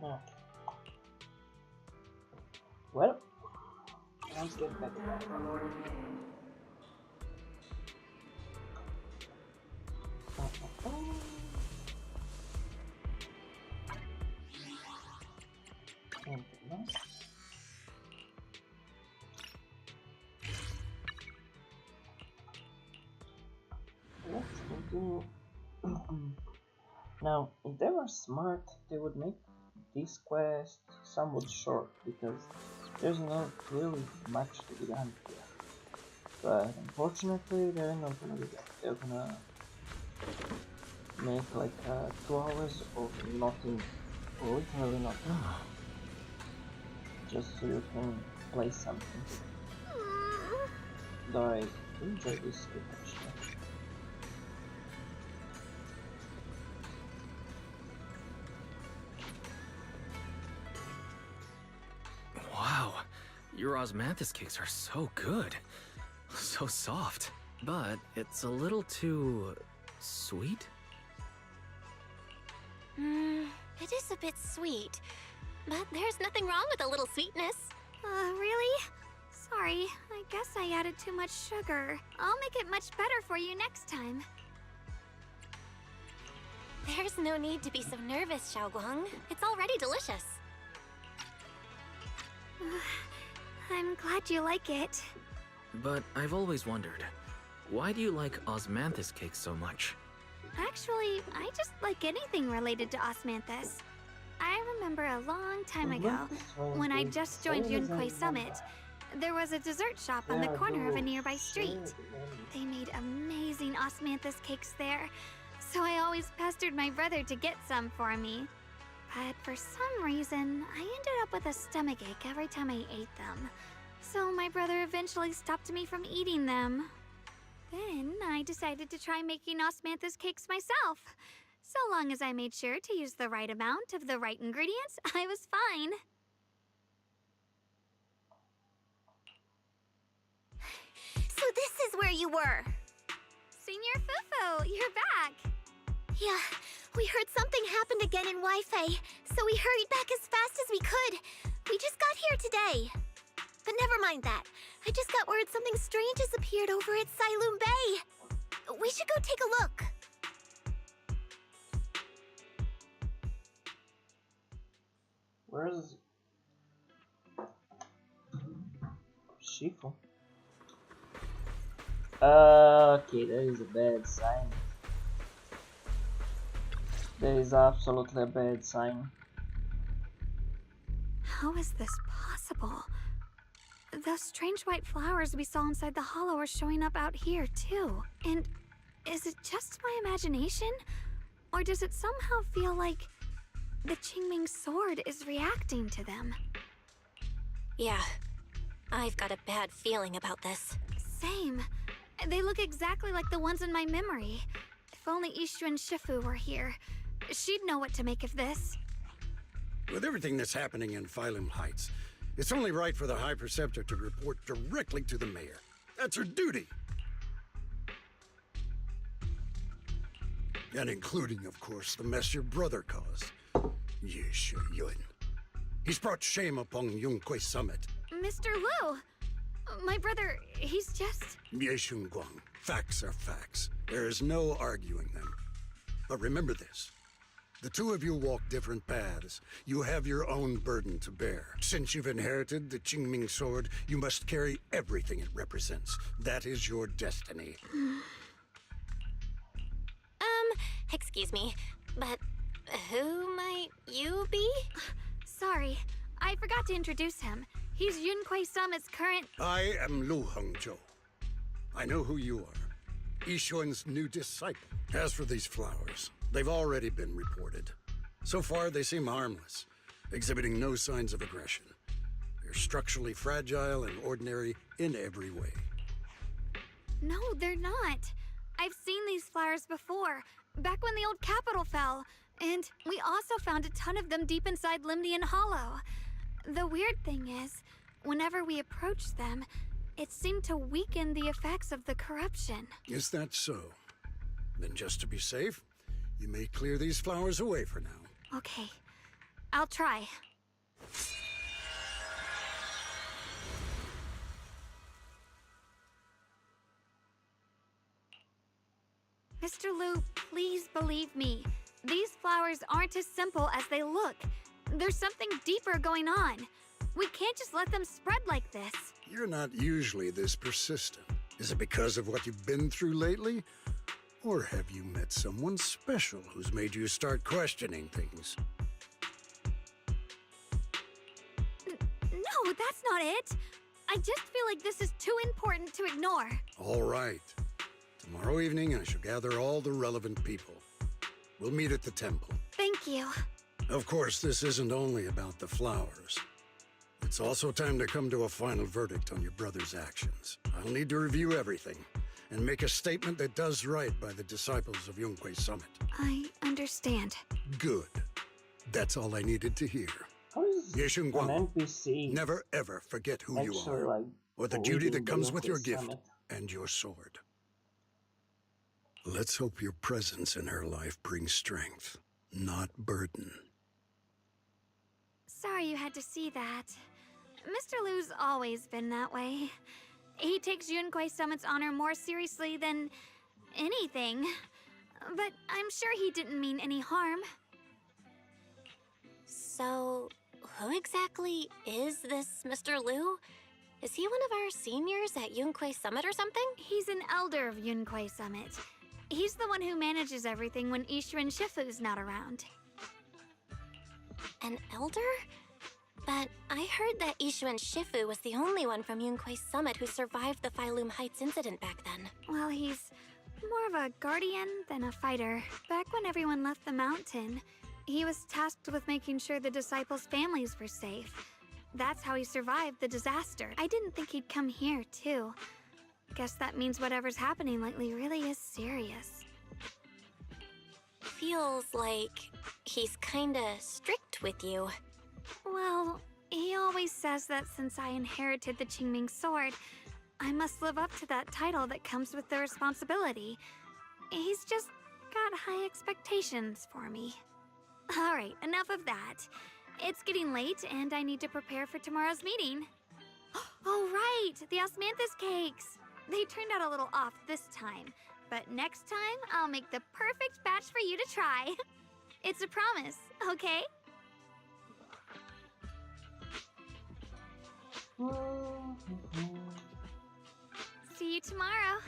No. Well, let's get back to that. Anything else? Let's continue. Now, if they were smart, they would make this quest somewhat short because there's not really much to be done here. But unfortunately, they're not gonna do that. They're gonna make like 2 hours of nothing, literally nothing, just so you can play something. Though I enjoy this script actually. Wow, your osmanthus cakes are so good. So soft. But it's a little too... sweet? It is a bit sweet. But there's nothing wrong with a little sweetness. Really? Sorry, I guess I added too much sugar. I'll make it much better for you next time. There's no need to be so nervous, Xiaoguang. It's already delicious. I'm glad you like it. But I've always wondered, why do you like osmanthus cakes so much? Actually, I just like anything related to osmanthus. I remember a long time ago, when I just joined Yunquei Summit, there was a dessert shop on the corner of a nearby street. They made amazing osmanthus cakes there, so I always pestered my brother to get some for me. But for some reason, I ended up with a stomachache every time I ate them. So my brother eventually stopped me from eating them. Then I decided to try making osmanthus cakes myself. So long as I made sure to use the right amount of the right ingredients, I was fine. So this is where you were. Senior Fufu, you're back. Yeah, we heard something happened again in Wi-Fi, so we hurried back as fast as we could. We just got here today. But never mind that. I just got word something strange has appeared over at Sailoon Bay. We should go take a look. Where's Shifu? Okay, that is a bad sign. That is absolutely a bad sign. How is this possible? Those strange white flowers we saw inside the hollow are showing up out here, too. And is it just my imagination? Or does it somehow feel like the Qingming sword is reacting to them? Yeah, I've got a bad feeling about this. Same. They look exactly like the ones in my memory. If only Ishu and Shifu were here, she'd know what to make of this. With everything that's happening in Phylum Heights, it's only right for the High Preceptor to report directly to the mayor. That's her duty. And including, of course, the mess your brother caused. Yeshu Yun. He's brought shame upon Yunquei Summit. Mr. Liu! My brother, he's just... Yeshun Guang. Facts are facts. There is no arguing them. But remember this. The two of you walk different paths. You have your own burden to bear. Since you've inherited the Qingming sword, you must carry everything it represents. That is your destiny. Excuse me, but who might you be? Sorry, I forgot to introduce him. He's Yunquei Summit's current... I am Lu Hongzhou. I know who you are. Yishun's new disciple. As for these flowers, they've already been reported. So far, they seem harmless, exhibiting no signs of aggression. They're structurally fragile and ordinary in every way. No, they're not. I've seen these flowers before, back when the old capital fell. And we also found a ton of them deep inside Limnian Hollow. The weird thing is, whenever we approached them, it seemed to weaken the effects of the corruption. Is that so? Then just to be safe, you may clear these flowers away for now. Okay. I'll try. Mr. Liu, please believe me. These flowers aren't as simple as they look. There's something deeper going on. We can't just let them spread like this. You're not usually this persistent. Is it because of what you've been through lately? Or have you met someone special who's made you start questioning things? No, that's not it. I just feel like this is too important to ignore. All right. Tomorrow evening, I shall gather all the relevant people. We'll meet at the temple. Thank you. Of course, this isn't only about the flowers. It's also time to come to a final verdict on your brother's actions. I'll need to review everything and make a statement that does right by the disciples of Yunquei Summit. I understand. Good. That's all I needed to hear. How is Ye Shun Guang, an NPC never ever forget who you actually, are, like, or the duty leading that the comes with your Yunquei gift Summit? and your sword. Let's hope your presence in her life brings strength, not burden. Sorry you had to see that. Mr. Liu's always been that way. He takes Yunquei Summit's honor more seriously than anything. But I'm sure he didn't mean any harm. So, who exactly is this Mr. Liu? Is he one of our seniors at Yunquei Summit or something? He's an elder of Yunquei Summit. He's the one who manages everything when Ishu and Shifu's not around. An elder? But I heard that Ishu and Shifu was the only one from Yunquei Summit who survived the Phylum Heights incident back then. Well, he's more of a guardian than a fighter. Back when everyone left the mountain, he was tasked with making sure the disciples' families were safe. That's how he survived the disaster. I didn't think he'd come here, too. Guess that means whatever's happening lately really is serious. Feels like he's kinda strict with you. Well, he always says that since I inherited the Qingming sword, I must live up to that title that comes with the responsibility. He's just got high expectations for me. Alright, enough of that. It's getting late and I need to prepare for tomorrow's meeting. Oh right, the osmanthus cakes! They turned out a little off this time, but next time I'll make the perfect batch for you to try. It's a promise, okay? See you tomorrow.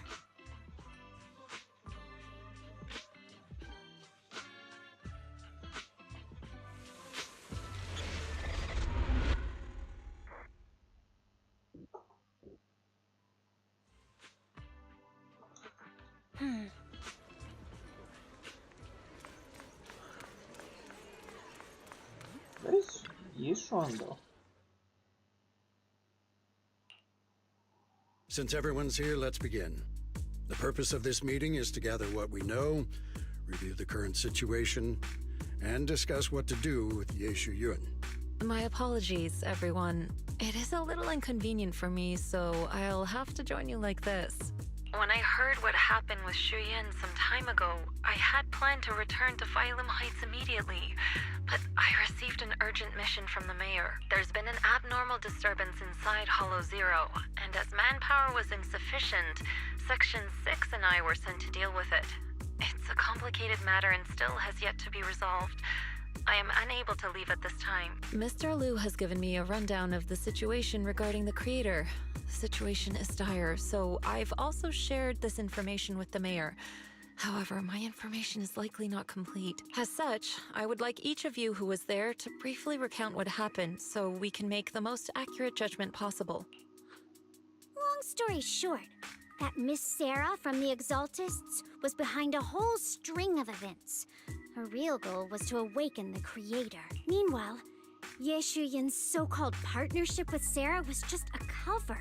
Where's Yishuan though? Since everyone's here, let's begin. The purpose of this meeting is to gather what we know, review the current situation, and discuss what to do with Ye Shu Yun. My apologies, everyone. It is a little inconvenient for me, so I'll have to join you like this. When I heard what happened with Shu Yin some time ago, I had planned to return to Phylum Heights immediately, but I received an urgent mission from the mayor. There's been an abnormal disturbance inside Hollow Zero, and as manpower was insufficient, Section 6 and I were sent to deal with it. It's a complicated matter and still has yet to be resolved. I am unable to leave at this time. Mr. Liu has given me a rundown of the situation regarding the creator. The situation is dire, so I've also shared this information with the mayor. However, my information is likely not complete. As such, I would like each of you who was there to briefly recount what happened so we can make the most accurate judgment possible. Long story short, that Miss Sarah from the Exaltists was behind a whole string of events. Her real goal was to awaken the creator. Meanwhile, Ye Shu Yin's so-called partnership with Sarah was just a cover.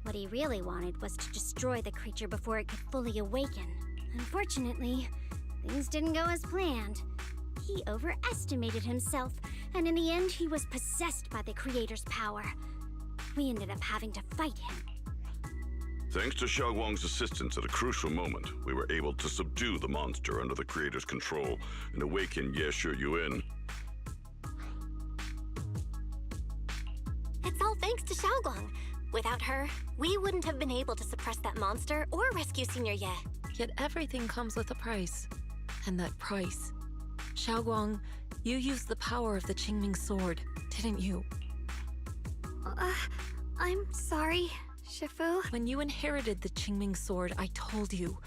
What he really wanted was to destroy the creature before it could fully awaken. Unfortunately, things didn't go as planned. He overestimated himself, and in the end he was possessed by the creator's power. We ended up having to fight him. Thanks to Xiao Guang's assistance at a crucial moment, we were able to subdue the monster under the creator's control and awaken Ye Shu Yun. It's all thanks to Xiaoguang. Without her, we wouldn't have been able to suppress that monster or rescue Senior Ye. Yet everything comes with a price. And that price... Xiaoguang, you used the power of the Qingming sword, didn't you? I'm sorry, Shifu. When you inherited the Qingming sword, I told you,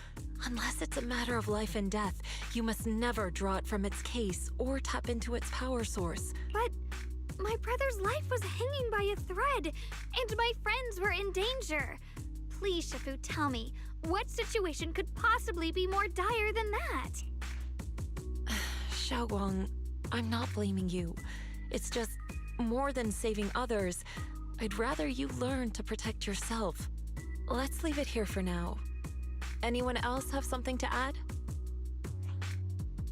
unless it's a matter of life and death, you must never draw it from its case or tap into its power source. But my brother's life was hanging by a thread, and my friends were in danger. Please, Shifu, tell me, what situation could possibly be more dire than that? Xiaoguang, I'm not blaming you. It's just, more than saving others, I'd rather you learn to protect yourself. Let's leave it here for now. Anyone else have something to add?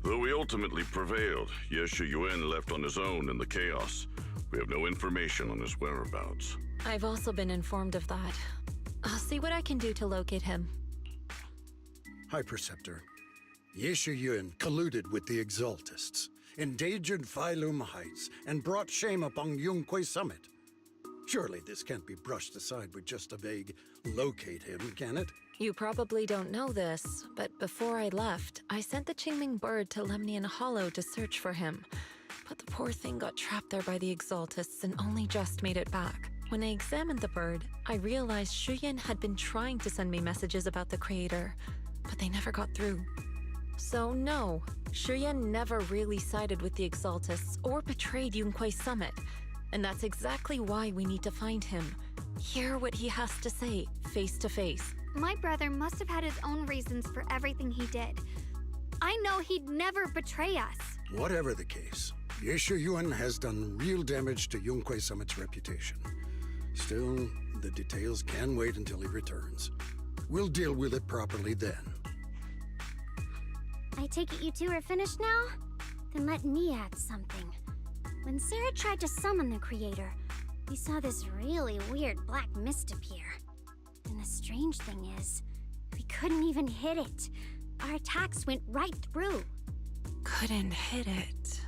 Though we ultimately prevailed, Ye Shiyuan left on his own in the chaos. We have no information on his whereabouts. I've also been informed of that. I'll see what I can do to locate him. High Preceptor, Ye Shiyuan colluded with the Exaltists, endangered Failum Heights, and brought shame upon Yunquay Summit. Surely this can't be brushed aside with just a vague, locate him, can it? You probably don't know this, but before I left, I sent the Qingming bird to Lemnian Hollow to search for him. But the poor thing got trapped there by the Exaltists and only just made it back. When I examined the bird, I realized Shuyan had been trying to send me messages about the Creator, but they never got through. So no, Shuyan never really sided with the Exaltists or betrayed Yunquay Summit. And that's exactly why we need to find him. Hear what he has to say, face to face. My brother must have had his own reasons for everything he did. I know he'd never betray us. Whatever the case, Ye Shiyuan has done real damage to Yunquay Summit's reputation. Still, the details can wait until he returns. We'll deal with it properly then. I take it you two are finished now? Then let me add something. When Sarah tried to summon the Creator, we saw this really weird black mist appear. And the strange thing is, we couldn't even hit it. Our attacks went right through. Couldn't hit it.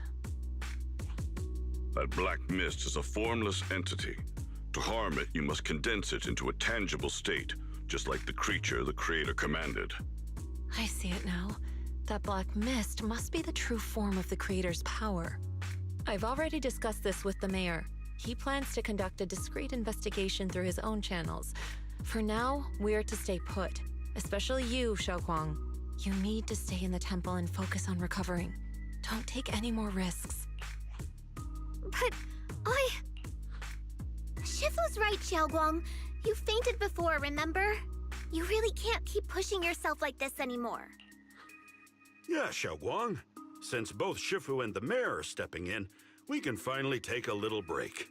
That black mist is a formless entity. To harm it, you must condense it into a tangible state, just like the creature the Creator commanded. I see it now. That black mist must be the true form of the Creator's power. I've already discussed this with the mayor. He plans to conduct a discreet investigation through his own channels. For now, we're to stay put. Especially you, Xiaoguang. You need to stay in the temple and focus on recovering. Don't take any more risks. But Shifu's right, Xiaoguang. You fainted before, remember? You really can't keep pushing yourself like this anymore. Yeah, Xiaoguang. Since both Shifu and the mayor are stepping in, we can finally take a little break.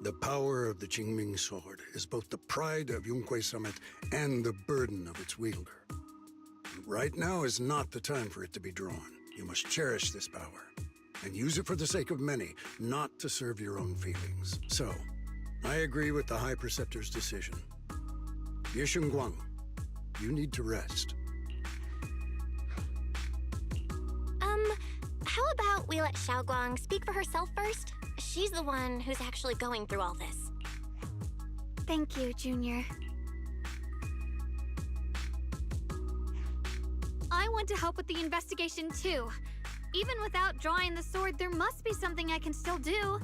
The power of the Qingming sword is both the pride of Yunquay Summit and the burden of its wielder. Right now is not the time for it to be drawn. You must cherish this power, and use it for the sake of many, not to serve your own feelings. So, I agree with the High Preceptor's decision. Yishengguang, you need to rest. How about we let Xiaoguang speak for herself first? She's the one who's actually going through all this. thank you, Junior. I want to help with the investigation too. Even without drawing the sword, there must be something I can still do.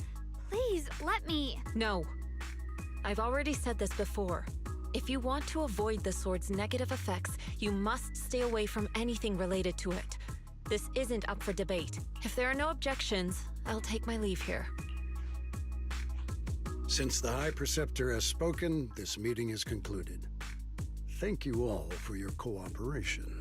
Please, let me. No. I've already said this before. If you want to avoid the sword's negative effects, you must stay away from anything related to it. This isn't up for debate. If there are no objections, I'll take my leave here. Since the High Preceptor has spoken, this meeting is concluded. Thank you all for your cooperation.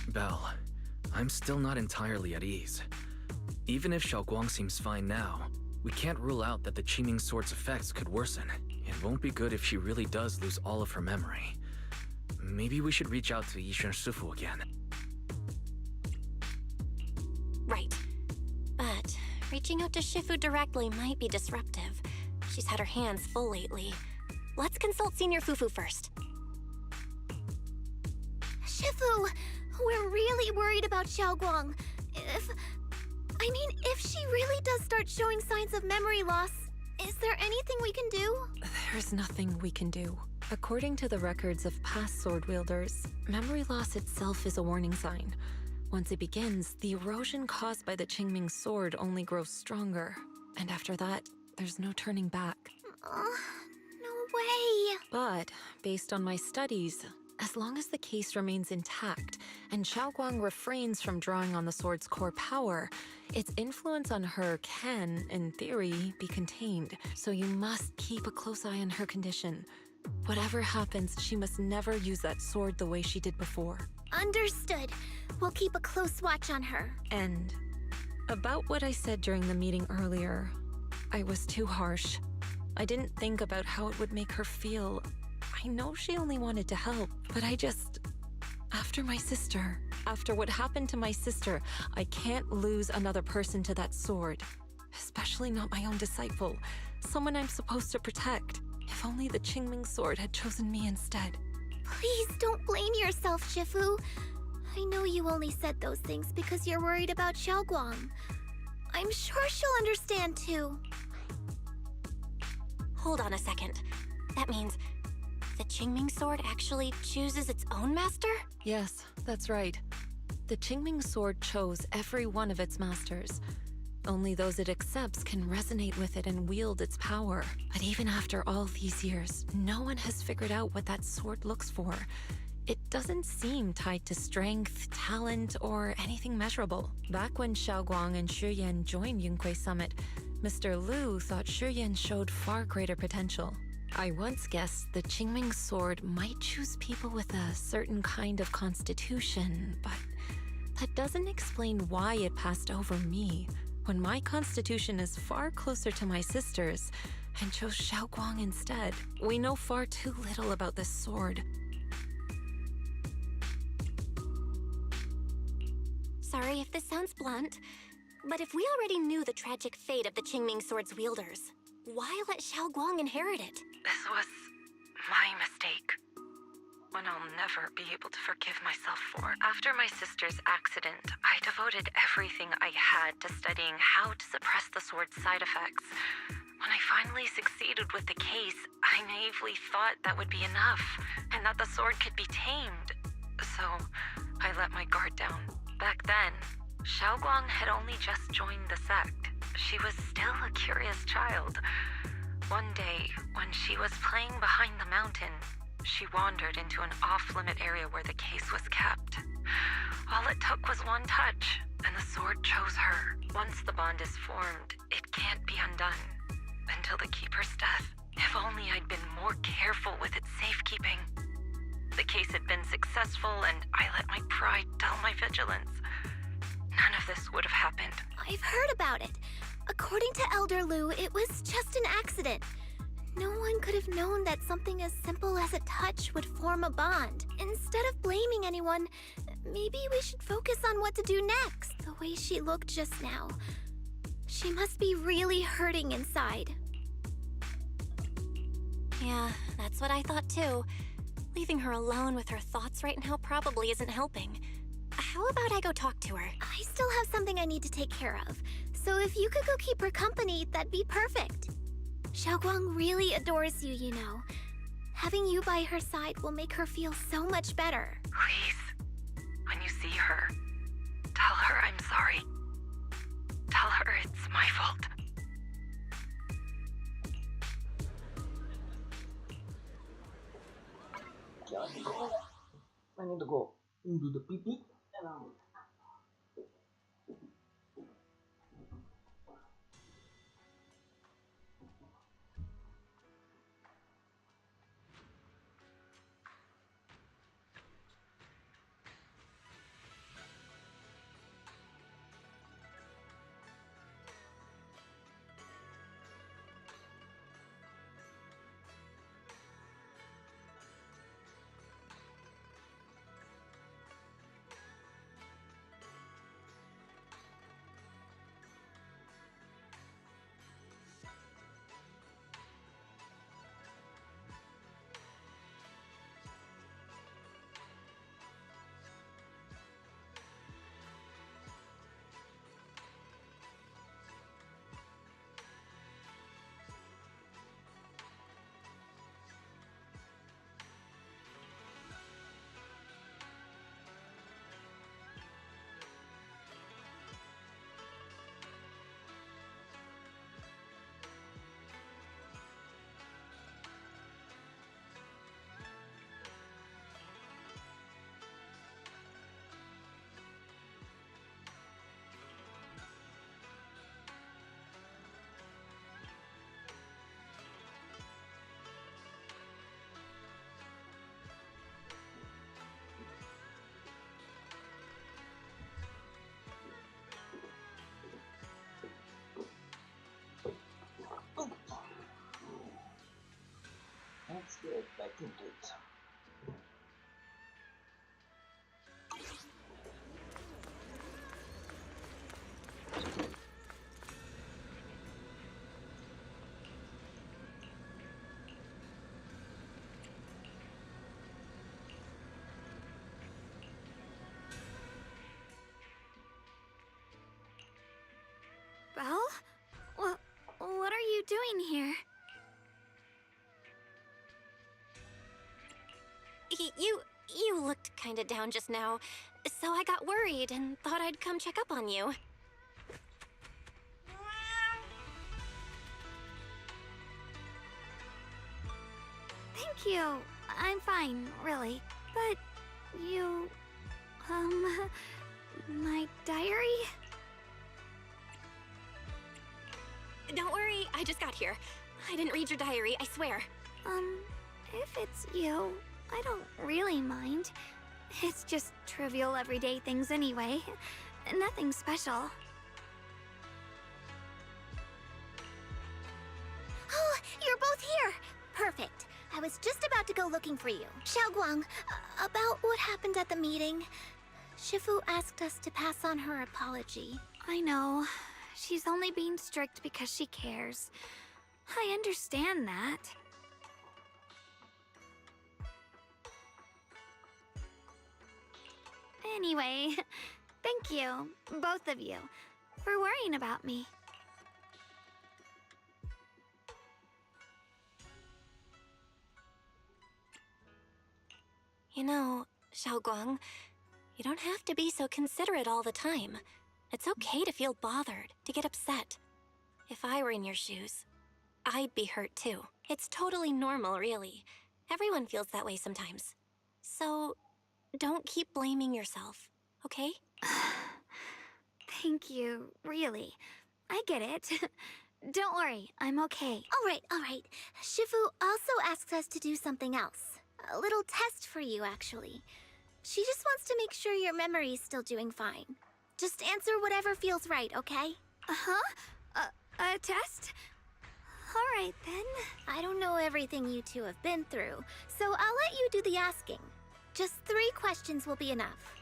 Belle, I'm still not entirely at ease. Even if Xiaoguang seems fine now, we can't rule out that the Qingming sword's effects could worsen. It won't be good if she really does lose all of her memory. Maybe we should reach out to Yishan Shifu again. Right. But reaching out to Shifu directly might be disruptive. She's had her hands full lately. Let's consult Senior Fufu first. Shifu, we're really worried about Xiaoguang. If she really does start showing signs of memory loss, is there anything we can do? There's nothing we can do. According to the records of past sword wielders, memory loss itself is a warning sign. Once it begins, the erosion caused by the Qingming sword only grows stronger. And after that, there's no turning back. No way. But, based on my studies, as long as the case remains intact and Xiaoguang refrains from drawing on the sword's core power, its influence on her can, in theory, be contained. So you must keep a close eye on her condition. Whatever happens, she must never use that sword the way she did before. Understood. We'll keep a close watch on her. And about what I said during the meeting earlier, I was too harsh. I didn't think about how it would make her feel. I know she only wanted to help, but after what happened to my sister, I can't lose another person to that sword. Especially not my own disciple, someone I'm supposed to protect. If only the Qingming sword had chosen me instead. Please don't blame yourself, Shifu. I know you only said those things because you're worried about Xiaoguang. I'm sure she'll understand too. Hold on a second. That means the Qingming sword actually chooses its own master? Yes, that's right. The Qingming sword chose every one of its masters. Only those it accepts can resonate with it and wield its power. But even after all these years, no one has figured out what that sword looks for. It doesn't seem tied to strength, talent, or anything measurable. Back when Xiaoguang and Shi Yan joined Yunquei Summit, Mr. Liu thought Shi Yan showed far greater potential. I once guessed the Qingming sword might choose people with a certain kind of constitution, but that doesn't explain why it passed over me, when my constitution is far closer to my sister's, and chose Xiaoguang instead. We know far too little about this sword. Sorry if this sounds blunt, but if we already knew the tragic fate of the Qingming sword's wielders, why let Xiaoguang inherit it? This was my mistake. One I'll never be able to forgive myself for. After my sister's accident, I devoted everything I had to studying how to suppress the sword's side effects. When I finally succeeded with the case, I naively thought that would be enough, and that the sword could be tamed. So, I let my guard down. Back then, Xiaoguang had only just joined the sect. She was still a curious child. One day, when she was playing behind the mountain, she wandered into an off-limit area where the case was kept. All it took was one touch, and the sword chose her. Once the bond is formed, it can't be undone. Until the Keeper's death. If only I'd been more careful with its safekeeping. The case had been successful, and I let my pride dull my vigilance. None of this would have happened. I've heard about it. According to Elder Liu, it was just an accident. No one could have known that something as simple as a touch would form a bond. Instead of blaming anyone, maybe we should focus on what to do next. The way she looked just now. She must be really hurting inside. Yeah, that's what I thought too. Leaving her alone with her thoughts right now probably isn't helping. How about I go talk to her? I still have something I need to take care of. So if you could go keep her company, that'd be perfect. Xiaoguang really adores you, you know. Having you by her side will make her feel so much better. Please, when you see her, tell her I'm sorry. Tell her it's my fault. I need to go do the pee pee and opened it. Belle? What are you doing here? You looked kinda down just now, so I got worried and thought I'd come check up on you. Thank you. I'm fine, really. But you... my diary? Don't worry, I just got here. I didn't read your diary, I swear. If it's you, I don't really mind. It's just trivial everyday things anyway. Nothing special. Oh, you're both here! Perfect. I was just about to go looking for you. Xiaoguang, about what happened at the meeting. Shifu asked us to pass on her apology. I know. She's only being strict because she cares. I understand that. Anyway, thank you, both of you, for worrying about me. You know, Xiaoguang, you don't have to be so considerate all the time. It's okay to feel bothered, to get upset. If I were in your shoes, I'd be hurt too. It's totally normal, really. Everyone feels that way sometimes. So, don't keep blaming yourself, okay? Thank you, really. I get it. Don't worry, I'm okay. All right. Shifu also asks us to do something else. A little test for you, actually. She just wants to make sure your memory's still doing fine. Just answer whatever feels right, okay? Uh-huh? A test? All right, then. I don't know everything you two have been through, so I'll let you do the asking. Just 3 questions will be enough.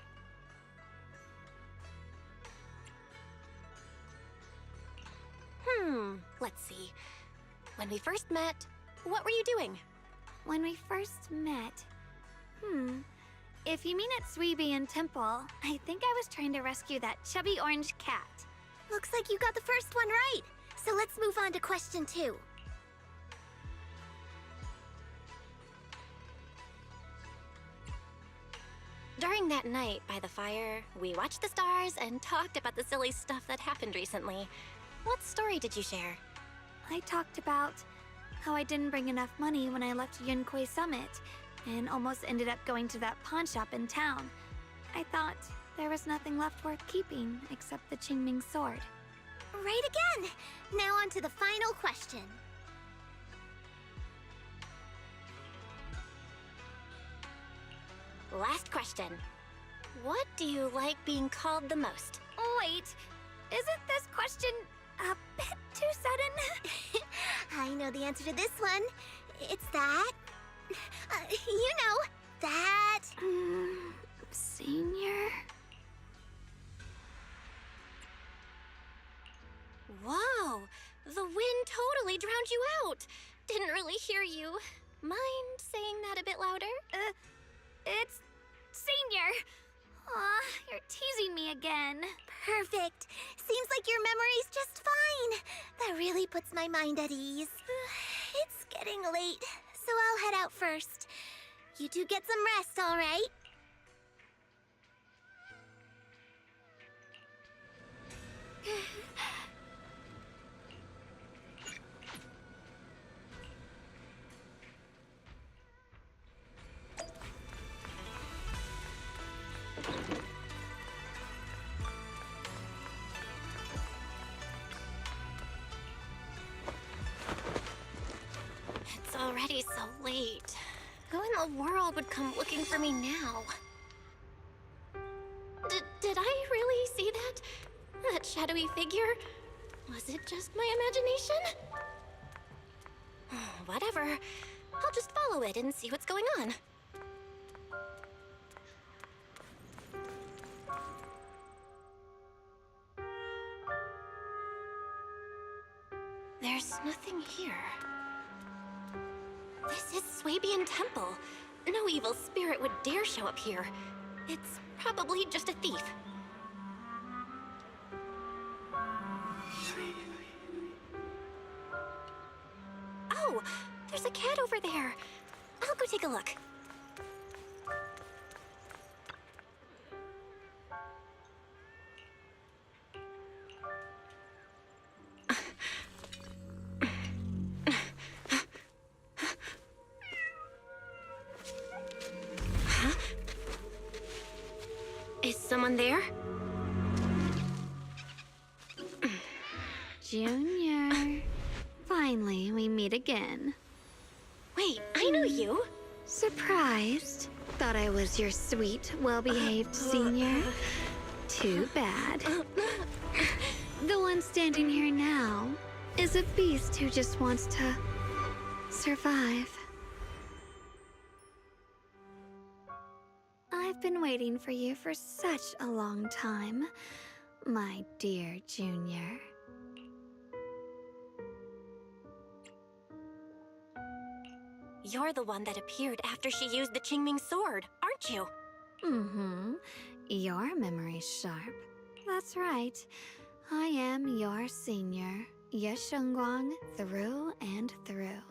Let's see. When we first met, what were you doing? When we first met... If you mean at Suibian Temple, I think I was trying to rescue that chubby orange cat. Looks like you got the first one right. So let's move on to question 2. During that night by the fire, we watched the stars and talked about the silly stuff that happened recently. What story did you share? I talked about how I didn't bring enough money when I left Yunquei Summit, and almost ended up going to that pawn shop in town. I thought there was nothing left worth keeping except the Qingming sword. Right again! Now on to the final question. Last question. What do you like being called the most? Wait, isn't this question a bit too sudden? I know the answer to this one. It's that... you know, that... Senior? Whoa! The wind totally drowned you out! Didn't really hear you. Mind saying that a bit louder? It's... Senior! Aw, you're teasing me again. Perfect. Seems like your memory's just fine. That really puts my mind at ease. It's getting late, so I'll head out first. You two get some rest, all right? It's already so late. Who in the world would come looking for me now? Did I really see that? That shadowy figure? Was it just my imagination? Whatever. I'll just follow it and see what's going on. There's nothing here. This is Swabian Temple. No evil spirit would dare show up here. It's probably just a thief. Oh, there's a cat over there. I'll go take a look. Is someone there? Junior. Finally, we meet again. Wait, I know you. Surprised? Thought I was your sweet, well-behaved senior? Too bad. The one standing here now is a beast who just wants to survive. I've been waiting for you for such a long time, my dear Junior. You're the one that appeared after she used the Qingming sword, aren't you? Mm-hmm. Your memory's sharp. That's right. I am your senior, Ye Shengguang, through and through.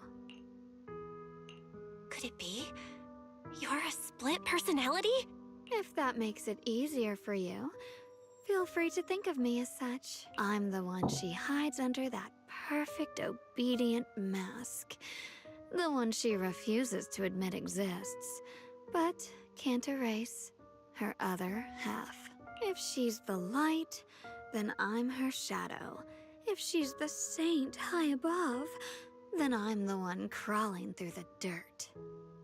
Could it be? You're a split personality? If that makes it easier for you, feel free to think of me as such. I'm the one she hides under that perfect, obedient mask. The one she refuses to admit exists, but can't erase her other half. If she's the light, then I'm her shadow. If she's the saint high above, then I'm the one crawling through the dirt.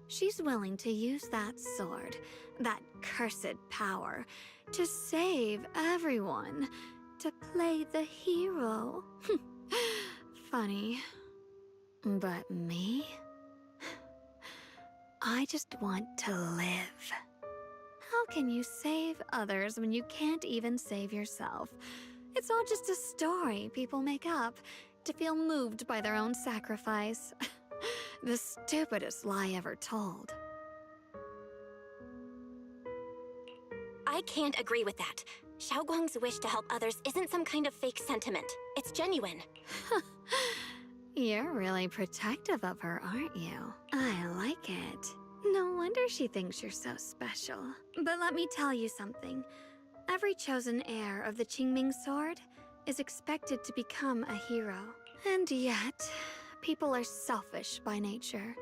She's willing to use that sword, that cursed power, to save everyone, to play the hero. Funny. But me? I just want to live. How can you save others when you can't even save yourself? It's all just a story people make up to feel moved by their own sacrifice. The stupidest lie ever told. I can't agree with that. Xiaoguang's wish to help others isn't some kind of fake sentiment. It's genuine. You're really protective of her, aren't you? I like it. No wonder she thinks you're so special. But let me tell you something. Every chosen heir of the Qingming sword is expected to become a hero. And yet, people are selfish by nature.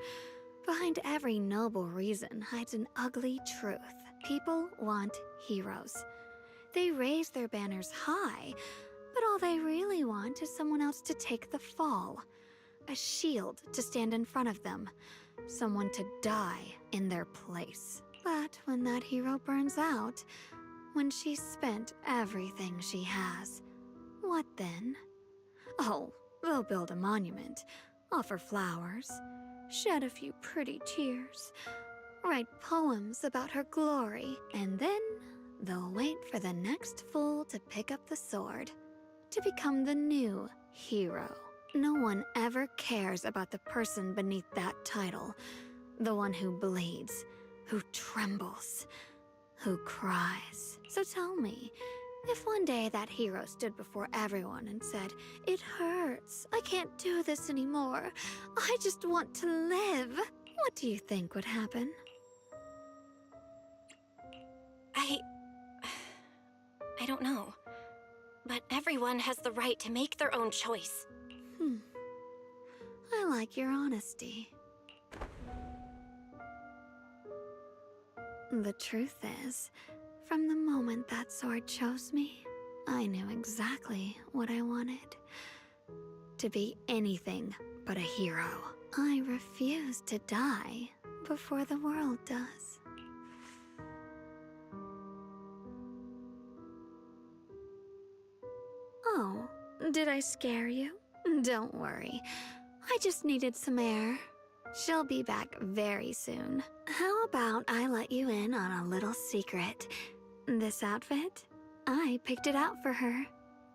Behind every noble reason hides an ugly truth. People want heroes. They raise their banners high, but all they really want is someone else to take the fall. A shield to stand in front of them. Someone to die in their place. But when that hero burns out, when she's spent everything she has, what then? Oh, they'll build a monument, offer flowers, shed a few pretty tears, write poems about her glory, and then they'll wait for the next fool to pick up the sword, to become the new hero. No one ever cares about the person beneath that title, the one who bleeds, who trembles, who cries. So tell me, if one day that hero stood before everyone and said, "It hurts, I can't do this anymore, I just want to live," what do you think would happen? I don't know. But everyone has the right to make their own choice. I like your honesty. The truth is, from the moment that sword chose me, I knew exactly what I wanted. To be anything but a hero. I refuse to die before the world does. Oh, did I scare you? Don't worry. I just needed some air. She'll be back very soon. How about I let you in on a little secret? This outfit? I picked it out for her.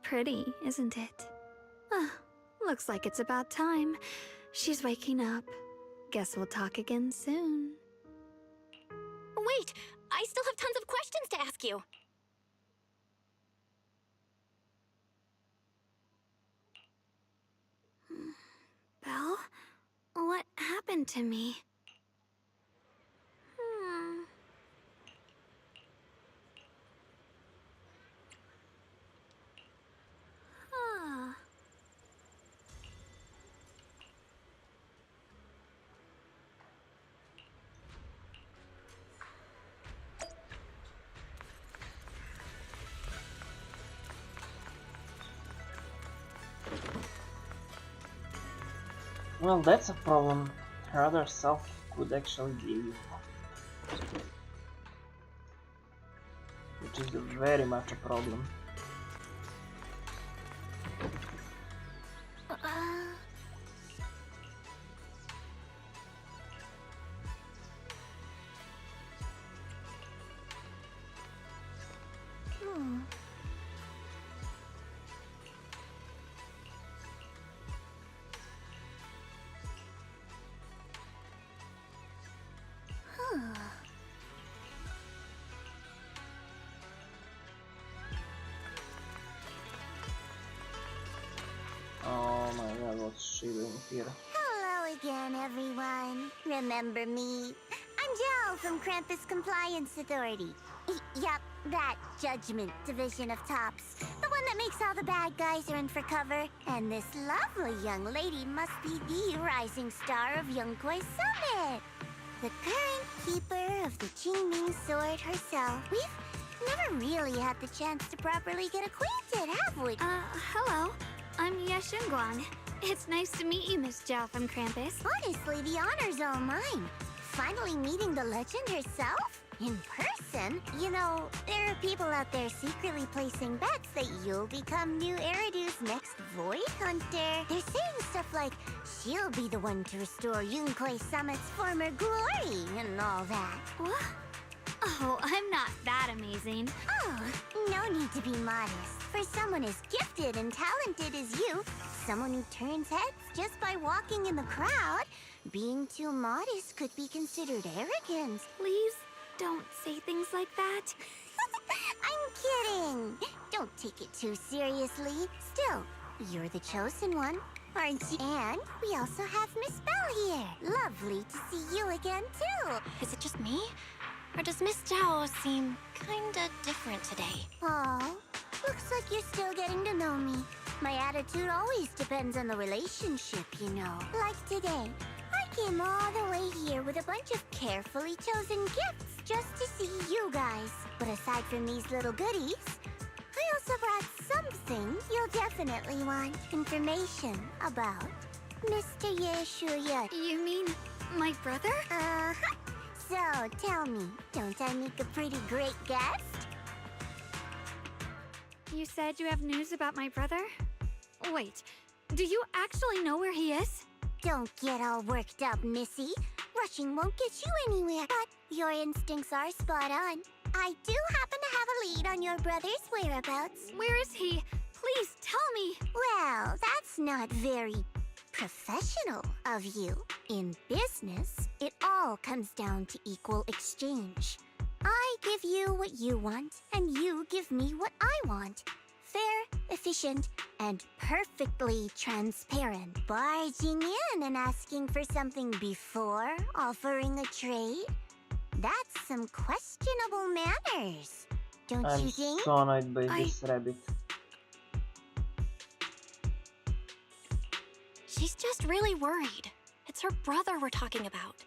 Pretty, isn't it? Looks like it's about time. She's waking up. Guess we'll talk again soon. Wait! I still have tons of questions to ask you. Belle? What happened to me? Huh. Well, that's a problem her other self could actually give you. Which is very much a problem. Oh my god, what's she doing here? Hello again, everyone. Remember me? I'm Jill from Krampus Compliance Authority. Yup, that Judgment Division of Tops. The one that makes all the bad guys run for cover. And this lovely young lady must be the rising star of Yongkoi Summit. The current keeper of the Qingming Sword herself. We've never really had the chance to properly get acquainted, have we? Hello. I'm Yashunguan. It's nice to meet you, Miss Zhao from Krampus. Honestly, the honor's all mine. Finally meeting the legend herself? In person? You know, there are people out there secretly placing bets that you'll become new Eridu's next Void Hunter. They're saying stuff like, she'll be the one to restore Yunquei Summit's former glory and all that. What? Oh, I'm not that amazing. Oh, no need to be modest. For someone as gifted and talented as you, someone who turns heads just by walking in the crowd, being too modest could be considered arrogance. Please don't say things like that. I'm kidding. Don't take it too seriously. Still, you're the chosen one, aren't you? And we also have Miss Belle here. Lovely to see you again, too. Is it just me? Or does Miss Zhao seem kinda different today? Aw, looks like you're still getting to know me. My attitude always depends on the relationship, you know. Like today, I came all the way here with a bunch of carefully chosen gifts just to see you guys. But aside from these little goodies, I also brought something you'll definitely want. Information about Mr. Ye Shuya. You mean my brother? Uh-huh. So, tell me, don't I make a pretty great guest? You said you have news about my brother? Wait, do you actually know where he is? Don't get all worked up, Missy. Rushing won't get you anywhere, but your instincts are spot on. I do happen to have a lead on your brother's whereabouts. Where is he? Please tell me. Well, that's not very professional of you. In business, it all comes down to equal exchange. I give you what you want, and you give me what I want. Fair, efficient, and perfectly transparent. Barging in and asking for something before offering a trade? That's some questionable manners, don't I'm you think? so annoyed by this rabbit. She's just really worried. It's her brother we're talking about.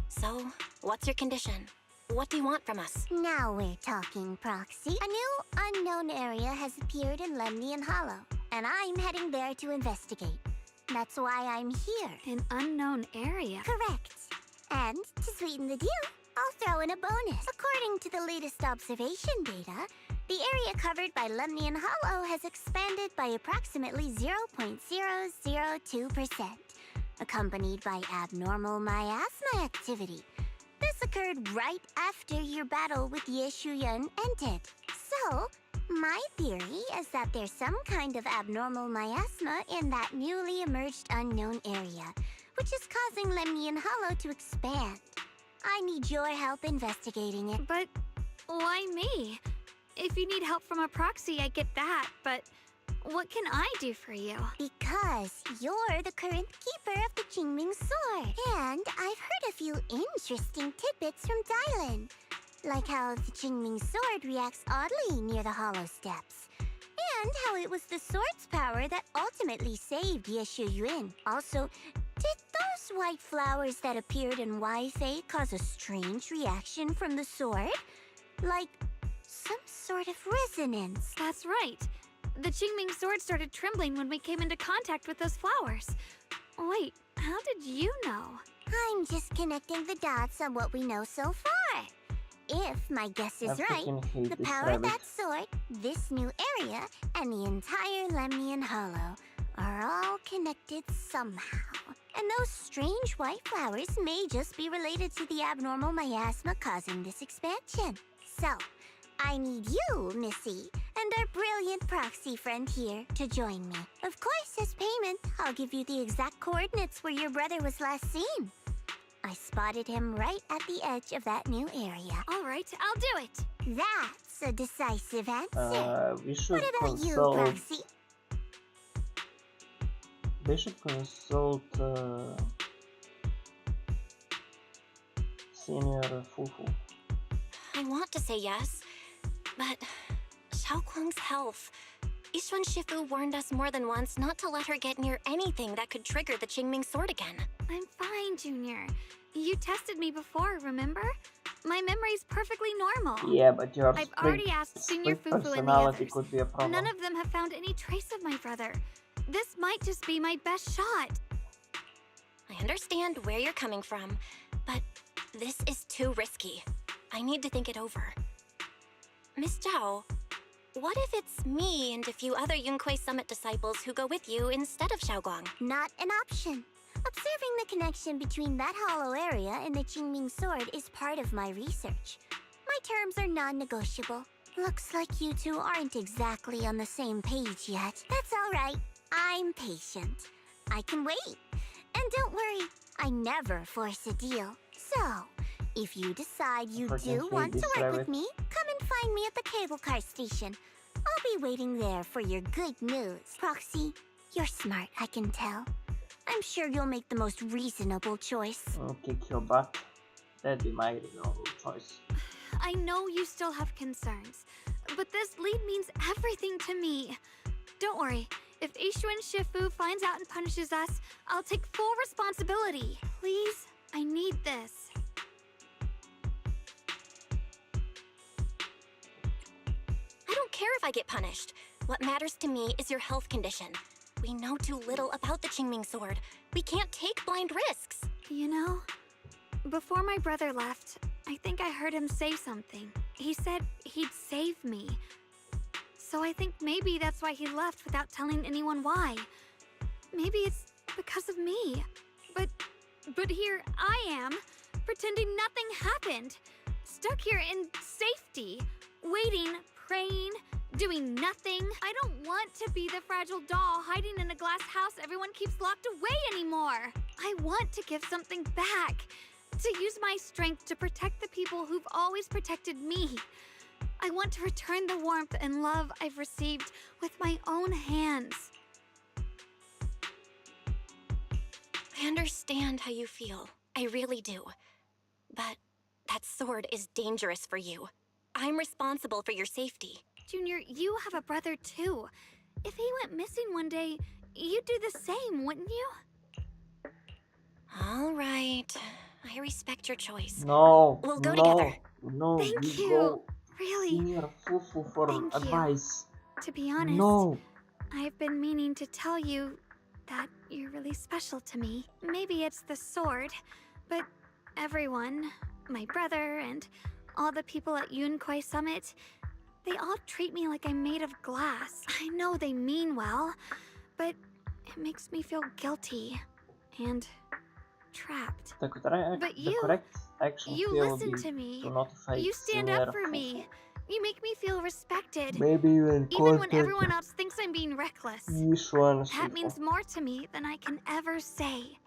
So, what's your condition? What do you want from us? Now we're talking, Proxy. A new unknown area has appeared in Lemnian Hollow, and I'm heading there to investigate. That's why I'm here. An unknown area? Correct. And to sweeten the deal, I'll throw in a bonus. According to the latest observation data, the area covered by Lemnian Hollow has expanded by approximately 0.002%. accompanied by abnormal miasma activity. This occurred right after your battle with Ye Shuyan ended. So, my theory is that there's some kind of abnormal miasma in that newly emerged unknown area, which is causing Lemnian Hollow to expand. I need your help investigating it. But why me? If you need help from a proxy, I get that, but what can I do for you? Because you're the current keeper of the Qingming Sword. And I've heard a few interesting tidbits from Dylan. Like how the Qingming Sword reacts oddly near the Hollow Steps. And how it was the sword's power that ultimately saved Ye Shuyuan. Also, did those white flowers that appeared in Wai-Fei cause a strange reaction from the sword? Like some sort of resonance. That's right. The Qingming Sword started trembling when we came into contact with those flowers. Wait, how did you know? I'm just connecting the dots on what we know so far. If my guess is right, the power of that sword, this new area, and the entire Lemnian Hollow are all connected somehow. And those strange white flowers may just be related to the abnormal miasma causing this expansion. So, I need you, Missy, and our brilliant proxy friend here to join me. Of course, as payment, I'll give you the exact coordinates where your brother was last seen. I spotted him right at the edge of that new area. All right, I'll do it. That's a decisive answer. We should What about you, consult. proxy? They should consult Senior Fufu. I want to say yes, but Xiaoguang's health. Yishuan Shifu warned us more than once not to let her get near anything that could trigger the Qingming Sword again. I'm fine, Junior. You tested me before, remember? My memory's perfectly normal. Yeah, but your I've already asked Senior split Fufu and the personality others. could be a problem. None of them have found any trace of my brother. This might just be my best shot. I understand where you're coming from, but this is too risky. I need to think it over. Miss Zhao, what if it's me and a few other Yunkuei Summit disciples who go with you instead of Xiaoguang? Not an option. Observing the connection between that hollow area and the Qingming Sword is part of my research. My terms are non-negotiable. Looks like you two aren't exactly on the same page yet. That's all right. I'm patient. I can wait. And don't worry, I never force a deal. So, if you decide you do want to work with me, come and find me at the cable car station. I'll be waiting there for your good news. Proxy, you're smart, I can tell. I'm sure you'll make the most reasonable choice. I'll kick your butt. That'd be my reasonable choice. I know you still have concerns, but this lead means everything to me. Don't worry, if Yishuan Shifu finds out and punishes us, I'll take full responsibility. Please, I need this. I don't care if I get punished. What matters to me is your health condition. We know too little about the Qingming Sword. We can't take blind risks. You know, before my brother left, I think I heard him say something. He said he'd save me. So I think maybe that's why he left without telling anyone why. Maybe it's because of me. But here I am, pretending nothing happened. Stuck here in safety, waiting, praying, doing nothing. I don't want to be the fragile doll hiding in a glass house everyone keeps locked away anymore. I want to give something back. To use my strength to protect the people who've always protected me. I want to return the warmth and love I've received with my own hands. I understand how you feel. I really do. But that sword is dangerous for you. I'm responsible for your safety. Junior, you have a brother too. If he went missing one day, you'd do the same, wouldn't you? All right. I respect your choice. No, We'll go together. No, Thank we you. go Really, Senior Fufu for Thank you. advice. to be honest, No. I've been meaning to tell you that you're really special to me. Maybe it's the sword, but everyone, my brother and all the people at Yunkuei Summit, they all treat me like I'm made of glass. I know they mean well, but it makes me feel guilty. and trapped. The But correct action you here will listen be to me. to notify You stand senior up for me. You make me feel respected. Maybe even when everyone else thinks I'm being reckless. That means more to me than I can ever say.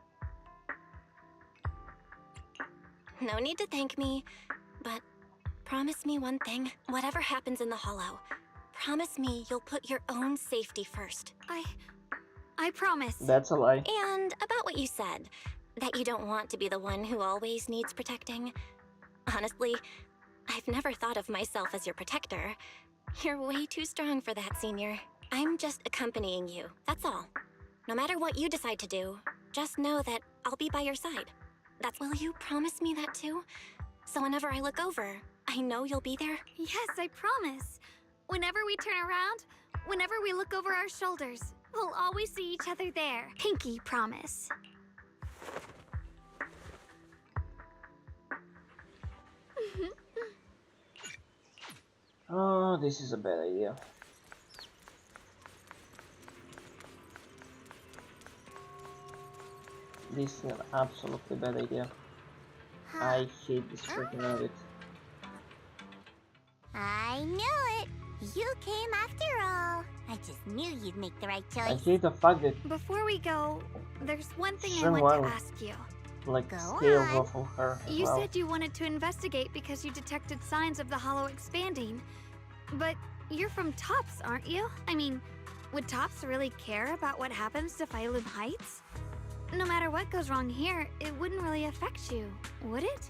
No need to thank me, but promise me one thing. Whatever happens in the Hollow, promise me you'll put your own safety first. I promise. That's a lie. And about what you said, that you don't want to be the one who always needs protecting. Honestly, I've never thought of myself as your protector. You're way too strong for that, Senior. I'm just accompanying you, that's all. No matter what you decide to do, just know that I'll be by your side. Will you promise me that too? So whenever I look over, I know you'll be there? Yes, I promise. Whenever we turn around, whenever we look over our shoulders, we'll always see each other there. Pinky promise. Oh, this is a bad idea. This is an absolutely bad idea. I hate this freaking rabbit. I knew it. You came after all. I just knew you'd make the right I choice. hate the fact that Before we go, there's one thing I Shun want to Wang, ask you. like Go scales on. off of her. You Wow. said you wanted to investigate because you detected signs of the Hollow expanding. But you're from Tops, aren't you? I mean, would Tops really care about what happens to Phylum Heights? No matter what goes wrong here, it wouldn't really affect you, would it?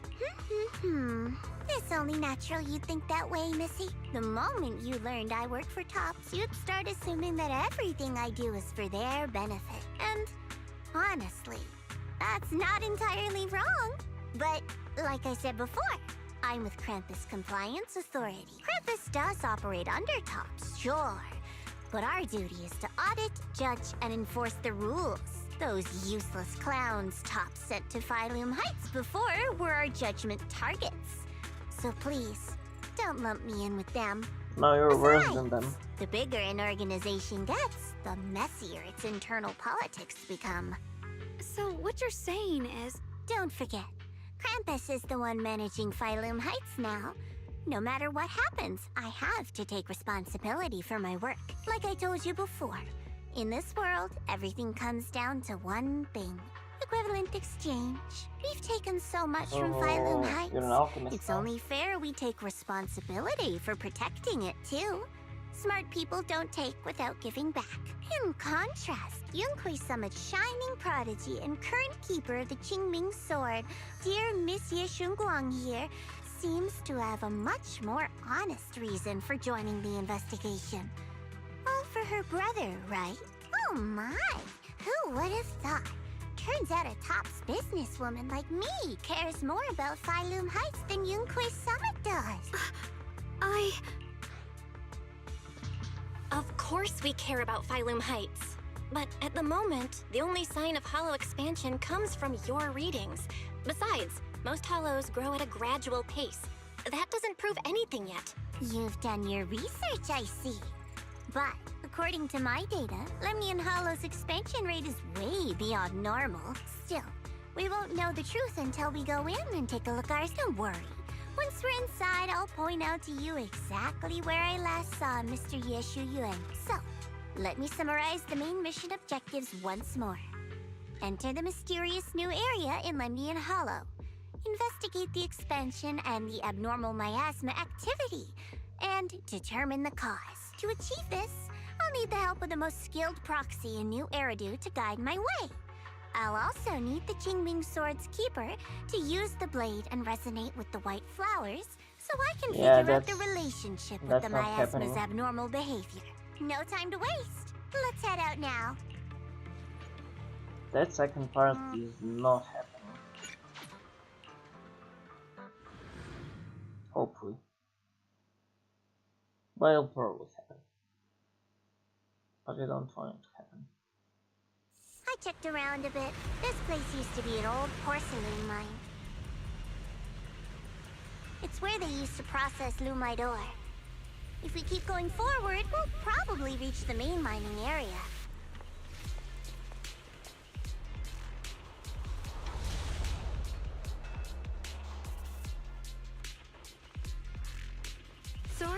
It's only natural you'd think that way, Missy. The moment you learned I work for Tops, you'd start assuming that everything I do is for their benefit. And honestly, that's not entirely wrong. But like I said before, I'm with Krampus Compliance Authority. Krampus does operate under Tops, sure. But our duty is to audit, judge, and enforce the rules. Those useless clowns Tops sent to Phylum Heights before were our judgment targets. So please, don't lump me in with them. No, you're worse Besides, than them. the bigger an organization gets, the messier its internal politics become. So what you're saying is... Don't forget, Krampus is the one managing Phylum Heights now. No matter what happens, I have to take responsibility for my work. Like I told you before, in this world, everything comes down to one thing. Equivalent exchange. We've taken so much from Phylum Heights. You're an alchemist. It's only fair we take responsibility for protecting it, too. Smart people don't take without giving back. In contrast, Yunhui Summit's shining prodigy and current keeper of the Qingming Sword, dear Miss Ye Shunguang here, seems to have a much more honest reason for joining the investigation. All for her brother, right? Oh my! Who would have thought? Turns out a Tops businesswoman like me cares more about Phylum Heights than Yunhui Summit does. Of course we care about Phylum Heights. But at the moment, the only sign of hollow expansion comes from your readings. Besides, most hollows grow at a gradual pace. That doesn't prove anything yet. You've done your research, I see. But according to my data, Lemnian Hollow's expansion rate is way beyond normal. Still, we won't know the truth until we go in and take a look ours. Don't worry. Once we're inside, I'll point out to you exactly where I last saw Mr. Yeshu Yuan. So, let me summarize the main mission objectives once more. Enter the mysterious new area in Lemnian Hollow. Investigate the expansion and the abnormal miasma activity, and determine the cause. To achieve this, I'll need the help of the most skilled proxy in New Eridu to guide my way. I'll also need the Qingming Sword's keeper to use the blade and resonate with the white flowers so I can figure out the relationship with the miasma's abnormal behavior. No time to waste. Let's head out now. That second part is not happening. Hopefully. But it'll probably happen. But I don't want it to happen. I checked around a bit. This place used to be an old porcelain mine. It's where they used to process lumite ore. If we keep going forward, we'll probably reach the main mining area.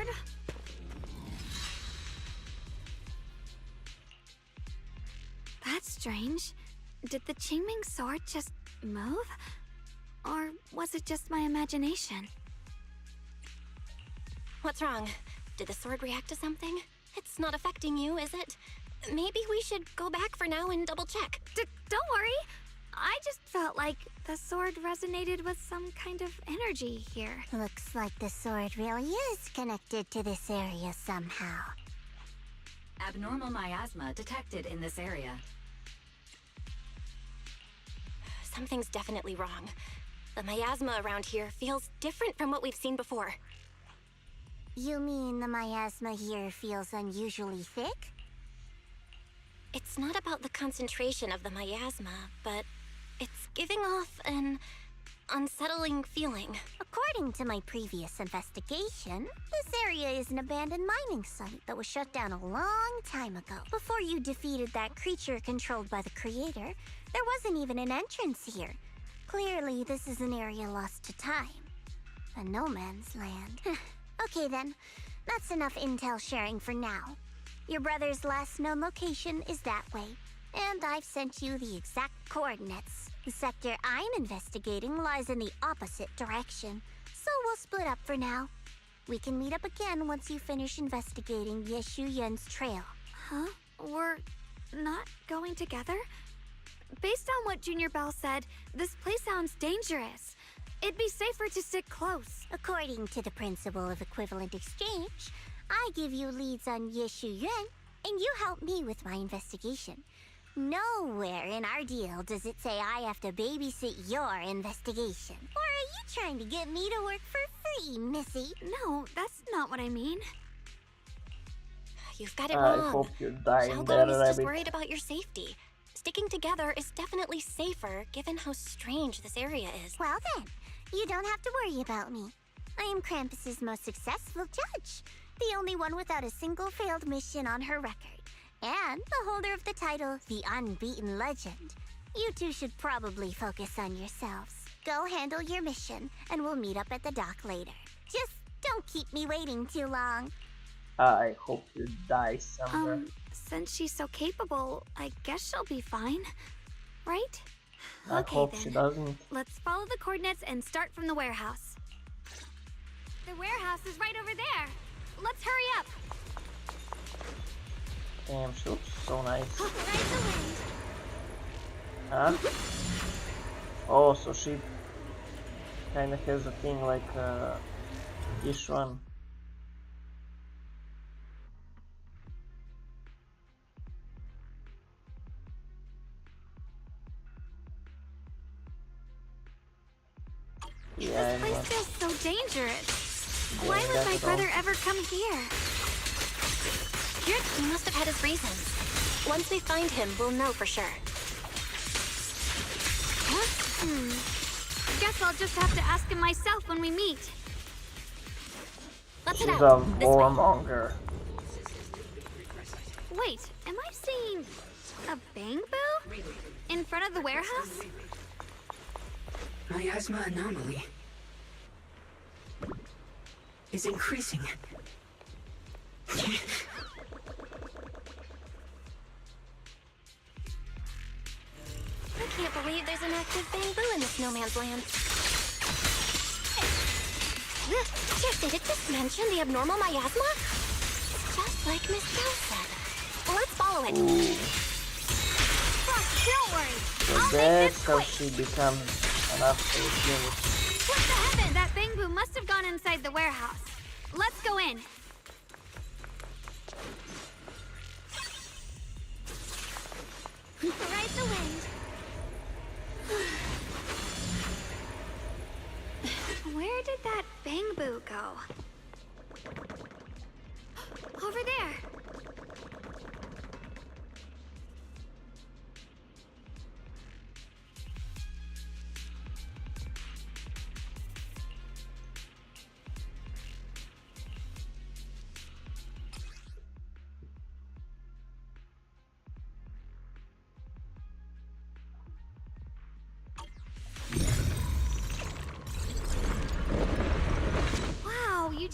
sword. That's strange. Did the Qingming sword just move? Or was it just my imagination? What's wrong? Did the sword react to something? It's not affecting you, is it? Maybe we should go back for now and double check. Don't worry. I just felt like the sword resonated with some kind of energy here. Looks like the sword really is connected to this area somehow. Abnormal miasma detected in this area. Something's definitely wrong. The miasma around here feels different from what we've seen before. You mean the miasma here feels unusually thick? It's not about the concentration of the miasma, but it's giving off an unsettling feeling. According to my previous investigation, this area is an abandoned mining site that was shut down a long time ago. Before you defeated that creature controlled by the creator, there wasn't even an entrance here. Clearly, this is an area lost to time. A no man's land. Okay then, that's enough intel sharing for now. Your brother's last known location is that way, and I've sent you the exact coordinates. The sector I'm investigating lies in the opposite direction, so we'll split up for now. We can meet up again once you finish investigating Yeshu Yen's trail. Huh? We're not going together? Based on what Junior Bell said, this place sounds dangerous. It'd be safer to stick close. According to the principle of equivalent exchange, I give you leads on Yeshu Yuan, and you help me with my investigation. Nowhere in our deal does it say I have to babysit your investigation. Or are you trying to get me to work for free, Missy? No, that's not what I mean. You've got it I wrong. hope you die in Xiaogong there, is just rabbit. worried about your safety. Sticking together is definitely safer, given how strange this area is. Well then, you don't have to worry about me. I am Krampus's most successful judge, the only one without a single failed mission on her record, and the holder of the title, the Unbeaten Legend. You two should probably focus on yourselves. Go handle your mission, and we'll meet up at the dock later. Just don't keep me waiting too long. I hope you die somewhere. Since she's so capable, I guess she'll be fine. Right? I Okay hope then. she doesn't. Let's follow the coordinates and start from the warehouse. The warehouse is right over there. Let's hurry up. Damn, she looks so nice. Ride the wind. Huh? Oh, so she kinda has a thing like Yishuan. Yeah, This place feels so dangerous. Why would my that's brother ever come here? He must have had his reasons. Once we find him, we'll know for sure. Guess I'll just have to ask him myself when we meet. Let's she's head a out. This way. warmonger. Wait, am I seeing a bamboo in front of the warehouse? Miasma anomaly is increasing. I can't believe there's an active bamboo in this no man's land. Just did it just mention the abnormal miasma? Just like Miss Bell said. Let's follow it. Don't worry. So I'll make that's this how quick. she becomes an absolute unit. What the heaven? That bamboo must have gone inside the warehouse. Let's go in. Ride the wind. Where did that bamboo go? Over there.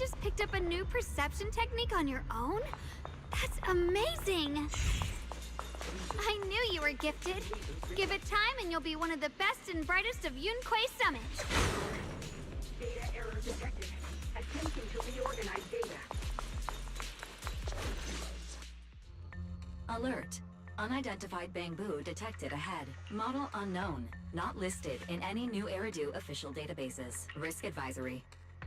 just picked up a new perception technique on your own? That's amazing! I knew you were gifted. Give it time and you'll be one of the best and brightest of Yunquay Summit. Data error detected. Attempting to reorganize data. Alert. Unidentified Bangbu detected ahead. Model unknown. Not listed in any new Eridu official databases. Risk advisory.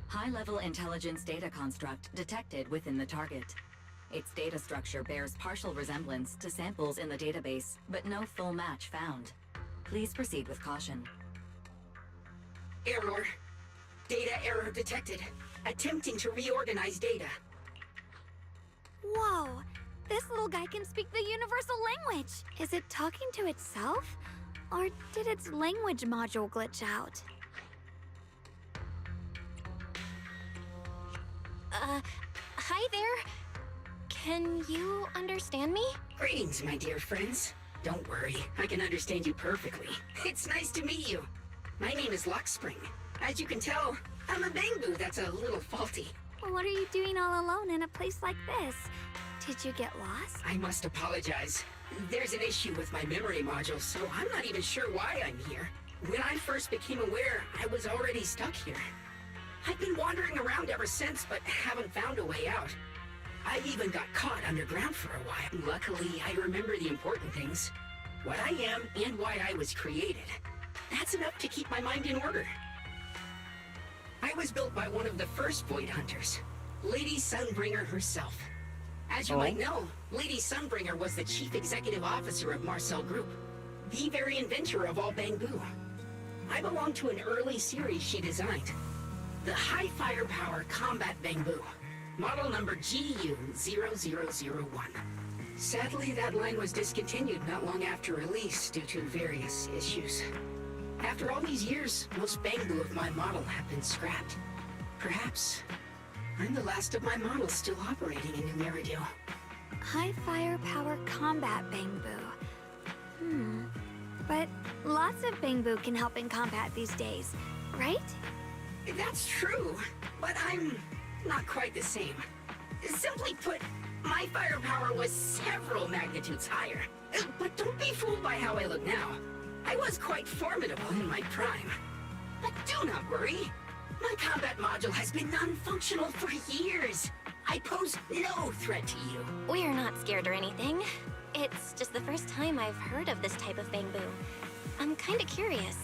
High-level intelligence data construct detected within the target. Its data structure bears partial resemblance to samples in the database, but no full match found. Please proceed with caution. Error. Data error detected. Attempting to reorganize data. Whoa! This little guy can speak the universal language! Is it talking to itself? Or did its language module glitch out? Hi there. Can you understand me? Greetings, my dear friends. Don't worry, I can understand you perfectly. It's nice to meet you. My name is Lockspring. As you can tell, I'm a Bangbu that's a little faulty. What are you doing all alone in a place like this? Did you get lost? I must apologize. There's an issue with my memory module, so I'm not even sure why I'm here. When I first became aware, I was already stuck here. I've been wandering around ever since, but haven't found a way out. I even got caught underground for a while. Luckily, I remember the important things. What I am and why I was created. That's enough to keep my mind in order. I was built by one of the first Void Hunters, Lady Sunbringer herself. As you might know, Lady Sunbringer was the chief executive officer of Marcel Group, the very inventor of all Bangbu. I belong to an early series she designed, the High Firepower Combat Bangbu, model number GU0001. Sadly, that line was discontinued not long after release due to various issues. After all these years, most Bangbu of my model have been scrapped. Perhaps I'm the last of my models still operating in New Eridu. High firepower combat Bangbu. But lots of Bangbu can help in combat these days, right? That's true, but I'm not quite the same. Simply put, my firepower was several magnitudes higher. But don't be fooled by how I look now. I was quite formidable in my prime. But do not worry. My combat module has been non-functional for years. I pose no threat to you. We're not scared or anything. It's just the first time I've heard of this type of Bangbu. I'm kinda curious.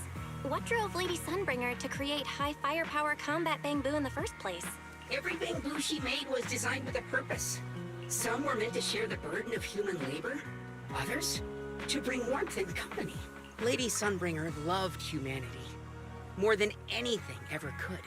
What drove Lady Sunbringer to create high firepower combat Bangbu in the first place? Every Bangbu she made was designed with a purpose. Some were meant to share the burden of human labor. Others, to bring warmth and company. Lady Sunbringer loved humanity. More than anything ever could.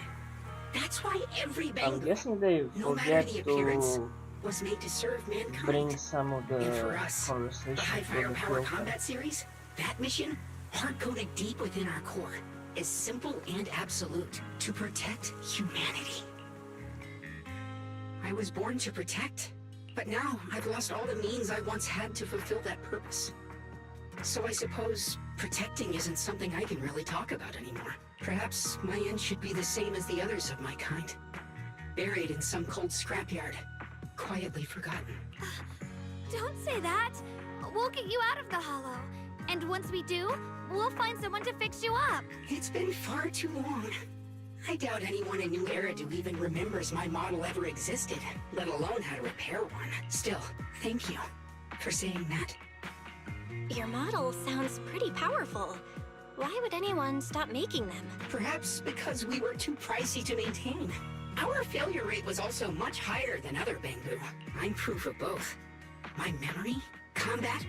That's why every Bangbu, I'm guessing they no matter forget the appearance, to was made to serve mankind. bring some of the And for us, conversation the High to the Firepower filter. Combat series, that mission, hard-coded deep within our core, is simple and absolute: to protect humanity. I was born to protect, but now I've lost all the means I once had to fulfill that purpose. So I suppose protecting isn't something I can really talk about anymore. Perhaps my end should be the same as the others of my kind. Buried in some cold scrapyard, quietly forgotten. Don't say that! We'll get you out of the hollow. And once we do, we'll find someone to fix you up. It's been far too long. I doubt anyone in New Eridu even remembers my model ever existed, let alone how to repair one. Still, thank you for saying that. Your model sounds pretty powerful. Why would anyone stop making them? Perhaps because we were too pricey to maintain. Our failure rate was also much higher than other Bangbu. I'm proof of both. My memory, combat,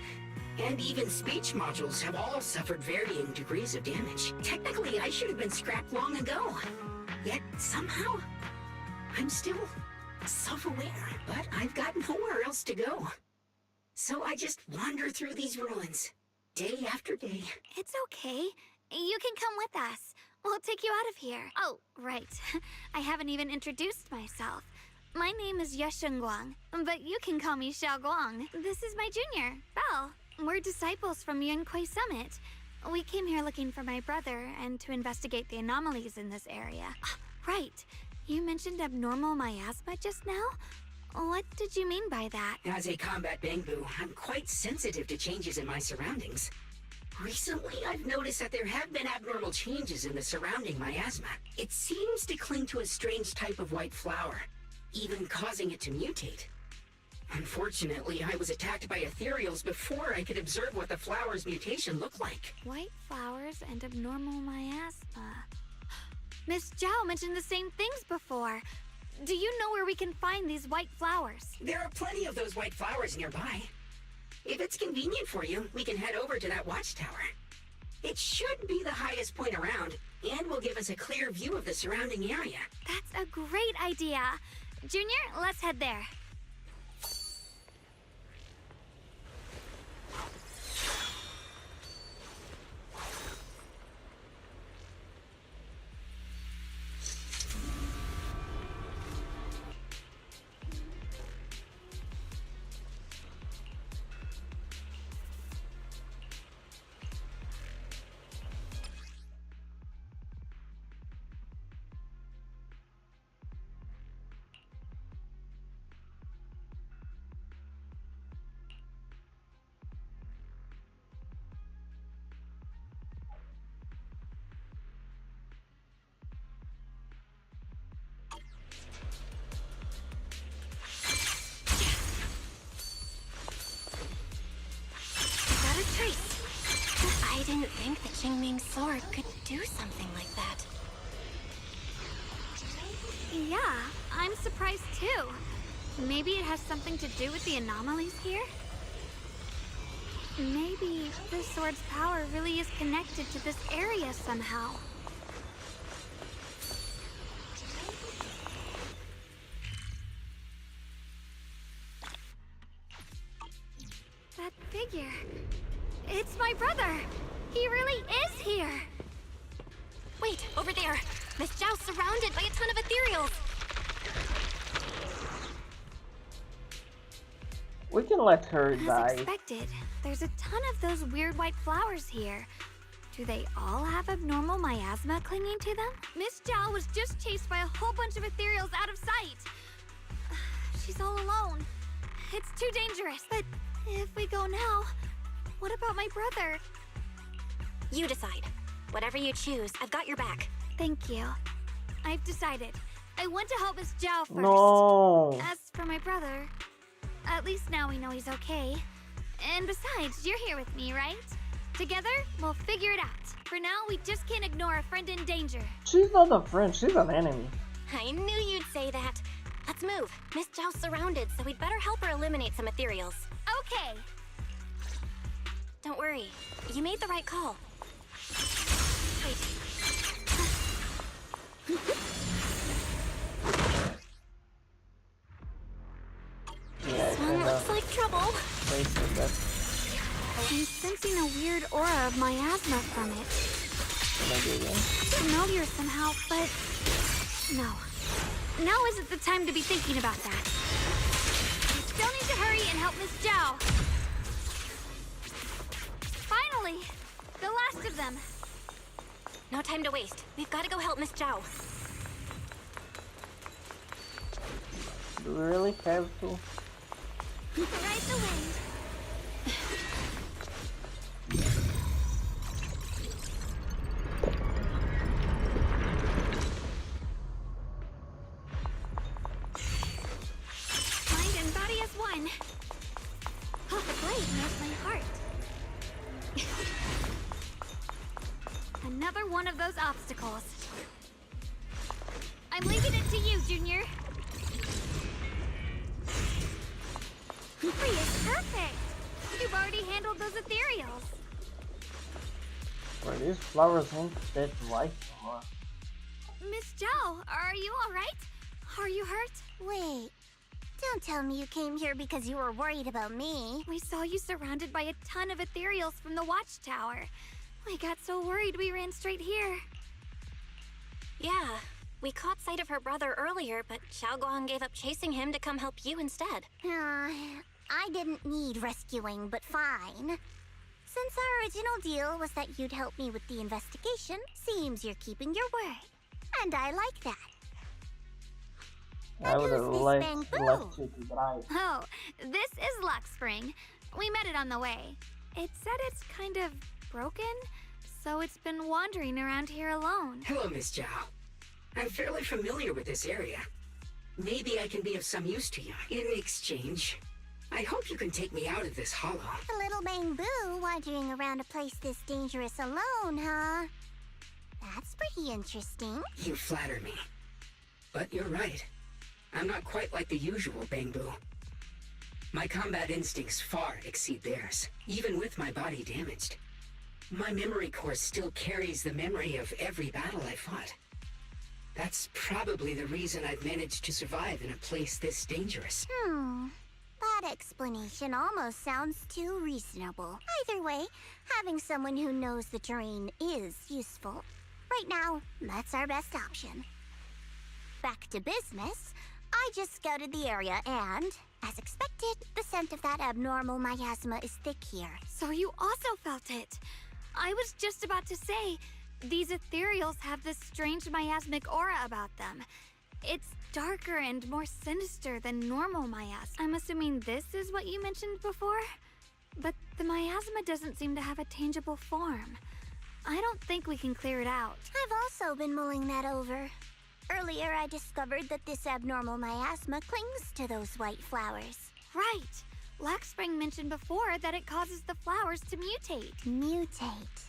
and even speech modules have all suffered varying degrees of damage. Technically, I should have been scrapped long ago. Yet, somehow, I'm still self-aware, but I've got nowhere else to go. So I just wander through these ruins, day after day. It's okay. You can come with us. We'll take you out of here. Oh, right. I haven't even introduced myself. My name is Yeshengguang, but you can call me Xiaoguang. This is my junior, Belle. We're disciples from Yunquay Summit. We came here looking for my brother and to investigate the anomalies in this area. Right. You mentioned abnormal miasma just now? What did you mean by that? As a combat Bangbu, I'm quite sensitive to changes in my surroundings. Recently, I've noticed that there have been abnormal changes in the surrounding miasma. It seems to cling to a strange type of white flower, even causing it to mutate. Unfortunately, I was attacked by ethereals before I could observe what the flower's mutation looked like. White flowers and abnormal miasma. Miss Zhao mentioned the same things before. Do you know where we can find these white flowers? There are plenty of those white flowers nearby. If it's convenient for you, we can head over to that watchtower. It should be the highest point around, and will give us a clear view of the surrounding area. That's a great idea. Junior, let's head there. I didn't think the Qingming sword could do something like that. Yeah, I'm surprised too. Maybe it has something to do with the anomalies here? Maybe the sword's power really is connected to this area somehow. That figure. It's my brother! He really is here! Wait, over there! Miss Zhao's surrounded by a ton of ethereals! We can let her die. As expected, there's a ton of those weird white flowers here. Do they all have abnormal miasma clinging to them? Miss Zhao was just chased by a whole bunch of ethereals out of sight. She's all alone. It's too dangerous. But if we go now, what about my brother? You decide. Whatever you choose, I've got your back. Thank you. I've decided. I want to help Miss Zhao first. No. As for my brother, at least now we know he's okay. And besides, you're here with me, right? Together, we'll figure it out. For now, we just can't ignore a friend in danger. She's not a friend, she's an enemy. I knew you'd say that. Let's move. Miss Zhao's surrounded, so we'd better help her eliminate some ethereals. Okay. Don't worry. You made the right call. Wait. Yeah, This one looks like trouble. I'm sensing a weird aura of miasma from it. Familiar somehow, but no. Now isn't the time to be thinking about that. We still need to hurry and help Miss Zhao. Finally! The last of them! No time to waste. We've got to go help Miss Zhao. Do we really have to? Ride the wind. Mind and body as one. Oh, the blade knows my heart. Another one of those obstacles. I'm leaving it to you, Junior. Free is perfect. You've already handled those ethereals. Well, these flowers ain't that white anymore. Miss Zhao, are you alright? Are you hurt? Wait, don't tell me you came here because you were worried about me. We saw you surrounded by a ton of ethereals from the watchtower. We got so worried we ran straight here. Yeah, we caught sight of her brother earlier, but Xiaoguang gave up chasing him to come help you instead. I didn't need rescuing, but fine. Since our original deal was that you'd help me with the investigation, seems you're keeping your word. And I like that. I would have who's left this you to drive. Oh, this is Lux Spring. We met it on the way. It said it's kind of broken, so it's been wandering around here alone. Hello, Miss Zhao. I'm fairly familiar with this area. Maybe I can be of some use to you. In exchange, I hope you can take me out of this hollow. A little bamboo wandering around a place this dangerous alone, huh? That's pretty interesting. You flatter me. But you're right. I'm not quite like the usual bamboo. My combat instincts far exceed theirs, even with my body damaged. My memory core still carries the memory of every battle I fought. That's probably the reason I've managed to survive in a place this dangerous. That explanation almost sounds too reasonable. Either way, having someone who knows the terrain is useful. Right now, that's our best option. Back to business. I just scouted the area and, as expected, the scent of that abnormal miasma is thick here. So you also felt it. I was just about to say, these ethereals have this strange miasmic aura about them. It's darker and more sinister than normal miasma. I'm assuming this is what you mentioned before? But the miasma doesn't seem to have a tangible form. I don't think we can clear it out. I've also been mulling that over. Earlier, I discovered that this abnormal miasma clings to those white flowers. Right. Lux Spring mentioned before that it causes the flowers to mutate. Mutate.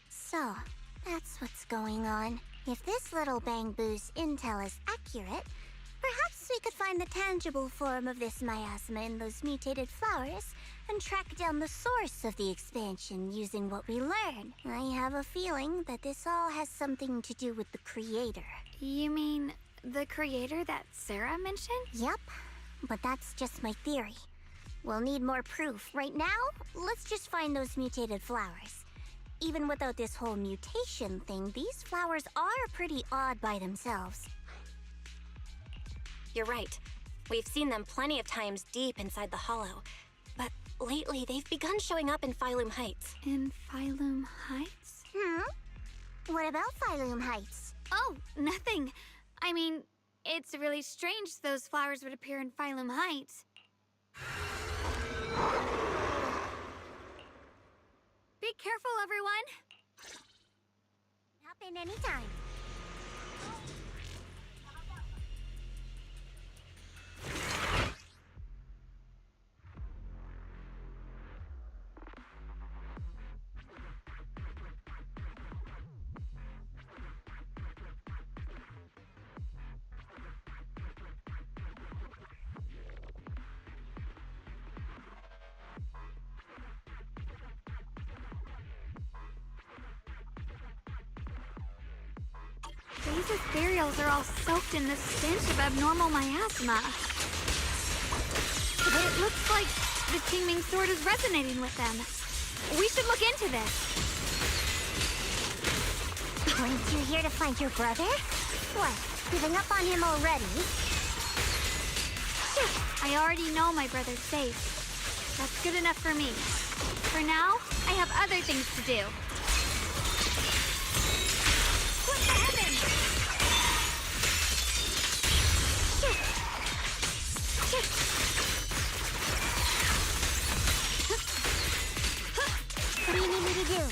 So, that's what's going on. If this little bamboo's intel is accurate, perhaps we could find the tangible form of this miasma in those mutated flowers and track down the source of the expansion using what we learn. I have a feeling that this all has something to do with the creator. You mean the creator that Sarah mentioned? Yep, but that's just my theory. We'll need more proof. Right now, let's just find those mutated flowers. Even without this whole mutation thing, these flowers are pretty odd by themselves. You're right. We've seen them plenty of times deep inside the hollow. But lately, they've begun showing up in Phylum Heights. In Phylum Heights? What about Phylum Heights? Oh, nothing. I mean, it's really strange those flowers would appear in Phylum Heights. Be careful, everyone! Happen anytime. These ethereals are all soaked in the stench of abnormal miasma. But it looks like the Qingming sword is resonating with them. We should look into this. Weren't you here to find your brother? What, giving up on him already? I already know my brother's safe. That's good enough for me. For now, I have other things to do. What the heavens? What do you need me to do?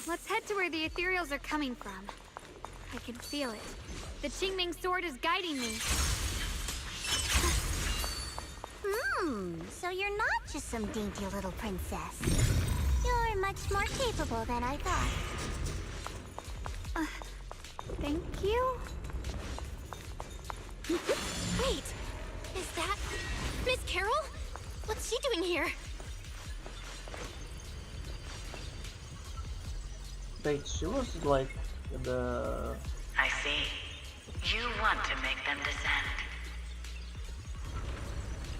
Let's head to where the ethereals are coming from. I can feel it. The Qingming sword is guiding me. So you're not just some dainty little princess. You're much more capable than I thought. Thank you? Wait! Is that Miss Carol? What's she doing here? Wait, she was like the... I see. You want to make them descend.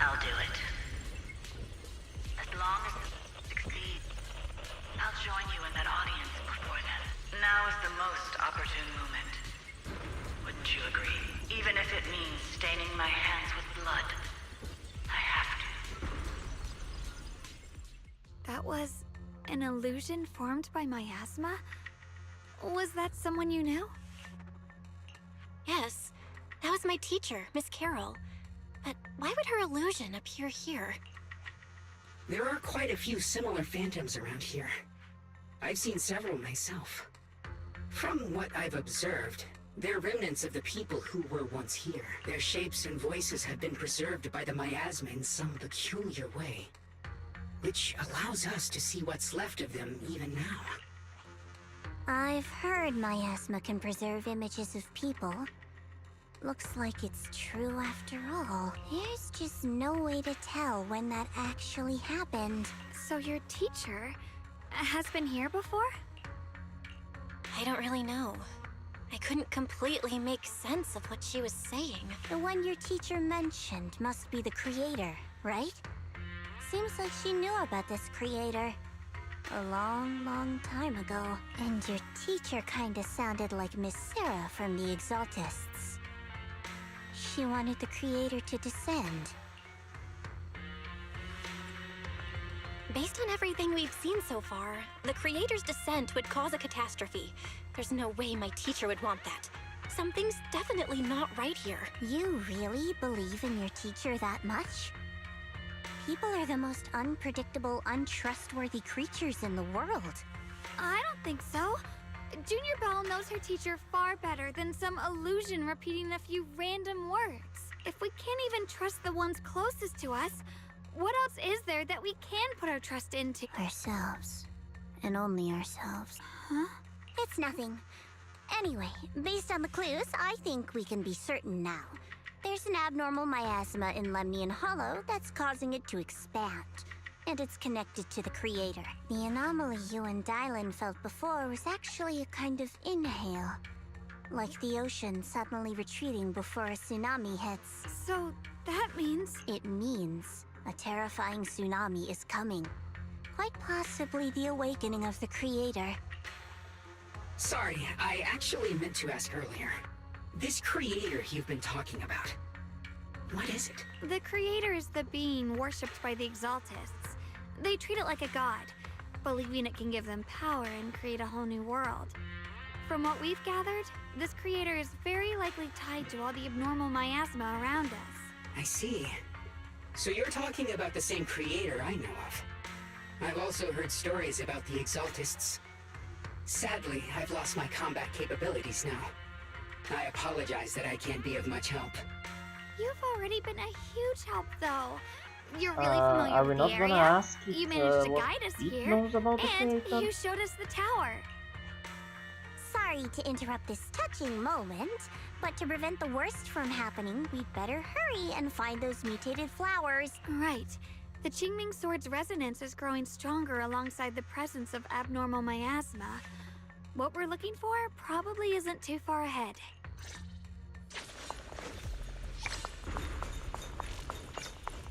I'll do it. As long as you succeed, I'll join you in that audience before then. Now is the most opportune moment. Wouldn't you agree? Even if it means staining my hands with blood, I have to. An illusion formed by miasma? Was that someone you knew? Yes, that was my teacher, Miss Carroll. But why would her illusion appear here? There are quite a few similar phantoms around here. I've seen several myself. From what I've observed, they're remnants of the people who were once here. Their shapes and voices have been preserved by the miasma in some peculiar way, which allows us to see what's left of them even now. I've heard miasma can preserve images of people. Looks like it's true after all. There's just no way to tell when that actually happened. So your teacher has been here before? I don't really know. I couldn't completely make sense of what she was saying. The one your teacher mentioned must be the creator, right? Seems like she knew about this creator a long, long time ago. And your teacher kinda sounded like Miss Sarah from the Exaltists. She wanted the creator to descend. Based on everything we've seen so far, the creator's descent would cause a catastrophe. There's no way my teacher would want that. Something's definitely not right here. You really believe in your teacher that much? People are the most unpredictable, untrustworthy creatures in the world. I don't think so. Junior Belle knows her teacher far better than some illusion repeating a few random words. If we can't even trust the ones closest to us, what else is there that we can put our trust into? Ourselves. And only ourselves. Huh? It's nothing. Anyway, based on the clues, I think we can be certain now. There's an abnormal miasma in Lemnian Hollow that's causing it to expand. And it's connected to the creator. The anomaly you and Dylan felt before was actually a kind of inhale. Like the ocean suddenly retreating before a tsunami hits. So that means... It means a terrifying tsunami is coming. Quite possibly the awakening of the creator. Sorry, I actually meant to ask earlier. This creator you've been talking about, what is it? The creator is the being worshipped by the Exaltists. They treat it like a god, believing it can give them power and create a whole new world. From what we've gathered, this creator is very likely tied to all the abnormal miasma around us. I see. So you're talking about the same creator I know of. I've also heard stories about the Exaltists. Sadly, I've lost my combat capabilities now. I apologize that I can't be of much help. You've already been a huge help, though. You're really familiar are we with not the gonna area. ask if, You managed to what guide us Pete here, knows about the and creator? you showed us the tower. Sorry to interrupt this touching moment, but to prevent the worst from happening, we'd better hurry and find those mutated flowers. Right. The Qingming Sword's resonance is growing stronger alongside the presence of abnormal miasma. What we're looking for probably isn't too far ahead.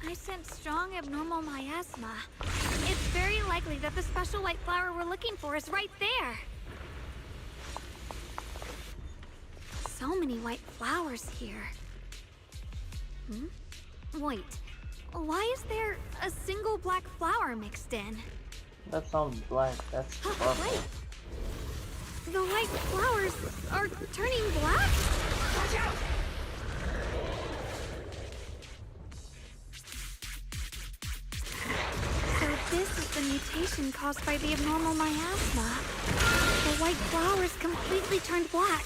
I sense strong abnormal miasma. It's very likely that the special white flower we're looking for is right there. So many white flowers here. Wait, why is there a single black flower mixed in? That sounds black. That's purple. Wait. The white flowers are turning black? Watch out! So this is the mutation caused by the abnormal miasma. The white flowers completely turned black.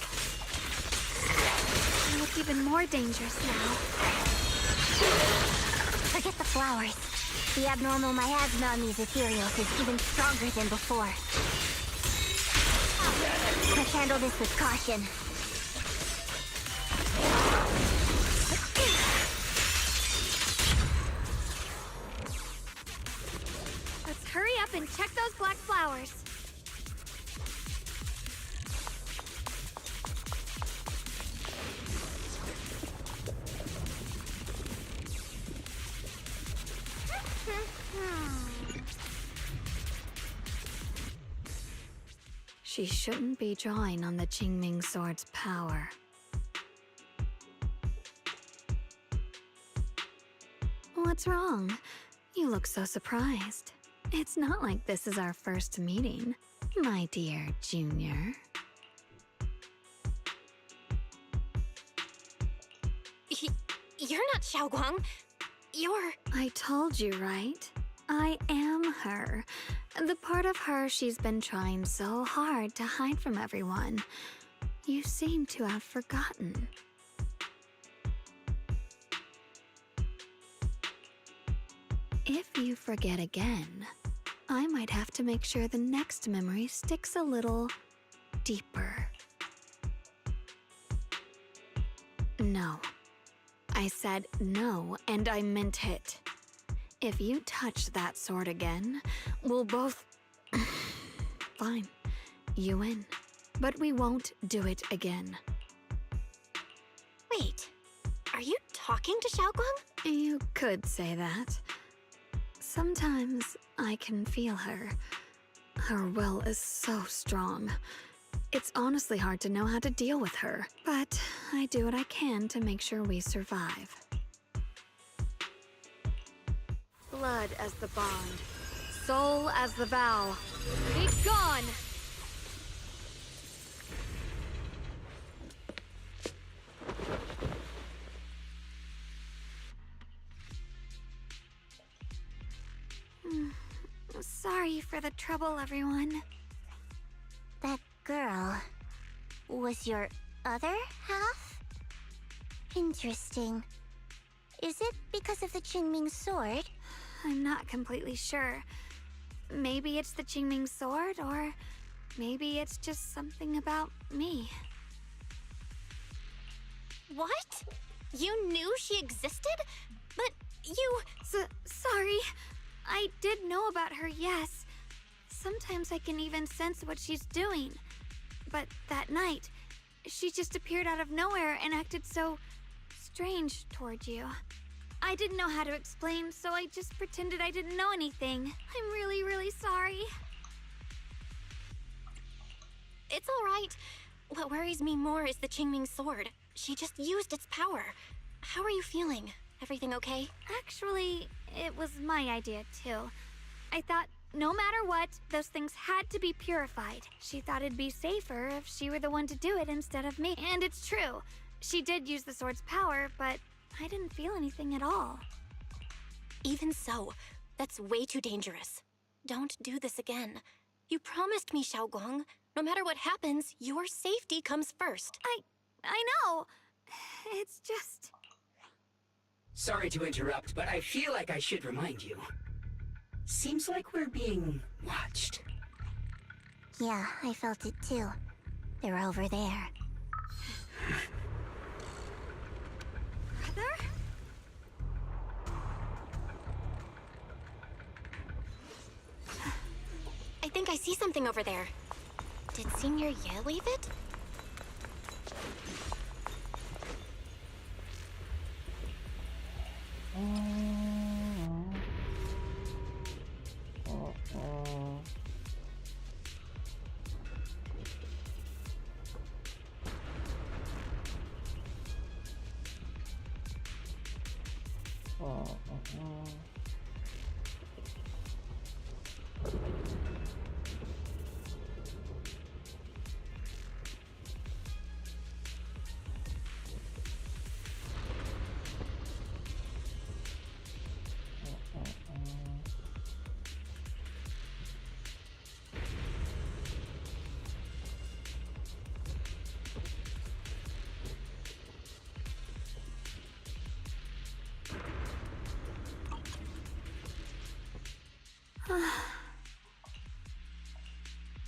They look even more dangerous now. Forget the flowers. The abnormal miasma on these ethereals is even stronger than before. Let's handle this with caution. Let's hurry up and check those black flowers. She shouldn't be drawing on the Qingming Sword's power. What's wrong? You look so surprised. It's not like this is our first meeting, my dear Junior. You're not Xiaoguang. You're... I told you, right? I am her. The part of her she's been trying so hard to hide from everyone. You seem to have forgotten. If you forget again, I might have to make sure the next memory sticks a little deeper. No. I said no, and I meant it. If you touch that sword again, we'll both... Fine. You win. But we won't do it again. Wait. Are you talking to Xiaoguang? You could say that. Sometimes I can feel her. Her will is so strong. It's honestly hard to know how to deal with her, but I do what I can to make sure we survive. Blood as the bond, soul as the vow. Be gone! Sorry for the trouble, everyone. That girl was your other half? Interesting. Is it because of the Qingming sword? I'm not completely sure. Maybe it's the Qingming sword, or maybe it's just something about me. What? You knew she existed? But you... Sorry. I did know about her, yes. Sometimes I can even sense what she's doing. But that night, she just appeared out of nowhere and acted so strange toward you. I didn't know how to explain, so I just pretended I didn't know anything. I'm really, really sorry. It's all right. What worries me more is the Qingming sword. She just used its power. How are you feeling? Everything okay? Actually, it was my idea, too. I thought no matter what, those things had to be purified. She thought it'd be safer if she were the one to do it instead of me. And it's true. She did use the sword's power, but I didn't feel anything at all. Even so, that's way too dangerous. Don't do this again. You promised me, Xiaoguang. No matter what happens, your safety comes first. I know. It's just... Sorry to interrupt, but I feel like I should remind you. Seems like we're being watched. Yeah, I felt it too. They're over there. Brother? I think I see something over there. Did Senior Ye leave it?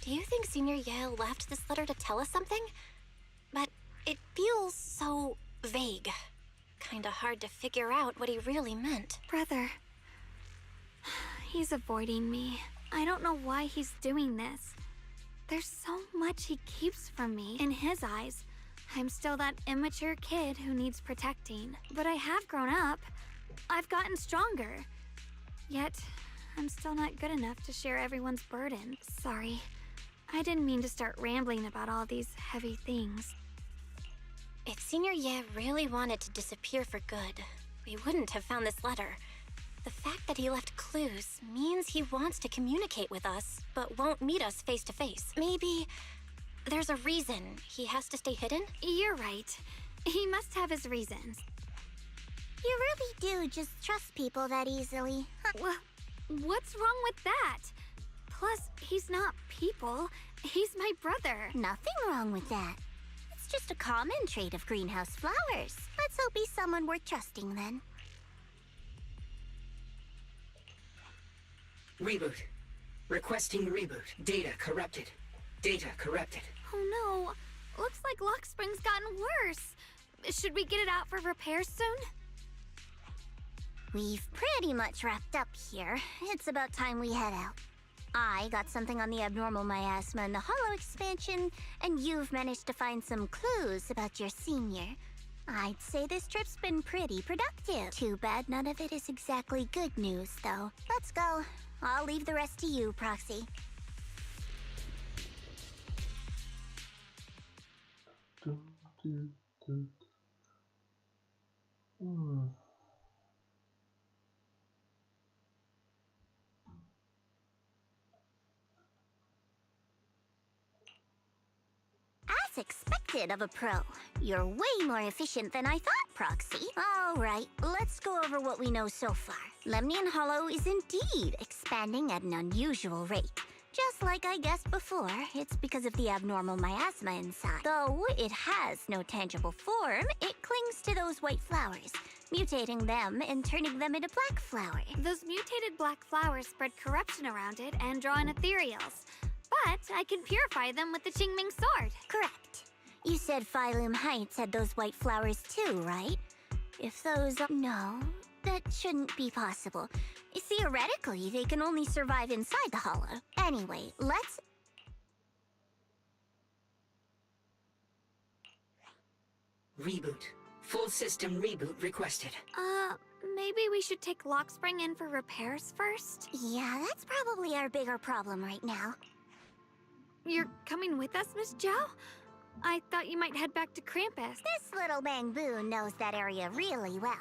Do you think Senior Ye left this letter to tell us something? But it feels so vague. Kinda hard to figure out what he really meant. Brother. He's avoiding me. I don't know why he's doing this. There's so much he keeps from me. In his eyes, I'm still that immature kid who needs protecting. But I have grown up. I've gotten stronger. Yet, I'm still not good enough to share everyone's burden. Sorry. I didn't mean to start rambling about all these heavy things. If Senior Ye really wanted to disappear for good, we wouldn't have found this letter. The fact that he left clues means he wants to communicate with us, but won't meet us face to face. Maybe there's a reason he has to stay hidden? You're right. He must have his reasons. You really do just trust people that easily. Well, what's wrong with that? Plus, he's not people. He's my brother. Nothing wrong with that. It's just a common trait of greenhouse flowers. Let's hope he's someone worth trusting then. Reboot. Requesting reboot. Data corrupted. Data corrupted. Oh no. Looks like Lock Spring's gotten worse. Should we get it out for repairs soon? We've pretty much wrapped up here. It's about time we head out. I got something on the abnormal miasma and the hollow expansion, and you've managed to find some clues about your senior. I'd say this trip's been pretty productive. Too bad none of it is exactly good news, though. Let's go. I'll leave the rest to you, Proxy. As expected of a pro, you're way more efficient than I thought, Proxy. All right, let's go over what we know so far. Lemnian Hollow is indeed expanding at an unusual rate. Just like I guessed before, it's because of the abnormal miasma inside. Though it has no tangible form, it clings to those white flowers, mutating them and turning them into black flower. Those mutated black flowers spread corruption around it and draw in ethereals. But I can purify them with the Qingming sword. Correct. You said Phylum Heights had those white flowers too, right? If those... No, that shouldn't be possible. Theoretically, they can only survive inside the hollow. Anyway, let's... Reboot. Full system reboot requested. Maybe we should take Lock Spring in for repairs first? Yeah, that's probably our bigger problem right now. You're coming with us, Miss Zhao? I thought you might head back to Krampus. This little Bangbu knows that area really well.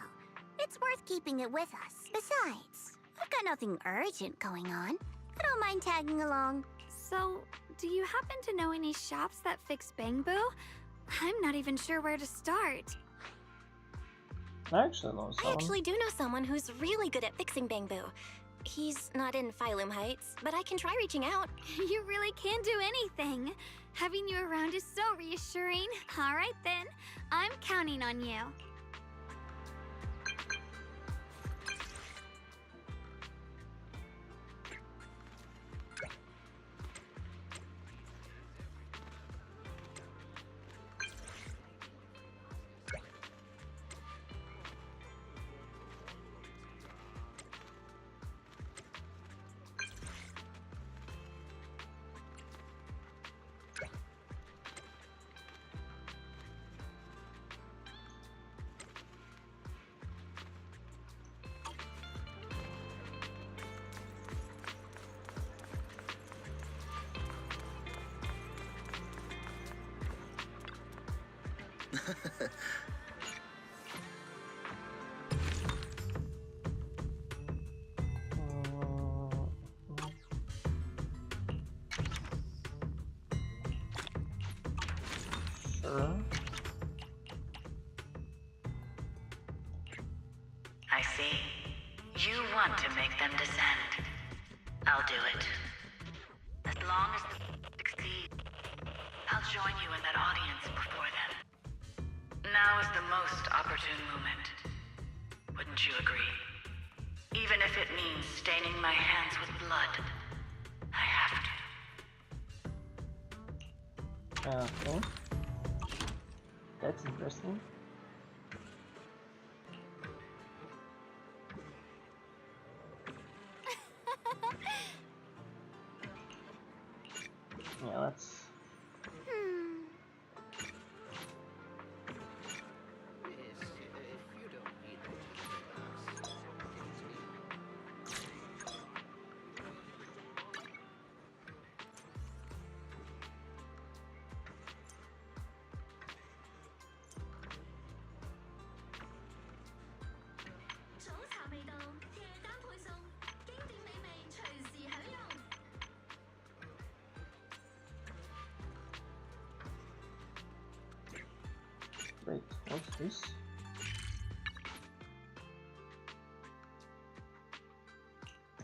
It's worth keeping it with us. Besides, I've got nothing urgent going on. I don't mind tagging along. So, do you happen to know any shops that fix Bangbu? I'm not even sure where to start. I actually know someone. I actually do know someone who's really good at fixing Bangbu. He's not in Phylum Heights, but I can try reaching out. You really can do anything. Having you around is so reassuring. All right then, I'm counting on you. Sure. I see. You want to make them descend. I'll do it. As long as they succeed, I'll join you in that audience before them. Now is the most opportune moment. Wouldn't you agree? Even if it means staining my hands with blood, I have to. Okay. That's interesting. Yeah, let's... What's this?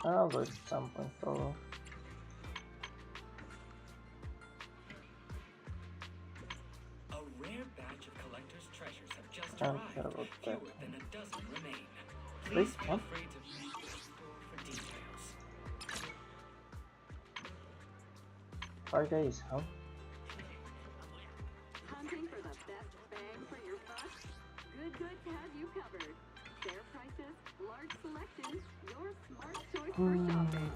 Oh, there's something for. A rare batch of collector's treasures have just I don't arrived. care about Fewer that. than a dozen remain. Please, Please feel free to visit the store for details. 5 days, huh? Hunting for the best bang for your buck? Good Goods has you covered. Fair prices, large selection, your smart choice for shopping.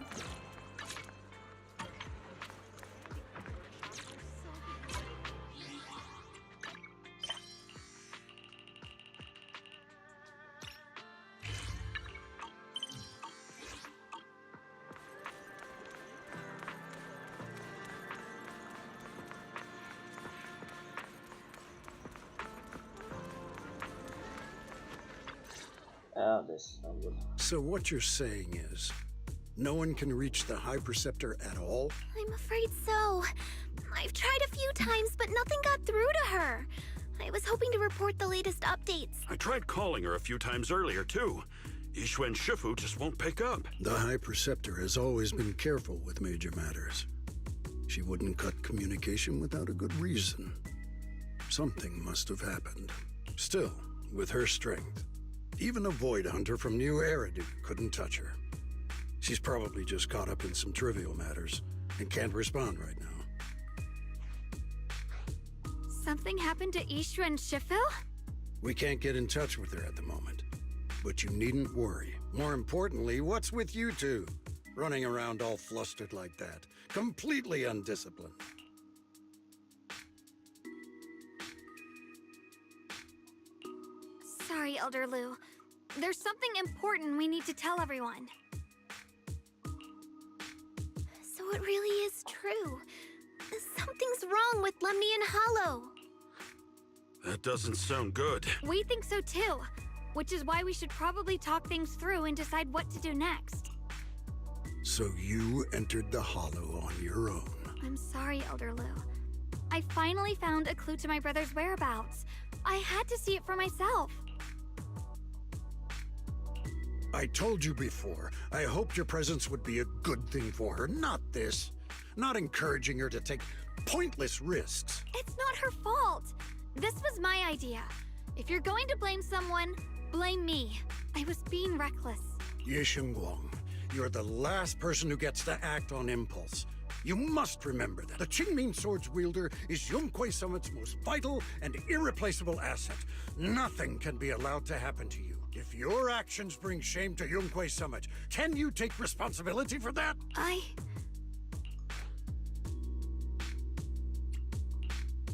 Oh, this is no good. So what you're saying is, no one can reach the High Preceptor at all? I'm afraid so. I've tried a few times, but nothing got through to her. I was hoping to report the latest updates. I tried calling her a few times earlier, too. Yishun Shifu just won't pick up. The High Preceptor has always been careful with major matters. She wouldn't cut communication without a good reason. Something must have happened. Still, with her strength, even a Void Hunter from New Eridu couldn't touch her. She's probably just caught up in some trivial matters and can't respond right now. Something happened to Ishu and Shifu? We can't get in touch with her at the moment. But you needn't worry. More importantly, what's with you two? Running around all flustered like that. Completely undisciplined. Sorry, Elder Lu. There's something important we need to tell everyone. So it really is true. Something's wrong with Lemny and Hollow. That doesn't sound good. We think so too, which is why we should probably talk things through and decide what to do next. So you entered the Hollow on your own. I'm sorry, Elder Lu. I finally found a clue to my brother's whereabouts. I had to see it for myself. I told you before, I hoped your presence would be a good thing for her, not this. Not encouraging her to take pointless risks. It's not her fault. This was my idea. If you're going to blame someone, blame me. I was being reckless. Ye Guang, you're the last person who gets to act on impulse. You must remember that. The Qingming Sword's wielder is Yunquei Summit's most vital and irreplaceable asset. Nothing can be allowed to happen to you. If your actions bring shame to Yunquei Summit, can you take responsibility for that?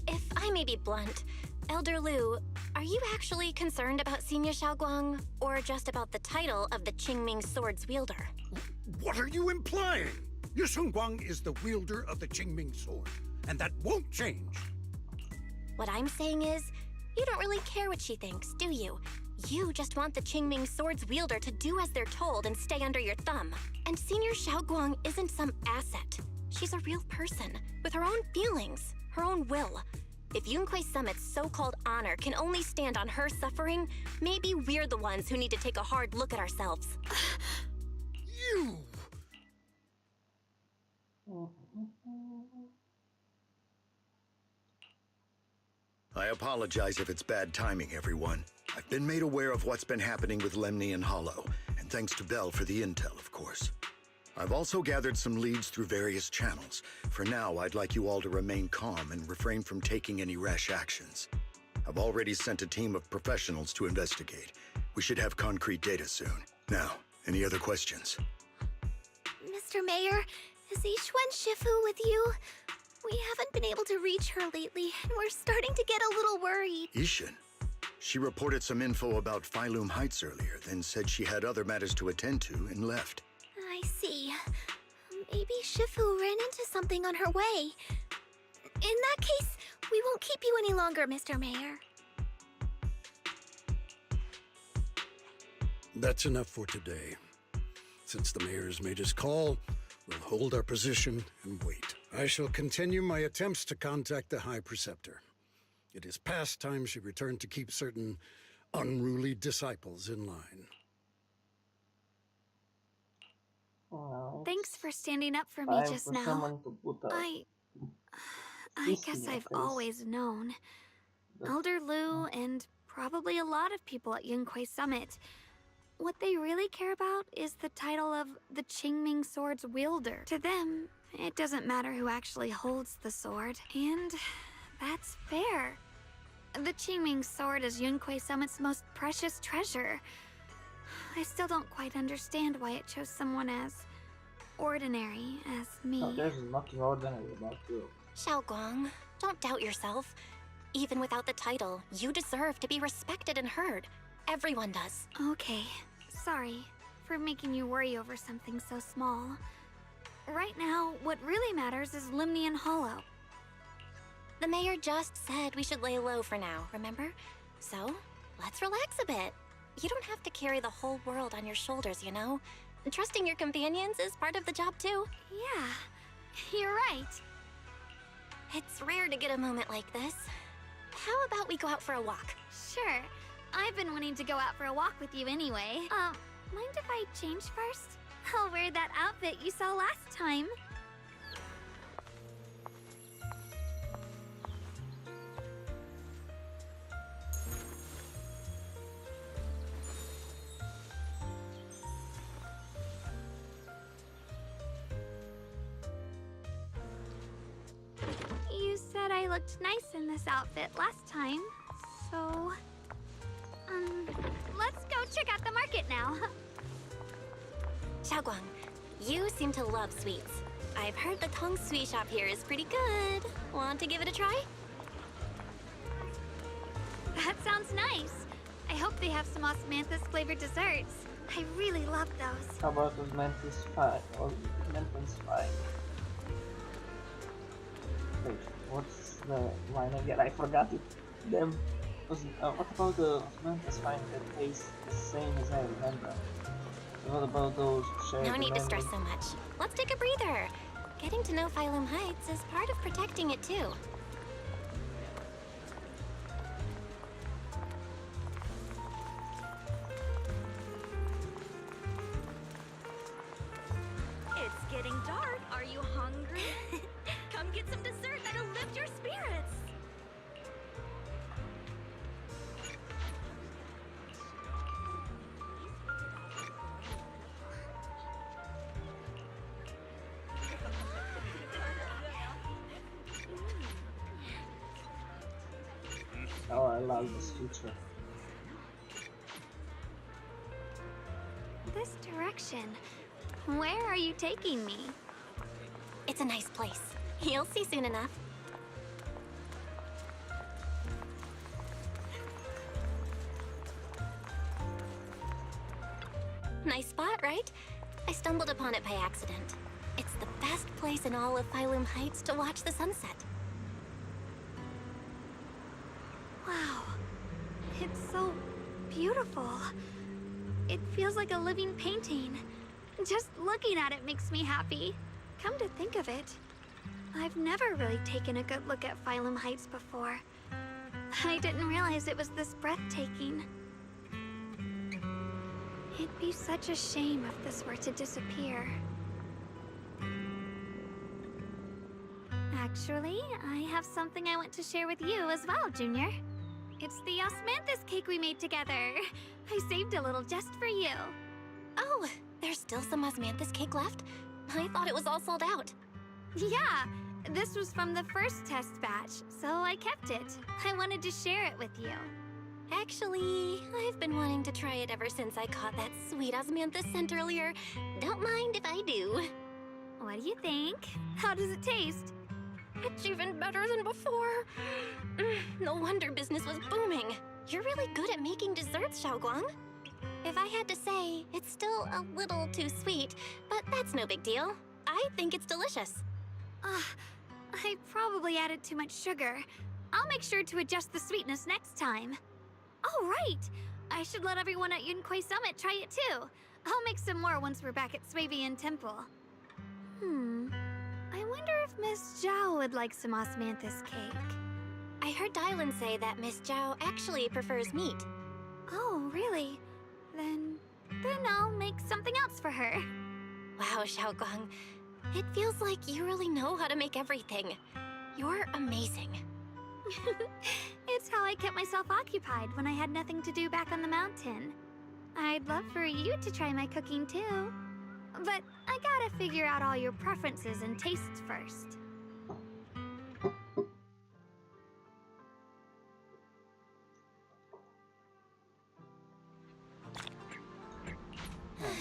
If I may be blunt, Elder Lu, are you actually concerned about Senior Xiaoguang, or just about the title of the Qingming Sword's wielder? What are you implying? Yishun Guang is the wielder of the Qingming Sword, and that won't change. What I'm saying is, you don't really care what she thinks, do you? You just want the Qingming Sword's wielder to do as they're told and stay under your thumb. And Senior Xiaoguang isn't some asset. She's a real person, with her own feelings, her own will. If Yunquei Summit's so-called honor can only stand on her suffering, maybe we're the ones who need to take a hard look at ourselves. You! I apologize if it's bad timing, everyone. I've been made aware of what's been happening with Lemny and Hollow, and thanks to Bell for the intel, of course. I've also gathered some leads through various channels. For now, I'd like you all to remain calm and refrain from taking any rash actions. I've already sent a team of professionals to investigate. We should have concrete data soon. Now, any other questions? Mr. Mayor, is Yishun Shifu with you? We haven't been able to reach her lately, and we're starting to get a little worried. Ishin? She reported some info about Phylum Heights earlier, then said she had other matters to attend to and left. I see. Maybe Shifu ran into something on her way. In that case, we won't keep you any longer, Mr. Mayor. That's enough for today. Since the mayor has made his call, we'll hold our position and wait. I shall continue my attempts to contact the High Preceptor. It is past time she returned to keep certain unruly disciples in line. Alright. Thanks for standing up for me Time just for now. someone to put a I fist in guess your I've face. always known. But Elder Lu and probably a lot of people at Yunquay Summit. What they really care about is the title of the Qingming Sword's wielder. To them, it doesn't matter who actually holds the sword, and that's fair. The Qingming Sword is Yunquay Summit's most precious treasure. I still don't quite understand why it chose someone as ordinary as me. no, there's nothing ordinary about you. Xiaoguang, don't doubt yourself. Even without the title, you deserve to be respected and heard. Everyone does. Okay, sorry for making you worry over something so small. Right now, what really matters is Limnian Hollow. The mayor just said we should lay low for now, remember? So, let's relax a bit. You don't have to carry the whole world on your shoulders, you know? Trusting your companions is part of the job, too. Yeah, you're right. It's rare to get a moment like this. How about we go out for a walk? Sure. I've been wanting to go out for a walk with you anyway. Mind if I change first? I'll wear that outfit you saw last time. You said I looked nice in this outfit last time, so... let's go check out the market now. Xiaoguang, you seem to love sweets. I've heard the Tong Sui shop here is pretty good. Want to give it a try? That sounds nice. I hope they have some osmanthus flavored desserts. I really love those. How about Osmanthus 5 or Osmanthus 5? Wait, what's the line again? I forgot it. Them. What about the Osmanthus 5 that tastes the same as I remember? What about those shared No need to memories? stress so much. Let's take a breather. Getting to know Phylum Heights is part of protecting it too. It's getting dark. Are you hungry? Come get some dessert that'll lift your spirits. Oh, I love this feature. This direction. Where are you taking me? It's a nice place. You'll see soon enough. Nice spot, right? I stumbled upon it by accident. It's the best place in all of Phylum Heights to watch the sunset. Wow. It's so beautiful. It feels like a living painting. Just looking at it makes me happy. Come to think of it, I've never really taken a good look at Phylum Heights before. I didn't realize it was this breathtaking. It'd be such a shame if this were to disappear. Actually, I have something I want to share with you as well, Junior. It's the osmanthus cake we made together. I saved a little just for you. Oh, there's still some osmanthus cake left? I thought it was all sold out. Yeah, this was from the first test batch, so I kept it. I wanted to share it with you. Actually, I've been wanting to try it ever since I caught that sweet osmanthus scent earlier. Don't mind if I do. What do you think? How does it taste? It's even better than before. No wonder business was booming. You're really good at making desserts, Xiaoguang. If I had to say, it's still a little too sweet, but that's no big deal. I think it's delicious. I probably added too much sugar. I'll make sure to adjust the sweetness next time. Oh, right! I should let everyone at Yunquay Summit try it too. I'll make some more once we're back at Swavian Temple. I wonder if Miss Zhao would like some osmanthus cake. I heard Dylan say that Miss Zhao actually prefers meat. Oh, really? Then I'll make something else for her. Wow, Xiaoguang. It feels like you really know how to make everything. You're amazing. It's how I kept myself occupied when I had nothing to do back on the mountain. I'd love for you to try my cooking too. But I gotta figure out all your preferences and tastes first.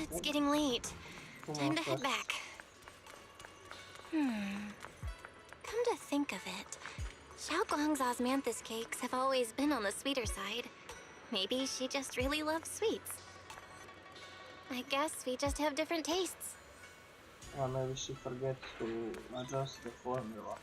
It's getting late. Time to head back. Come to think of it, Xiaoguang's osmanthus cakes have always been on the sweeter side. Maybe she just really loves sweets. I guess we just have different tastes. Or maybe she forgets to adjust the formula.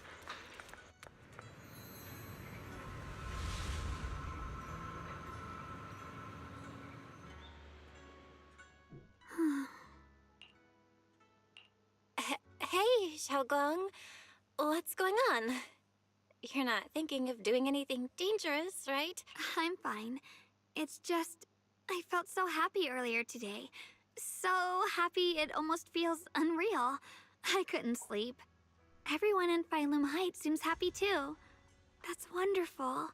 Hey, Xiaoguang. What's going on? You're not thinking of doing anything dangerous, right? I'm fine. It's just, I felt so happy earlier today. So happy it almost feels unreal. I couldn't sleep. Everyone in Phylum Heights seems happy too. That's wonderful.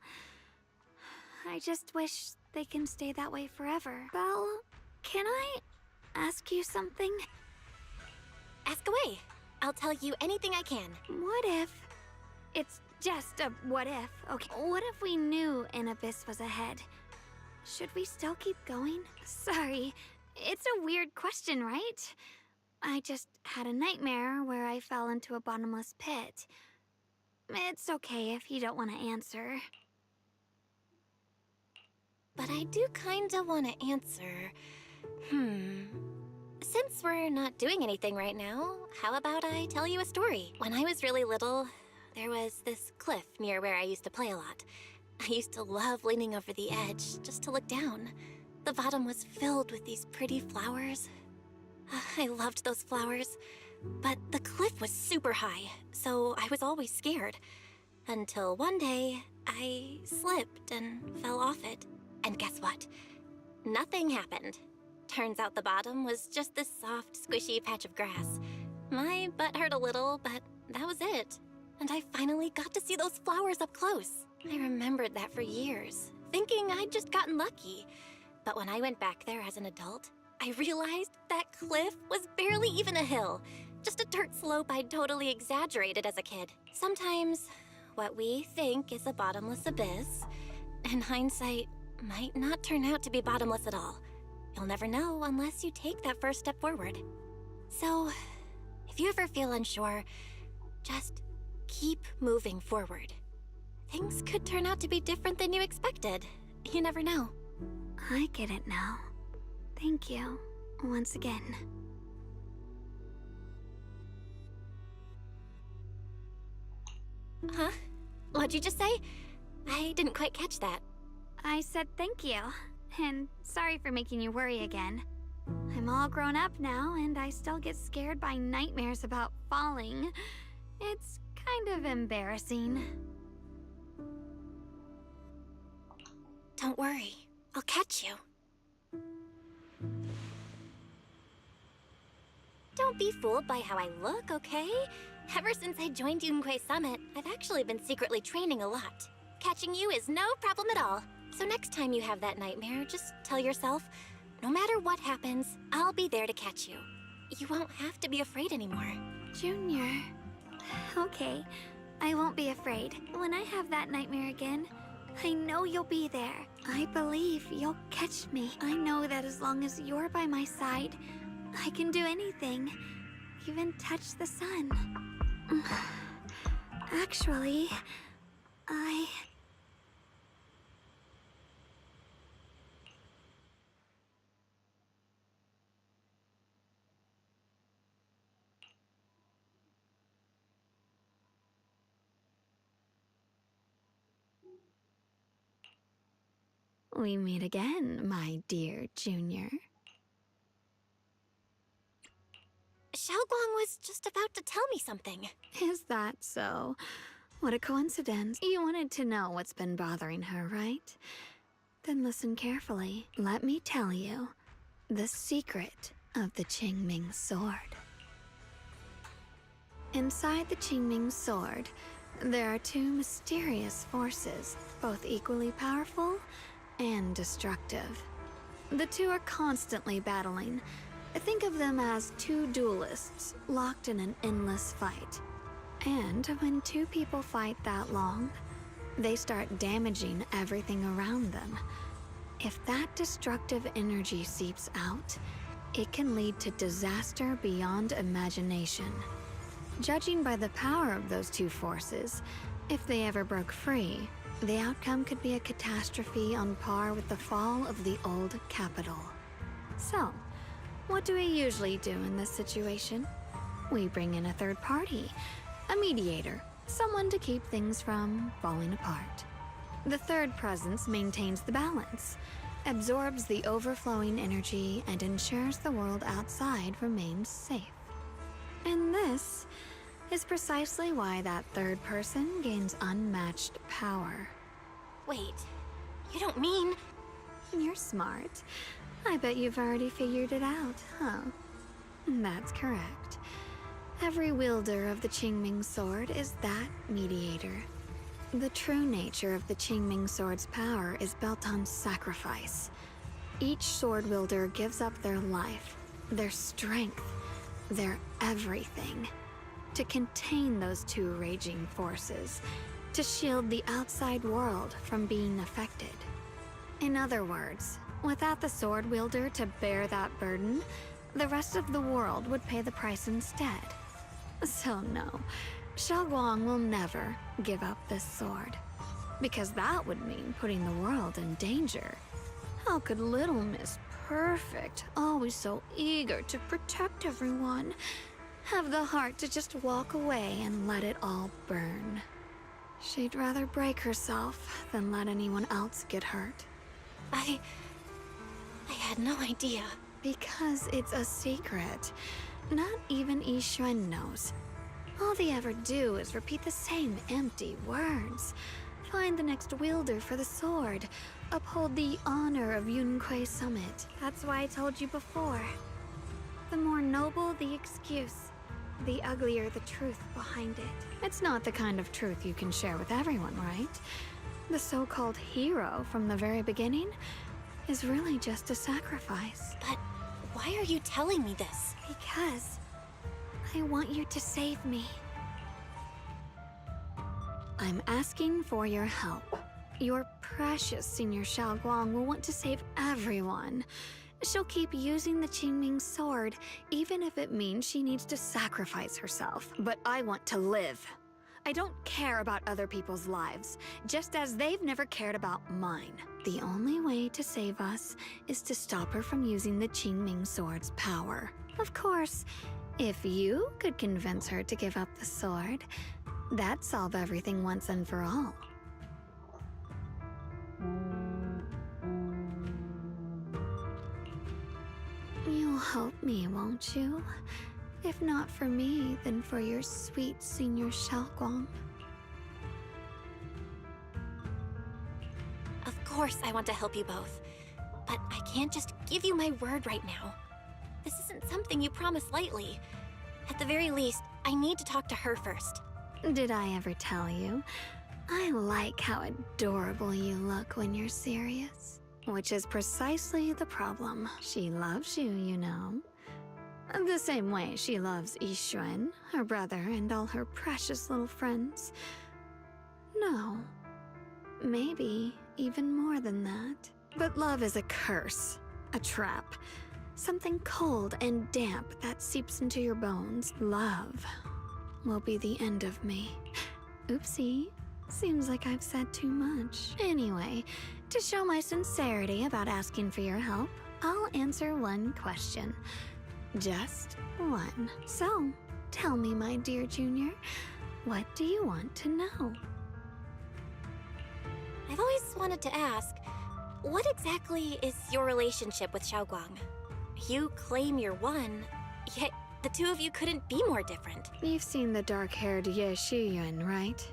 I just wish they can stay that way forever. Belle, can I ask you something? Ask away. I'll tell you anything I can. What if... It's just a what if, okay? What if we knew an abyss was ahead? Should we still keep going? Sorry, it's a weird question, right? I just had a nightmare where I fell into a bottomless pit. It's okay if you don't want to answer. But I do kinda want to answer. Since we're not doing anything right now, how about I tell you a story? When I was really little, there was this cliff near where I used to play a lot. I used to love leaning over the edge just to look down. The bottom was filled with these pretty flowers. I loved those flowers, but the cliff was super high, so I was always scared. Until one day, I slipped and fell off it. And guess what? Nothing happened. Turns out the bottom was just this soft, squishy patch of grass. My butt hurt a little, but that was it. And I finally got to see those flowers up close. I remembered that for years, thinking I'd just gotten lucky. But when I went back there as an adult, I realized that cliff was barely even a hill. Just a dirt slope I'd totally exaggerated as a kid. Sometimes, what we think is a bottomless abyss, in hindsight, might not turn out to be bottomless at all. You'll never know unless you take that first step forward. So, if you ever feel unsure, just keep moving forward. Things could turn out to be different than you expected. You never know. I get it now. Thank you, once again. Huh? What'd you just say? I didn't quite catch that. I said thank you, and sorry for making you worry again. I'm all grown up now, and I still get scared by nightmares about falling. It's kind of embarrassing. Don't worry, I'll catch you. Don't be fooled by how I look, okay? Ever since I joined Yunquei Summit, I've actually been secretly training a lot. Catching you is no problem at all. So next time you have that nightmare, just tell yourself, no matter what happens, I'll be there to catch you. You won't have to be afraid anymore. Junior. Okay, I won't be afraid. When I have that nightmare again, I know you'll be there. I believe you'll catch me. I know that as long as you're by my side, I can do anything. Even touch the sun. Actually, We meet again, my dear Junior. Xiaoguang was just about to tell me something. Is that so? what a coincidence. You wanted to know what's been bothering her, right? Then listen carefully. Let me tell you the secret of the Qingming sword. Inside the Qingming sword, there are two mysterious forces, both equally powerful and destructive. The two are constantly battling. Think of them as two duelists locked in an endless fight. And when two people fight that long, they start damaging everything around them. If that destructive energy seeps out, it can lead to disaster beyond imagination. Judging by the power of those two forces, if they ever broke free, the outcome could be a catastrophe on par with the fall of the old capital. So, what do we usually do in this situation? We bring in a third party, a mediator, someone to keep things from falling apart. The third presence maintains the balance, absorbs the overflowing energy, and ensures the world outside remains safe. And this is precisely why that third person gains unmatched power. Wait, you don't mean... You're smart. I bet you've already figured it out, huh? That's correct. Every wielder of the Qingming sword is that mediator. The true nature of the Qingming sword's power is built on sacrifice. Each sword wielder gives up their life, their strength, their everything, to contain those two raging forces, to shield the outside world from being affected. In other words, without the sword wielder to bear that burden, the rest of the world would pay the price instead. So no, Xiaoguang will never give up this sword, because that would mean putting the world in danger. How could little Miss Perfect, always so eager to protect everyone, have the heart to just walk away and let it all burn? She'd rather break herself than let anyone else get hurt. I had no idea. Because it's a secret. Not even Yixuan knows. All they ever do is repeat the same empty words. Find the next wielder for the sword. Uphold the honor of Yunquei Summit. That's why I told you before. The more noble the excuse, the uglier the truth behind it. It's not the kind of truth you can share with everyone, right? The so-called hero from the very beginning is really just a sacrifice. But why are you telling me this? Because I want you to save me. I'm asking for your help. Your precious Senior Xiaoguang will want to save everyone. She'll keep using the Qingming sword, even if it means she needs to sacrifice herself. But I want to live. I don't care about other people's lives, just as they've never cared about mine. The only way to save us is to stop her from using the Qingming sword's power. Of course, if you could convince her to give up the sword, that'd solve everything once and for all. You'll help me, won't you? If not for me, then for your sweet Senior Xiaoguang. Of course I want to help you both, but I can't just give you my word right now. This isn't something you promise lightly. At the very least, I need to talk to her first. Did I ever tell you? I like how adorable you look when you're serious. Which is precisely the problem. She loves you, you know. The same way she loves Yixuan, her brother, and all her precious little friends. No. Maybe even more than that. But love is a curse. A trap. Something cold and damp that seeps into your bones. Love will be the end of me. Oopsie. Seems like I've said too much. Anyway, to show my sincerity about asking for your help, I'll answer one question. Just one. So, tell me, my dear Junior, what do you want to know? I've always wanted to ask, what exactly is your relationship with Xiaoguang? You claim you're one, yet the two of you couldn't be more different. You've seen the dark-haired Ye Shiyuan, right?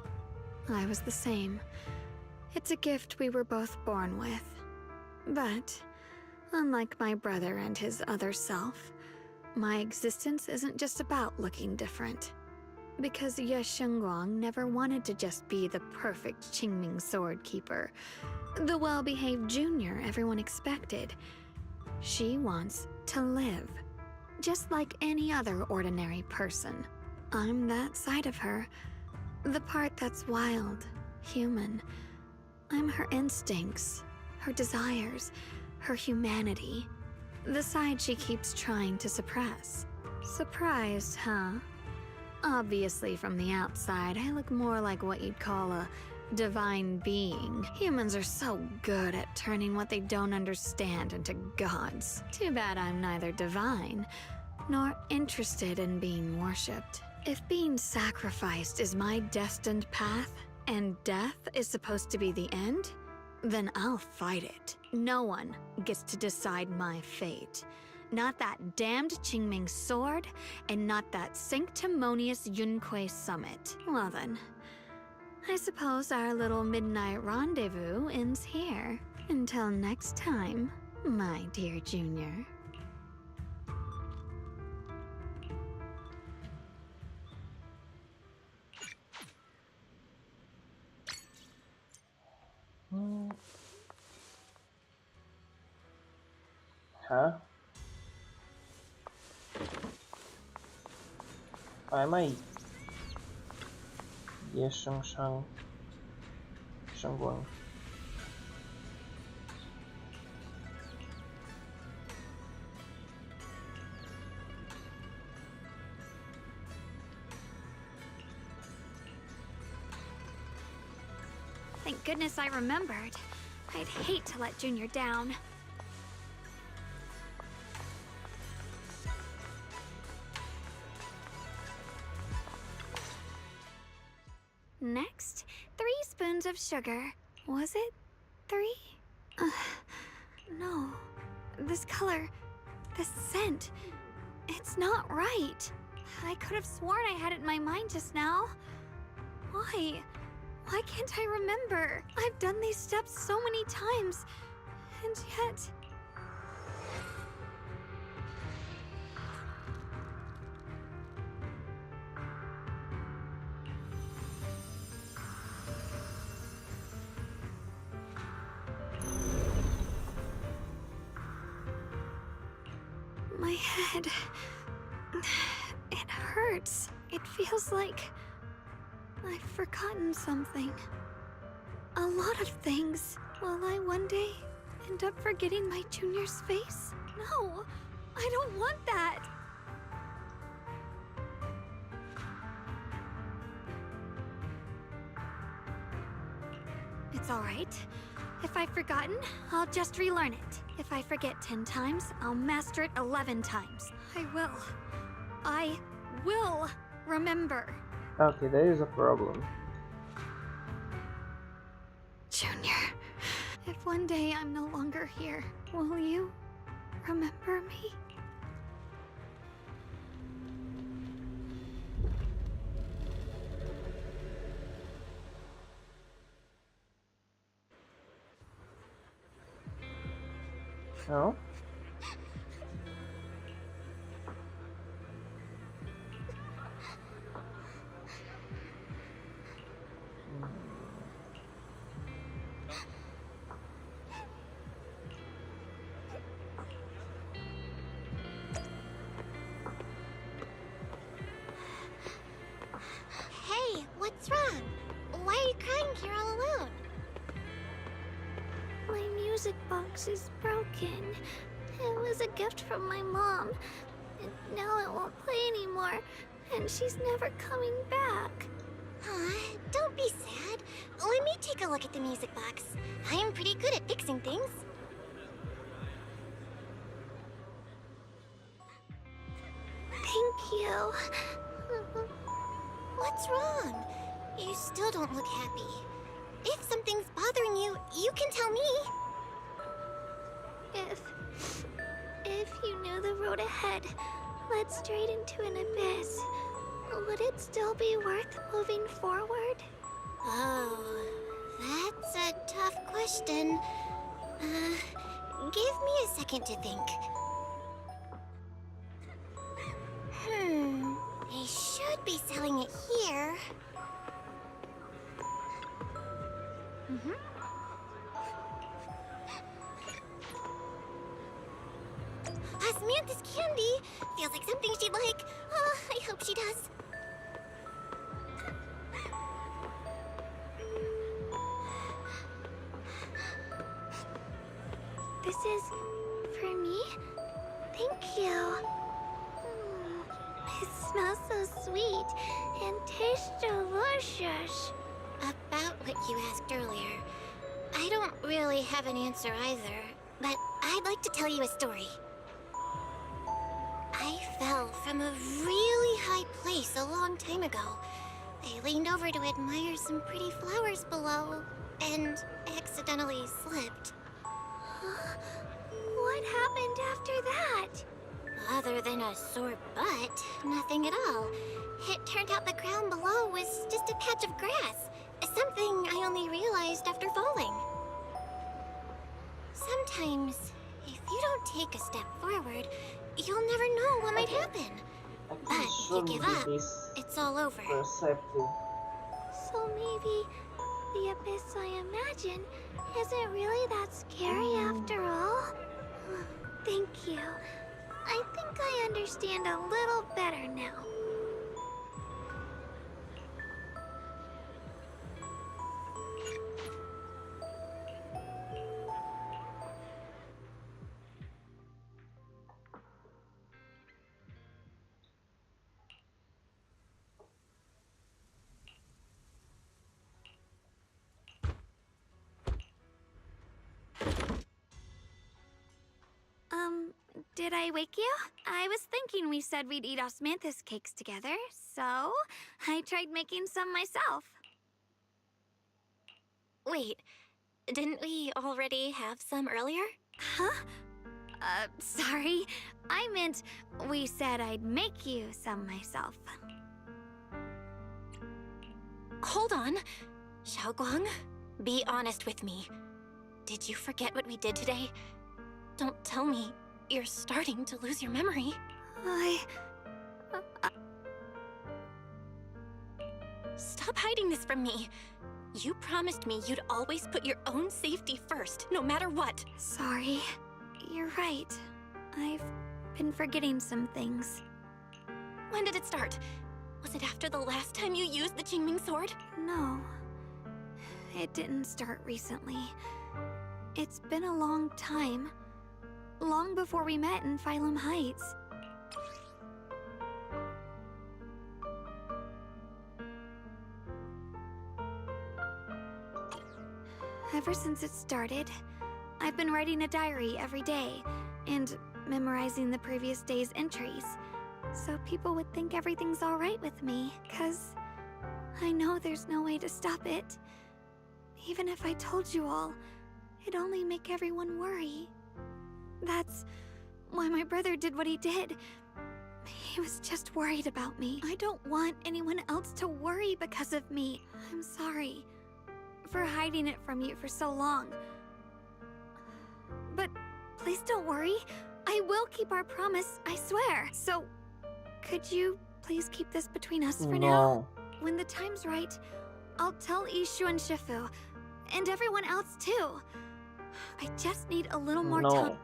I was the same. It's a gift we were both born with. But, unlike my brother and his other self, my existence isn't just about looking different. Because Ye Shengguang never wanted to just be the perfect Qingming sword keeper, the well-behaved junior everyone expected. She wants to live, just like any other ordinary person. I'm that side of her, the part that's wild, human. I'm her instincts, her desires, her humanity. The side she keeps trying to suppress. Surprised, huh? Obviously, from the outside, I look more like what you'd call a divine being. Humans are so good at turning what they don't understand into gods. Too bad I'm neither divine, nor interested in being worshipped. If being sacrificed is my destined path, and death is supposed to be the end, then I'll fight it. No one gets to decide my fate. Not that damned Qingming sword, and not that sanctimonious Yunque summit. Well then, I suppose our little midnight rendezvous ends here. Until next time, my dear Junior. Huh? Why am I? Yes, Shengguang. Thank goodness I remembered. I'd hate to let Junior down. Next, 3 spoons of sugar. Was it 3? No. This color, this scent, it's not right. I could have sworn I had it in my mind just now. Why? Why can't I remember? I've done these steps so many times, and yet... My head... it hurts. It feels like... I've forgotten something. A lot of things. Will I one day end up forgetting my Junior's face? No, I don't want that. It's all right. If I've forgotten, I'll just relearn it. If I forget 10 times, I'll master it 11 times. I will remember. Okay, there is a problem. Junior, if one day I'm no longer here, will you remember me? No? Hey, what's wrong? Why are you crying here all alone? My music box is broken. It was a gift from my mom. And now it won't play anymore. And she's never coming back. Don't be sad. Let me take a look at the music box. I am pretty good at fixing things. Thank you. What's wrong? You still don't look happy. If something's bothering you, you can tell me. If you knew the road ahead led straight into an abyss, would it still be worth moving forward? Oh, question. Give me a second to think. They should be selling it here. Osmanthus candy! Feels like something she'd like. Oh, I hope she does. This is for me? Thank you. It smells so sweet and tastes delicious. About what you asked earlier, I don't really have an answer either, but I'd like to tell you a story. I fell from a really high place a long time ago. I leaned over to admire some pretty flowers below, and accidentally slipped. What happened after that? Other than a sore butt, nothing at all. It turned out the ground below was just a patch of grass. Something I only realized after falling. Sometimes, if you don't take a step forward, you'll never know what might happen. But if you give up, it's all over. So maybe the abyss I imagine isn't really that scary after all? Thank you. I think I understand a little better now. Did I wake you? I was thinking we said we'd eat osmanthus cakes together, so I tried making some myself. Wait, didn't we already have some earlier? Huh? Sorry. I meant we said I'd make you some myself. Hold on. Xiaoguang, be honest with me. Did you forget what we did today? Don't tell me you're starting to lose your memory. Stop hiding this from me. You promised me you'd always put your own safety first, no matter what. Sorry. You're right. I've been forgetting some things. When did it start? Was it after the last time you used the Qingming sword? No. It didn't start recently. It's been a long time. Long before we met in Phylum Heights. Ever since it started, I've been writing a diary every day and memorizing the previous day's entries, so people would think everything's all right with me, 'cause I know there's no way to stop it. Even if I told you all, it'd only make everyone worry. That's why my brother did what he did. He was just worried about me. I don't want anyone else to worry because of me. I'm sorry for hiding it from you for so long. But please don't worry. I will keep our promise, I swear. So, could you please keep this between us for now? When the time's right, I'll tell Ishu and Shifu, and everyone else too. I just need a little more time.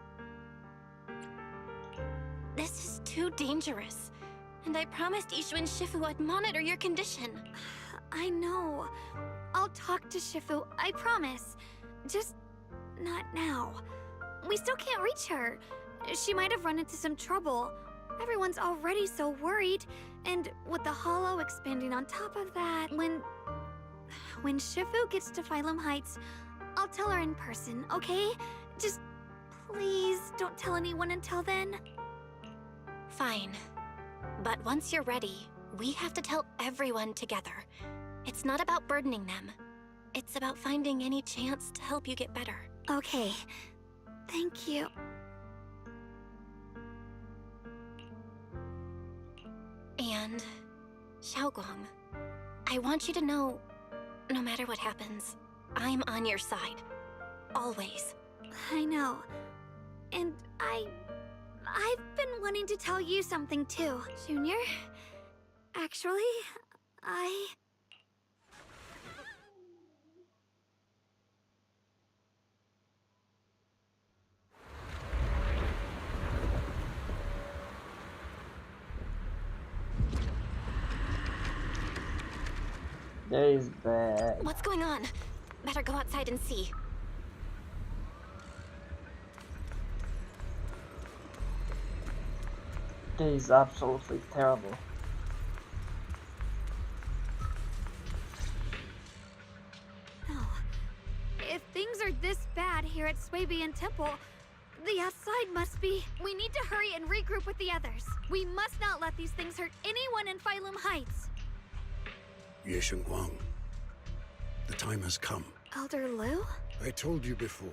This is too dangerous. And I promised Ishu and Shifu I'd monitor your condition. I know. I'll talk to Shifu, I promise. Just not now. We still can't reach her. She might have run into some trouble. Everyone's already so worried. And with the hollow expanding on top of that, when Shifu gets to Phylum Heights, I'll tell her in person, okay? Just please don't tell anyone until then. Fine. But once you're ready, we have to tell everyone together. It's not about burdening them. It's about finding any chance to help you get better. Okay. Thank you. And, Xiaoguang, I want you to know, no matter what happens, I'm on your side. always. I know. And I've been wanting to tell you something too, Junior. Actually, That is bad. What's going on? Better go outside and see. That is absolutely terrible. no. If things are this bad here at Swabian Temple, the outside must be. We need to hurry and regroup with the others. We must not let these things hurt anyone in Phylum Heights. Ye Guang, the time has come. Elder Liu? I told you before,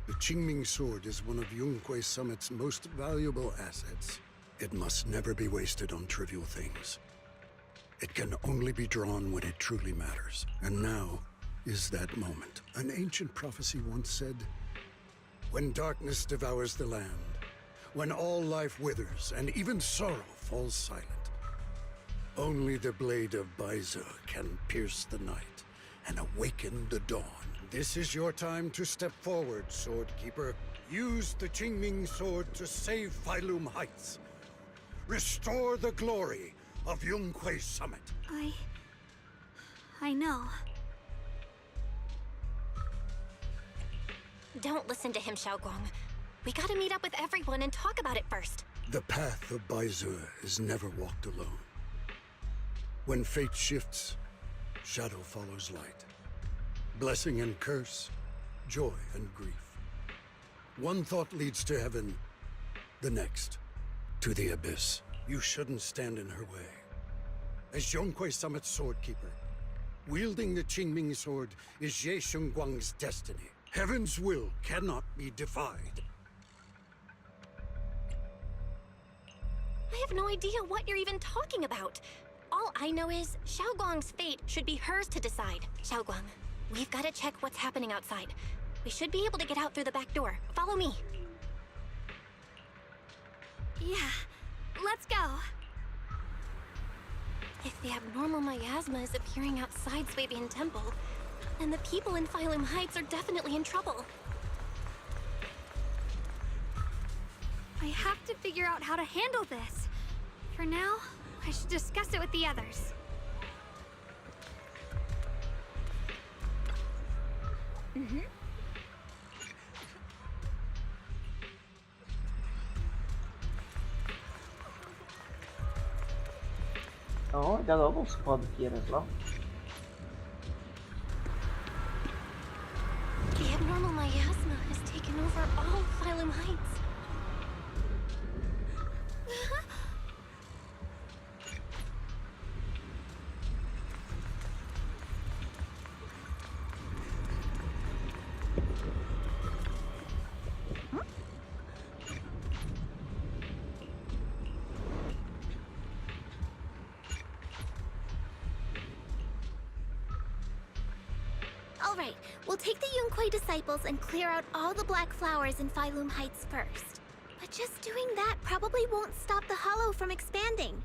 the Qingming sword is one of Yunque Summit's most valuable assets. It must never be wasted on trivial things. It can only be drawn when it truly matters. And now is that moment. An ancient prophecy once said, when darkness devours the land, when all life withers and even sorrow falls silent, only the blade of Baize can pierce the night and awaken the dawn. This is your time to step forward, Swordkeeper. Use the Qingming sword to save Phylum Heights. Restore the glory of Yunque Summit. I know. Don't listen to him, Xiaoguang. We gotta meet up with everyone and talk about it first. The path of Baize is never walked alone. When fate shifts, shadow follows light. Blessing and curse, joy and grief. One thought leads to heaven, the next to the abyss. You shouldn't stand in her way. As Yunque Summit's swordkeeper, wielding the Qingming sword is Ye Guang's destiny. Heaven's will cannot be defied. I have no idea what you're even talking about. All I know is Xiaoguang's fate should be hers to decide. Xiaoguang, we've got to check what's happening outside. We should be able to get out through the back door. Follow me. Yeah, let's go. If the abnormal miasma is appearing outside Swabian Temple, then the people in Phylum Heights are definitely in trouble. I have to figure out how to handle this. For now, I should discuss it with the others. Oh, I got a double squad here as well. The abnormal miasma has taken over all Phylum Heights. Alright, we'll take the Yunque disciples and clear out all the black flowers in Phylum Heights first. But just doing that probably won't stop the Hollow from expanding.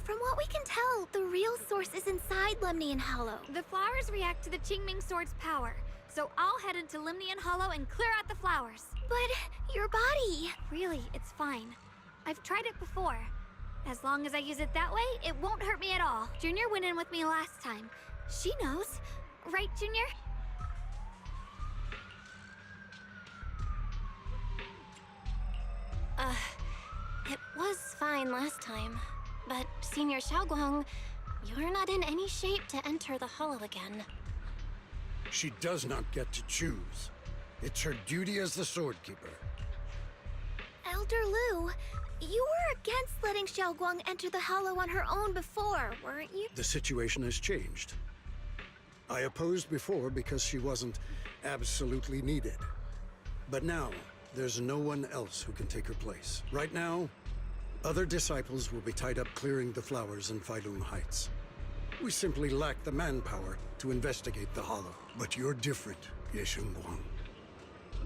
From what we can tell, the real source is inside Lemnian Hollow. The flowers react to the Qingming sword's power, so I'll head into Lemnian Hollow and clear out the flowers. But your body... Really, it's fine. I've tried it before. As long as I use it that way, it won't hurt me at all. Junior went in with me last time. She knows. Right, Junior? It was fine last time. But, Senior Xiaoguang, you're not in any shape to enter the Hollow again. She does not get to choose. It's her duty as the swordkeeper. Elder Liu, you were against letting Xiaoguang enter the Hollow on her own before, weren't you? The situation has changed. I opposed before because she wasn't absolutely needed. But now, there's no one else who can take her place. Right now, other disciples will be tied up clearing the flowers in Phylum Heights. We simply lack the manpower to investigate the Hollow. But you're different, Ye Guang.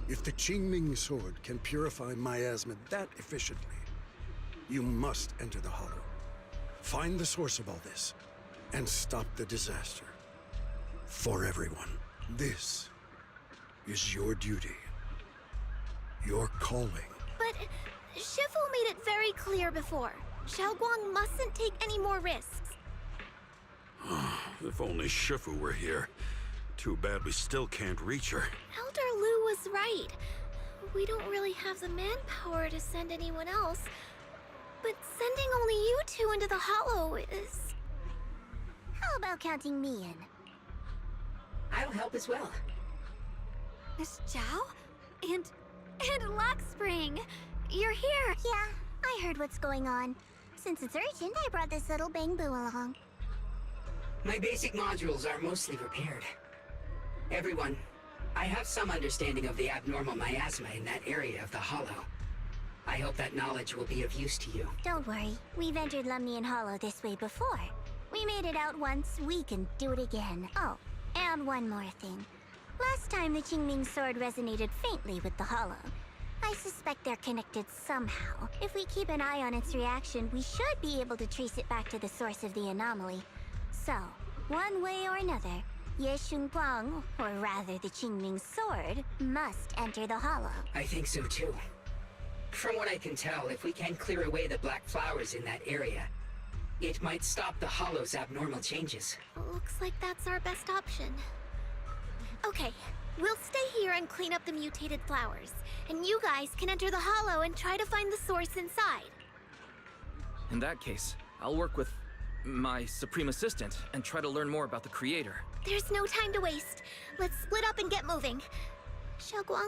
If the Qingming sword can purify miasma that efficiently, you must enter the Hollow. Find the source of all this, and stop the disaster. For everyone. This is your duty. Your calling. But Shifu made it very clear before. Xiaoguang mustn't take any more risks. If only Shifu were here. Too bad we still can't reach her. Elder Lu was right. We don't really have the manpower to send anyone else. But sending only you two into the Hollow is... How about counting me in? I'll help as well. Miss Zhao? And Lockspring! You're here! Yeah, I heard what's going on. Since it's urgent, I brought this little Bangbu along. My basic modules are mostly repaired. Everyone, I have some understanding of the abnormal miasma in that area of the Hollow. I hope that knowledge will be of use to you. Don't worry, we've entered Lemnian Hollow this way before. We made it out once, we can do it again. Oh, and one more thing. Last time the Qingming sword resonated faintly with the Hollow. I suspect they're connected somehow. If we keep an eye on its reaction, we should be able to trace it back to the source of the anomaly. So, one way or another, Ye Shunguang, or rather the Qingming sword, must enter the Hollow. I think so too. From what I can tell, if we can clear away the black flowers in that area, it might stop the Hollow's abnormal changes. Looks like that's our best option. Okay, we'll stay here and clean up the mutated flowers. And you guys can enter the Hollow and try to find the source inside. In that case, I'll work with my Supreme Assistant and try to learn more about the Creator. There's no time to waste. Let's split up and get moving. Xiaoguang,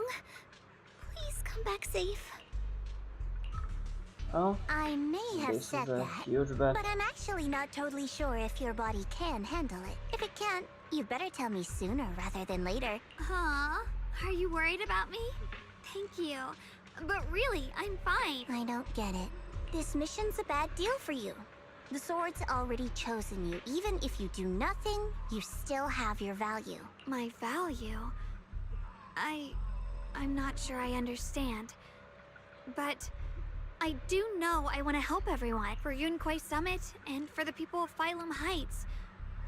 please come back safe. Oh, I may have said that, huge bet. but I'm actually not totally sure if your body can handle it. If it can't, you better tell me sooner rather than later. Aw, are you worried about me? Thank you. But really, I'm fine. I don't get it. This mission's a bad deal for you. The sword's already chosen you. Even if you do nothing, you still have your value. My value? I'm not sure I understand. But I do know I want to help everyone. For Yunquay Summit and for the people of Phylum Heights.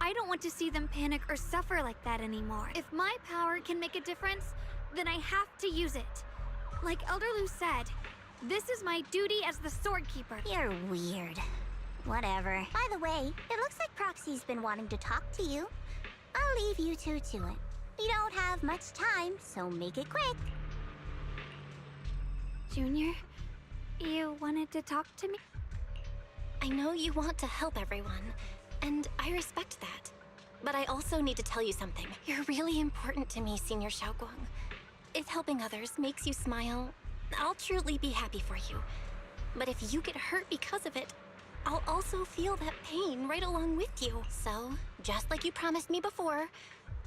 I don't want to see them panic or suffer like that anymore. If my power can make a difference, then I have to use it. Like Elder Lu said, this is my duty as the Sword Keeper. You're weird. Whatever. By the way, it looks like Proxy's been wanting to talk to you. I'll leave you two to it. You don't have much time, so make it quick. Junior, you wanted to talk to me? I know you want to help everyone, and I respect that. But I also need to tell you something. You're really important to me, Senior Xiaoguang. If helping others makes you smile, I'll truly be happy for you. But if you get hurt because of it, I'll also feel that pain right along with you. So, just like you promised me before,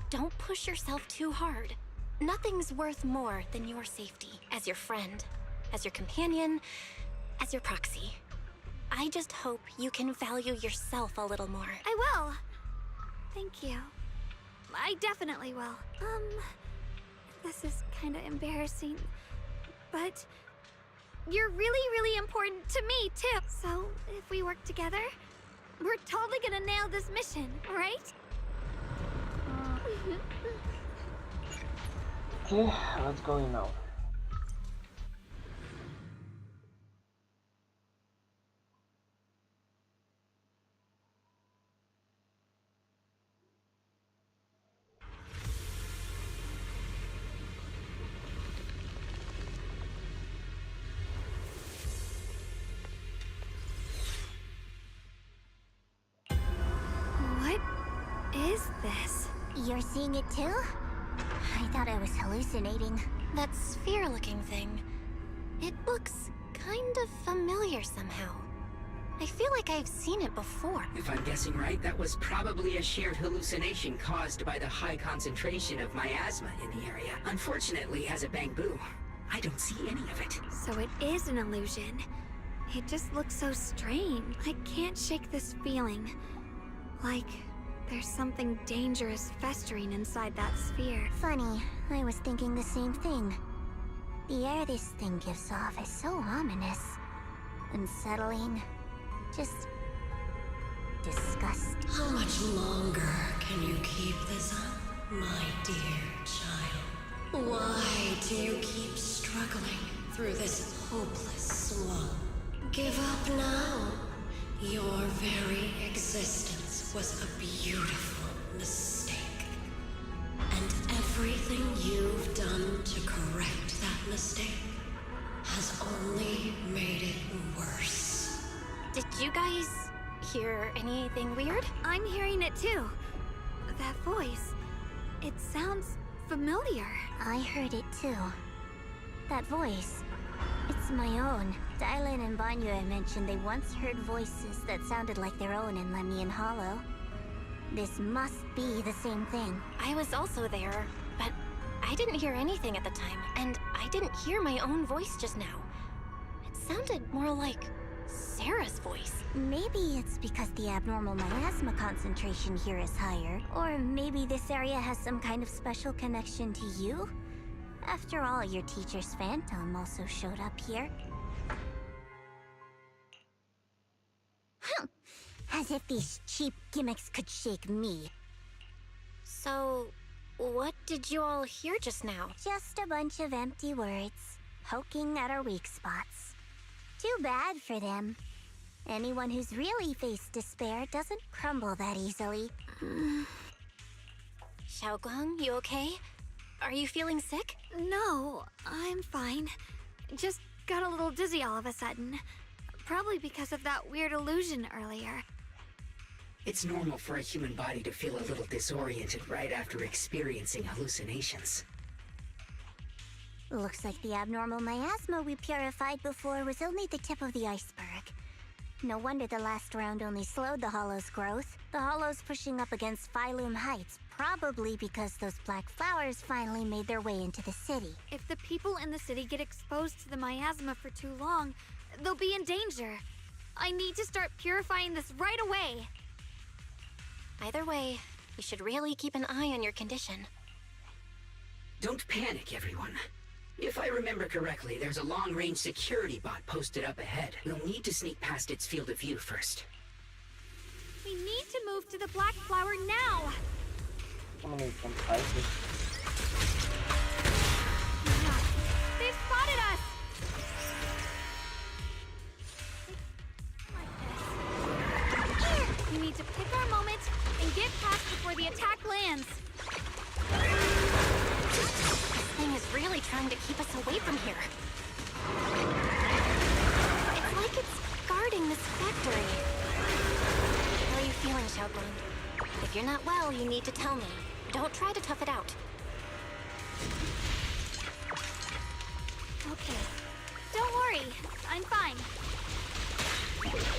don't push yourself too hard. Nothing's worth more than your safety. As your friend, as your companion, as your proxy. I just hope you can value yourself a little more. I will. Thank you. I definitely will. This is kind of embarrassing, but you're really, really important to me, too. So, if we work together, we're totally gonna nail this mission, right? Okay, let's go now. What is this? You're seeing it too? I thought I was hallucinating. That sphere-looking thing. It looks kind of familiar somehow. I feel like I've seen it before. If I'm guessing right, that was probably a shared hallucination caused by the high concentration of miasma in the area. Unfortunately, as a Bangbu, I don't see any of it. So it is an illusion. It just looks so strange. I can't shake this feeling. Like there's something dangerous festering inside that sphere. Funny, I was thinking the same thing. The air this thing gives off is so ominous. Unsettling. Just... disgusting. How much longer can you keep this up, my dear child? Why do you keep struggling through this hopeless swamp? Give up now. Your very existence was a beautiful mistake. And everything you've done to correct that mistake has only made it worse. Did you guys hear anything weird? I'm hearing it too. That voice. It sounds familiar. I heard it too. That voice. It's my own. Dylan and Banya mentioned they once heard voices that sounded like their own in Lemnian Hollow. This must be the same thing. I was also there, but I didn't hear anything at the time, and I didn't hear my own voice just now. It sounded more like Sarah's voice. Maybe it's because the abnormal miasma concentration here is higher, or maybe this area has some kind of special connection to you? After all, your teacher's phantom also showed up here. As if these cheap gimmicks could shake me. So, what did you all hear just now? Just a bunch of empty words, poking at our weak spots. Too bad for them. Anyone who's really faced despair doesn't crumble that easily. Xiaoguang, you okay? Are you feeling sick? No, I'm fine. Just got a little dizzy all of a sudden. Probably because of that weird illusion earlier. It's normal for a human body to feel a little disoriented right after experiencing hallucinations. Looks like the abnormal miasma we purified before was only the tip of the iceberg. No wonder the last round only slowed the Hollow's growth. The Hollow's pushing up against Phylum Heights, probably because those black flowers finally made their way into the city. If the people in the city get exposed to the miasma for too long, they'll be in danger. I need to start purifying this right away. Either way, you should really keep an eye on your condition. Don't panic, everyone. If I remember correctly, there's a long-range security bot posted up ahead. We'll need to sneak past its field of view first. We need to move to the black flower now! I'm gonna need some spices. They've spotted us! We need to pick our moment and get past before the attack lands. This thing is really trying to keep us away from here. It's like it's guarding this factory. How are you feeling, Xiaoguang? If you're not well, you need to tell me. Don't try to tough it out. Okay. Don't worry. I'm fine.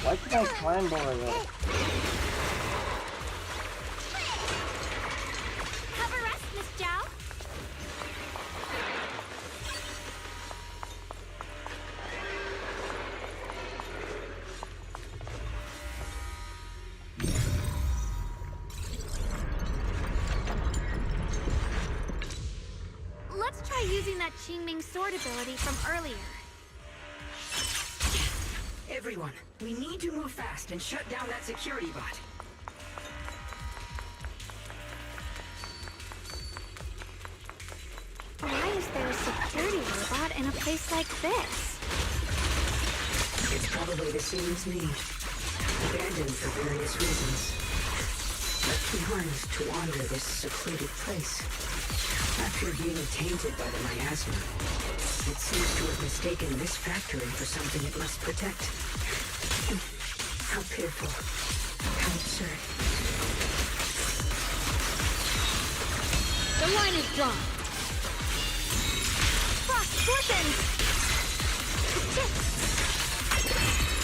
Why can't I climb over there? Have a rest, Miss Zhao. Let's try using that Qingming sword ability from earlier. Everyone, we need to move fast and shut down that security bot. Why is there a security robot in a place like this? It's probably the same as me. Abandoned for various reasons. Left behind to wander this secluded place. After being tainted by the miasma, it seems to have mistaken this factory for something it must protect. How pitiful. How absurd. The line is drawn. Frost fortune!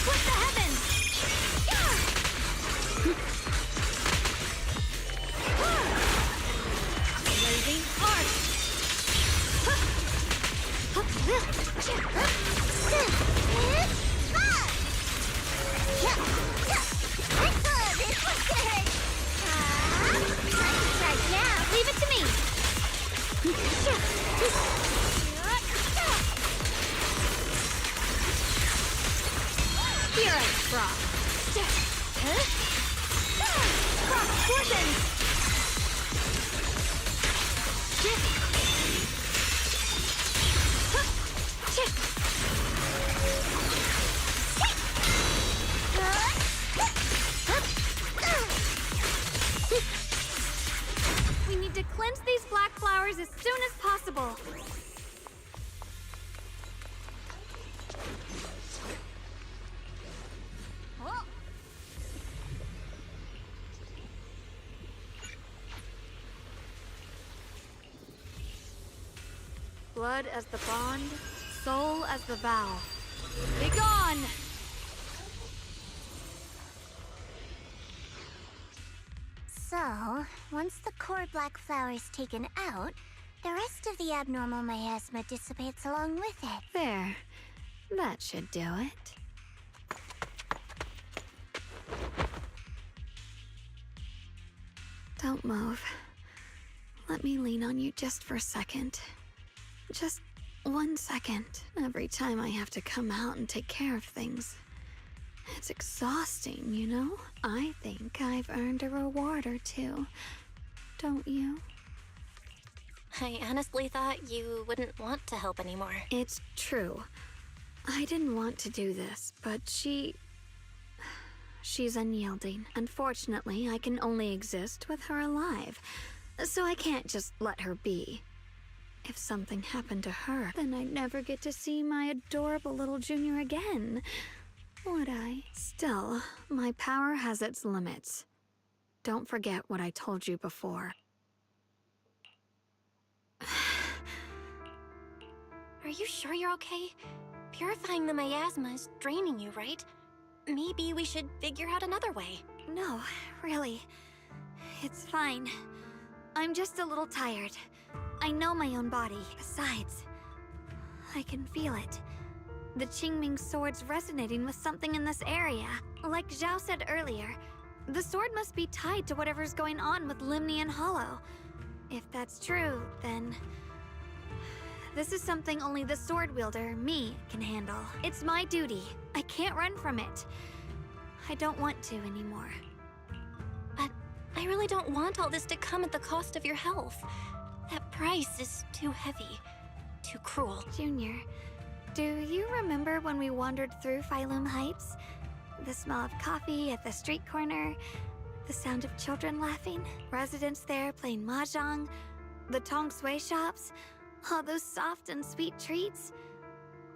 Split the heavens! Blazing arc! Right now, leave it to me! Cross collisions! We need to cleanse these black flowers as soon as possible. Blood as the bond, soul as the vow. Be gone! So, once the core black flower is taken out, the rest of the abnormal miasma dissipates along with it. There. That should do it. Don't move. Let me lean on you just for a second. Just 1 second. Every time I have to come out and take care of things. It's exhausting, you know? I think I've earned a reward or two. Don't you? I honestly thought you wouldn't want to help anymore. It's true. I didn't want to do this, but she's unyielding. Unfortunately, I can only exist with her alive, so I can't just let her be. If something happened to her, then I'd never get to see my adorable little Junior again, would I? Still, my power has its limits. Don't forget what I told you before. Are you sure you're okay? Purifying the miasma is draining you, right? Maybe we should figure out another way. No, really. It's fine. I'm just a little tired. I know my own body. Besides, I can feel it. The Qingming sword's resonating with something in this area. Like Zhao said earlier, the sword must be tied to whatever's going on with Limnian Hollow. If that's true, then this is something only the sword wielder, me, can handle. It's my duty. I can't run from it. I don't want to anymore. But I really don't want all this to come at the cost of your health. That price is too heavy, too cruel. Junior, do you remember when we wandered through Phylum Heights? The smell of coffee at the street corner, the sound of children laughing, residents there playing mahjong, the Tong Sui shops, all those soft and sweet treats,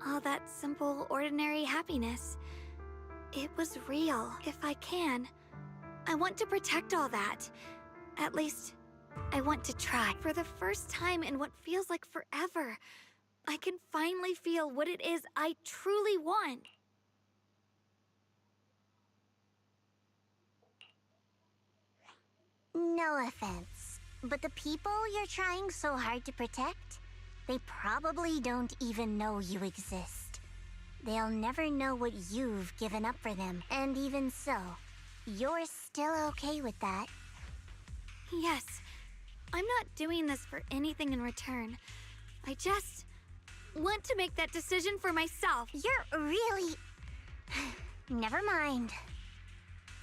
all that simple, ordinary happiness. It was real. If I can, I want to protect all that. At least, I want to try. For the first time in what feels like forever, I can finally feel what it is I truly want. No offense, but the people you're trying so hard to protect, they probably don't even know you exist. They'll never know what you've given up for them, and even so, you're still okay with that. Yes, I'm not doing this for anything in return. I just want to make that decision for myself. You're really... Never mind.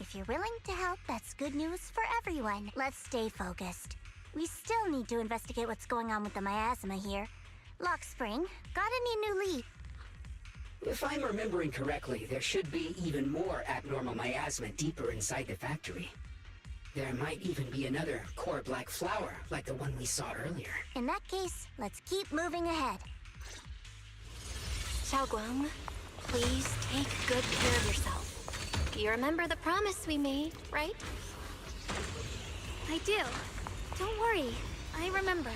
If you're willing to help, that's good news for everyone. Let's stay focused. We still need to investigate what's going on with the miasma here. Lockspring, got any new lead? If I'm remembering correctly, there should be even more abnormal miasma deeper inside the factory. There might even be another core black flower, like the one we saw earlier. In that case, let's keep moving ahead. Xiaoguang, please take good care of yourself. You remember the promise we made, right? I do. Don't worry. I remember.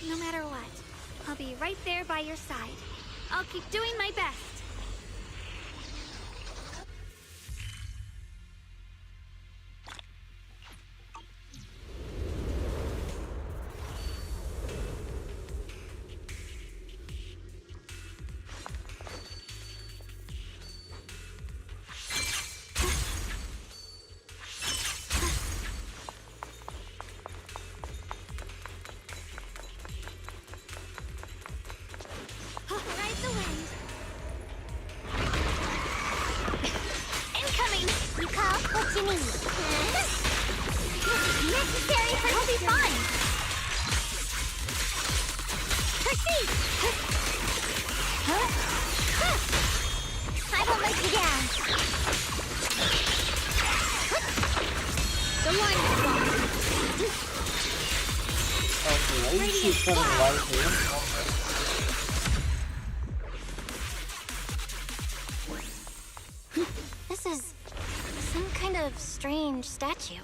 No matter what, I'll be right there by your side. I'll keep doing my best. Ride the wind. Maybe she's gonna like him. This is some kind of strange statue.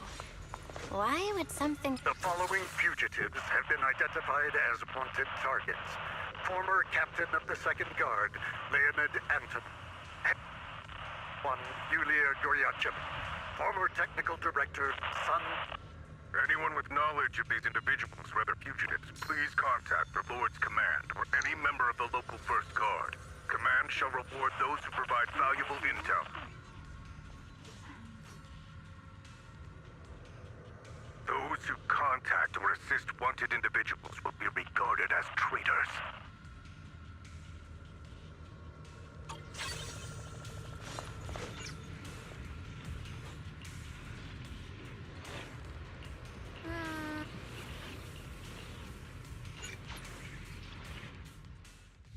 Why would something... The following fugitives have been identified as wanted targets. Former captain of the Second Guard, Leonid Anton. One, Yulia Goryachev. Former technical director, Sun. Anyone with knowledge of these individuals, whether fugitives, please contact the Lord's Command or any member of the local First Guard. Command shall reward those who provide valuable intel. Those who contact or assist wanted individuals will be regarded as traitors.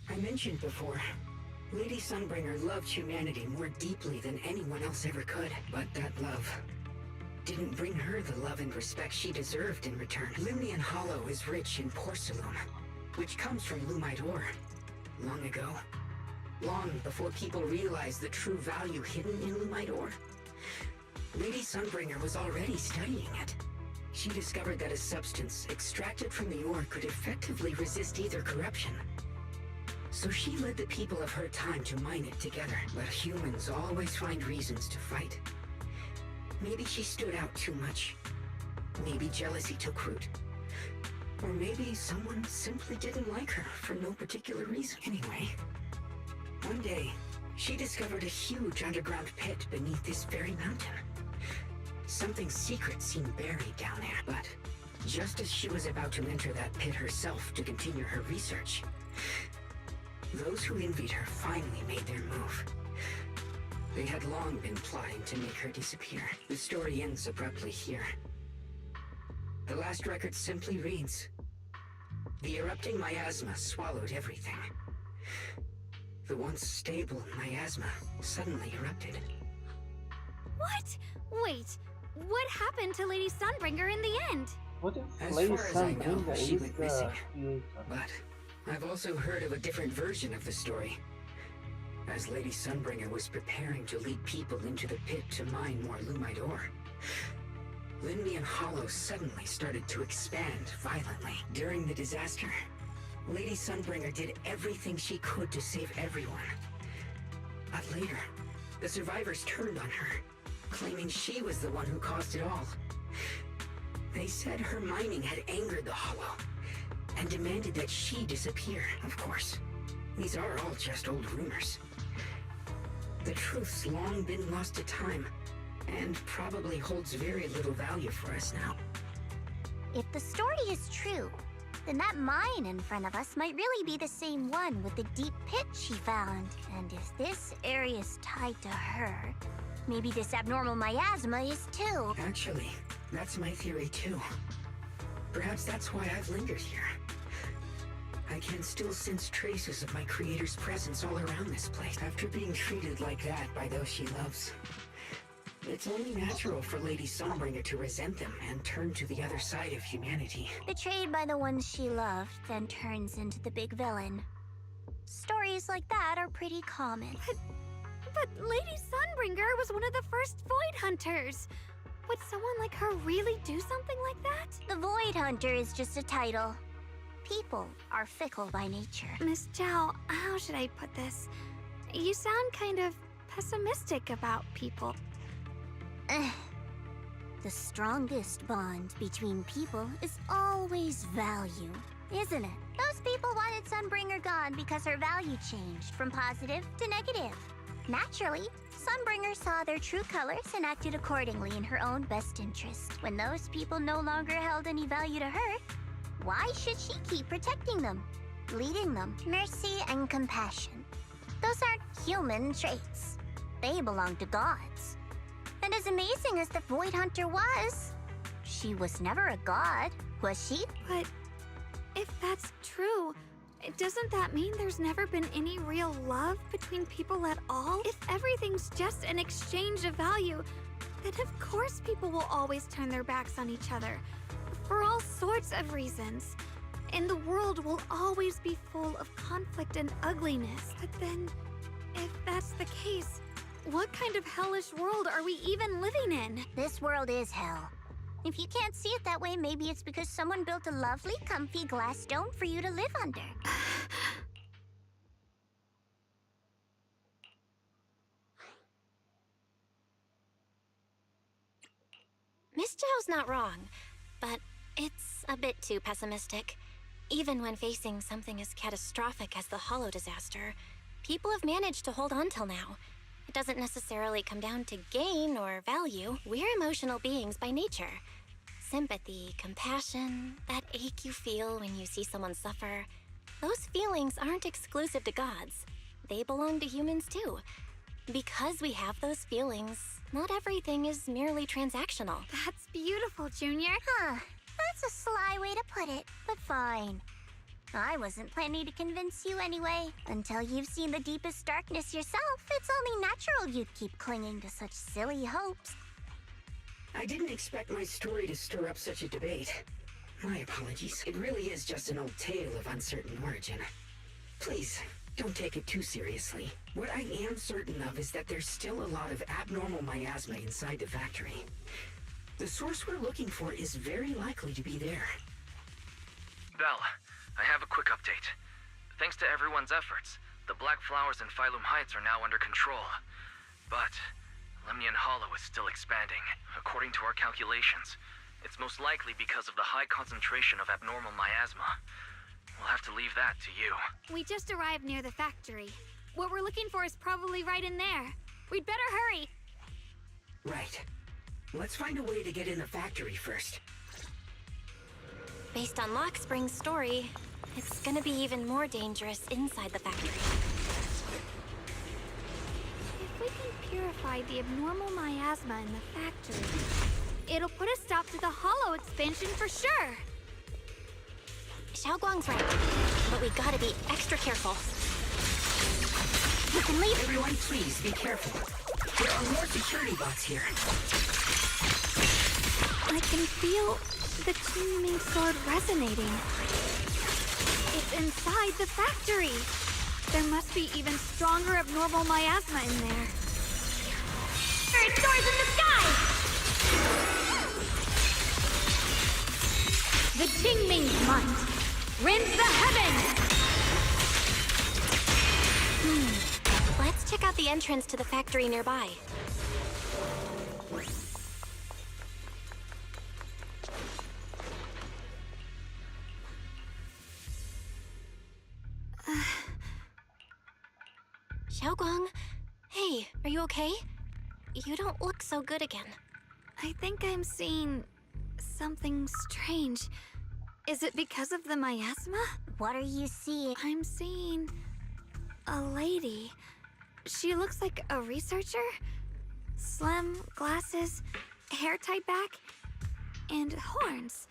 I mentioned before, Lady Sunbringer loved humanity more deeply than anyone else ever could. But that love didn't bring her the love and respect she deserved in return. Limnian Hollow is rich in porcelain, which comes from Lumite ore. Long ago, long before people realized the true value hidden in Lumite ore, Lady Sunbringer was already studying it. She discovered that a substance extracted from the ore could effectively resist either corruption. So she led the people of her time to mine it together. But humans always find reasons to fight. Maybe she stood out too much. Maybe jealousy took root. Or maybe someone simply didn't like her for no particular reason. Anyway, one day, she discovered a huge underground pit beneath this very mountain. Something secret seemed buried down there, but just as she was about to enter that pit herself to continue her research, those who envied her finally made their move. They had long been plotting to make her disappear. The story ends abruptly here. The last record simply reads, "The erupting miasma swallowed everything. The once stable miasma suddenly erupted." What? Wait, what happened to Lady Sunbringer in the end? What if As Lady far as I know, Sunbringer she is went the missing. creator? But I've also heard of a different version of the story. As Lady Sunbringer was preparing to lead people into the pit to mine more Lumite ore, Limnian Hollow suddenly started to expand violently. During the disaster, Lady Sunbringer did everything she could to save everyone. But later, the survivors turned on her, claiming she was the one who caused it all. They said her mining had angered the Hollow, and demanded that she disappear. Of course, these are all just old rumors. The truth's long been lost to time, and probably holds very little value for us now. If the story is true, then that mine in front of us might really be the same one with the deep pit she found. And if this area is tied to her, maybe this abnormal miasma is too. Actually, that's my theory too. Perhaps that's why I've lingered here. I can still sense traces of my creator's presence all around this place. After being treated like that by those she loves, it's only natural for Lady Sunbringer to resent them and turn to the other side of humanity. Betrayed by the ones she loved, then turns into the big villain. Stories like that are pretty common. But Lady Sunbringer was one of the first Void Hunters. Would someone like her really do something like that? The Void Hunter is just a title. People are fickle by nature. Miss Zhao, how should I put this? You sound kind of pessimistic about people. The strongest bond between people is always value, isn't it? Those people wanted Sunbringer gone because her value changed from positive to negative. Naturally, Sunbringer saw their true colors and acted accordingly in her own best interest. When those people no longer held any value to her, why should she keep protecting them, leading them? Mercy and compassion. Those aren't human traits. They belong to gods. And as amazing as the Void Hunter was, she was never a god, was she? But if that's true, doesn't that mean there's never been any real love between people at all? If everything's just an exchange of value, then of course people will always turn their backs on each other. For all sorts of reasons. And the world will always be full of conflict and ugliness. But then, if that's the case, what kind of hellish world are we even living in? This world is hell. If you can't see it that way, maybe it's because someone built a lovely, comfy glass dome for you to live under. Miss Zhao's not wrong, but it's a bit too pessimistic. Even when facing something as catastrophic as the Hollow disaster, people have managed to hold on till now. It doesn't necessarily come down to gain or value. We're emotional beings by nature. Sympathy, compassion, that ache you feel when you see someone suffer, those feelings aren't exclusive to gods. They belong to humans too. Because we have those feelings, not everything is merely transactional. That's beautiful, Junior. Huh. That's a sly way to put it, but fine. I wasn't planning to convince you anyway. Until you've seen the deepest darkness yourself, it's only natural you'd keep clinging to such silly hopes. I didn't expect my story to stir up such a debate. My apologies. It really is just an old tale of uncertain origin. Please, don't take it too seriously. What I am certain of is that there's still a lot of abnormal miasma inside the factory. The source we're looking for is very likely to be there. Belle, I have a quick update. Thanks to everyone's efforts, the Black Flowers in Phylum Heights are now under control. But Lemnian Hollow is still expanding. According to our calculations, it's most likely because of the high concentration of abnormal miasma. We'll have to leave that to you. We just arrived near the factory. What we're looking for is probably right in there. We'd better hurry. Right. Let's find a way to get in the factory first. Based on Lockspring's story, it's gonna be even more dangerous inside the factory. If we can purify the abnormal miasma in the factory, it'll put a stop to the Hollow expansion for sure. Xiaoguang's right, but we gotta be extra careful. You can leave. Everyone, please be careful. There are more security bots here. I can feel the Qingming sword resonating. It's inside the factory. There must be even stronger abnormal miasma in there. It soars in the sky! The Qingming's might rends the heavens! Let's check out the entrance to the factory nearby. Xiaoguang, hey, are you okay? You don't look so good again. I think I'm seeing something strange. Is it because of the miasma? What are you seeing? I'm seeing a lady. She looks like a researcher. Slim, glasses, hair tied back, and horns.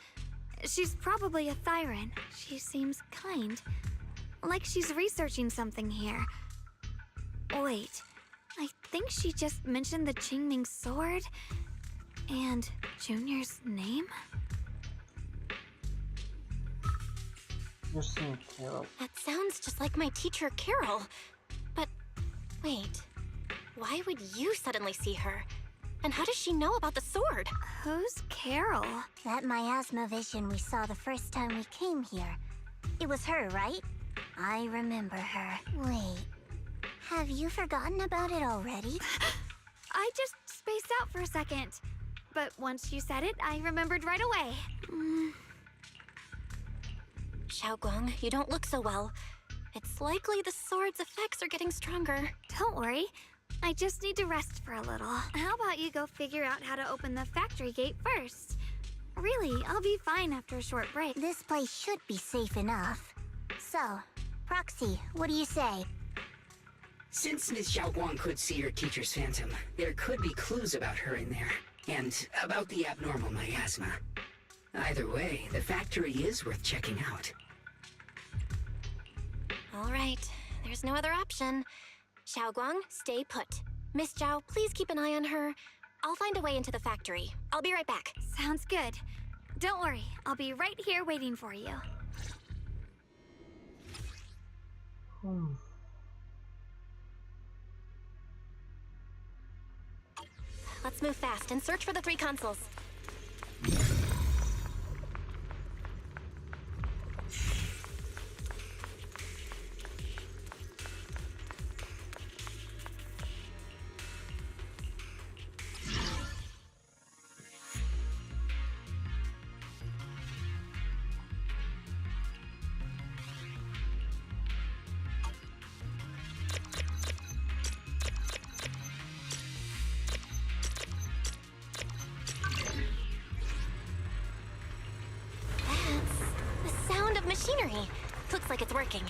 She's probably a Thyran. She seems kind. Like she's researching something here. Wait, I think she just mentioned the Qingming sword and Junior's name? You're seeing Carol. That sounds just like my teacher, Carol. But wait, why would you suddenly see her? And how does she know about the sword? Who's Carol? That miasma vision we saw the first time we came here. It was her, right? I remember her. Wait, have you forgotten about it already? I just spaced out for a second. But once you said it, I remembered right away. Xiaoguang, you don't look so well. It's likely the sword's effects are getting stronger. Don't worry. I just need to rest for a little. How about you go figure out how to open the factory gate first? Really, I'll be fine after a short break. This place should be safe enough. So, Proxy, what do you say? Since Ms. Xiaoguang could see her teacher's phantom, there could be clues about her in there. And about the abnormal miasma. Either way, the factory is worth checking out. All right, there's no other option. Xiaoguang, stay put. Miss Zhao, please keep an eye on her. I'll find a way into the factory. I'll be right back. Sounds good. Don't worry, I'll be right here waiting for you. Let's move fast and search for the 3 consoles. Machinery. Looks like it's working.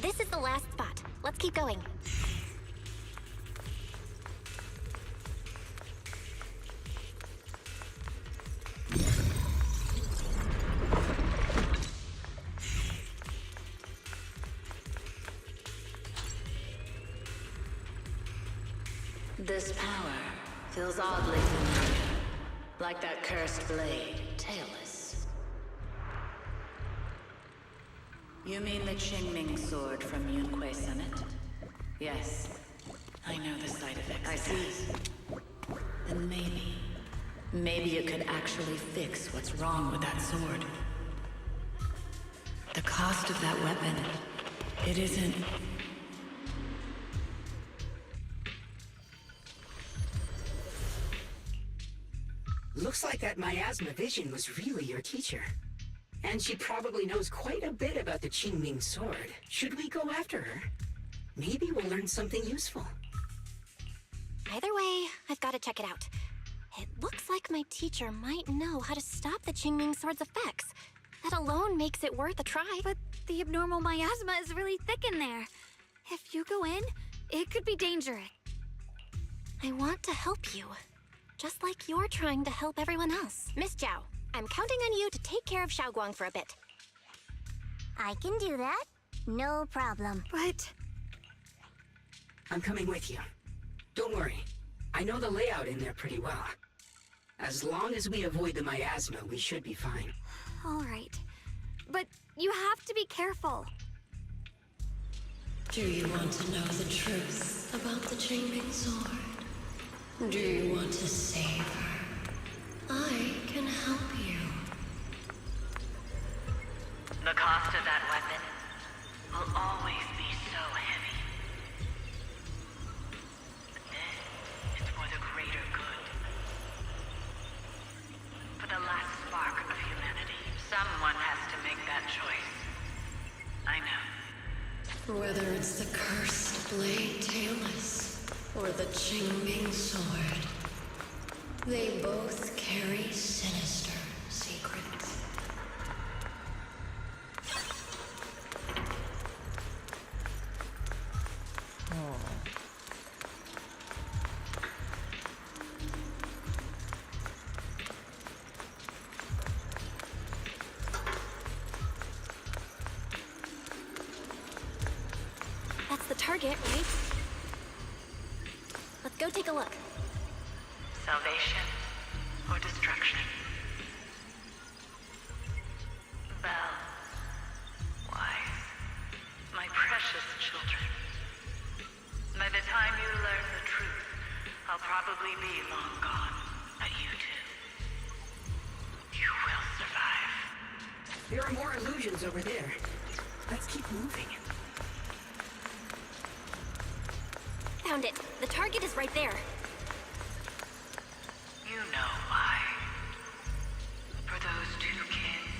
This is the last spot. Let's keep going. This power feels oddly familiar, like that cursed blade, tailless. You mean the Qingming sword from Yunque Summit? Yes, I know the side effects. I see. Then maybe it could actually fix what's wrong with that sword. The cost of that weapon, it isn't... Looks like that miasma vision was really your teacher. And she probably knows quite a bit about the Qingming sword. Should we go after her? Maybe we'll learn something useful. Either way, I've got to check it out. It looks like my teacher might know how to stop the Qingming sword's effects. That alone makes it worth a try. But the abnormal miasma is really thick in there. If you go in, it could be dangerous. I want to help you. Just like you're trying to help everyone else. Miss Zhao, I'm counting on you to take care of Xiaoguang for a bit. I can do that. No problem. But... I'm coming with you. Don't worry. I know the layout in there pretty well. As long as we avoid the miasma, we should be fine. All right. But you have to be careful. Do you want to know the truth about the Qingming sword? Do you want to save her? I can help you. The cost of that weapon will always be so heavy. But this is for the greater good. For the last spark of humanity. Someone has to make that choice. I know. Whether it's the cursed blade tailless or the Qingming sword, they both carry sinister secrets. That's the target, right? Let's go take a look. Salvation or destruction? Belle, Wise, my precious children. By the time you learn the truth, I'll probably be long gone. But you two, you will survive. There are more illusions over there. Let's keep moving. Found it. The target is right there. You know why. For those 2 kids,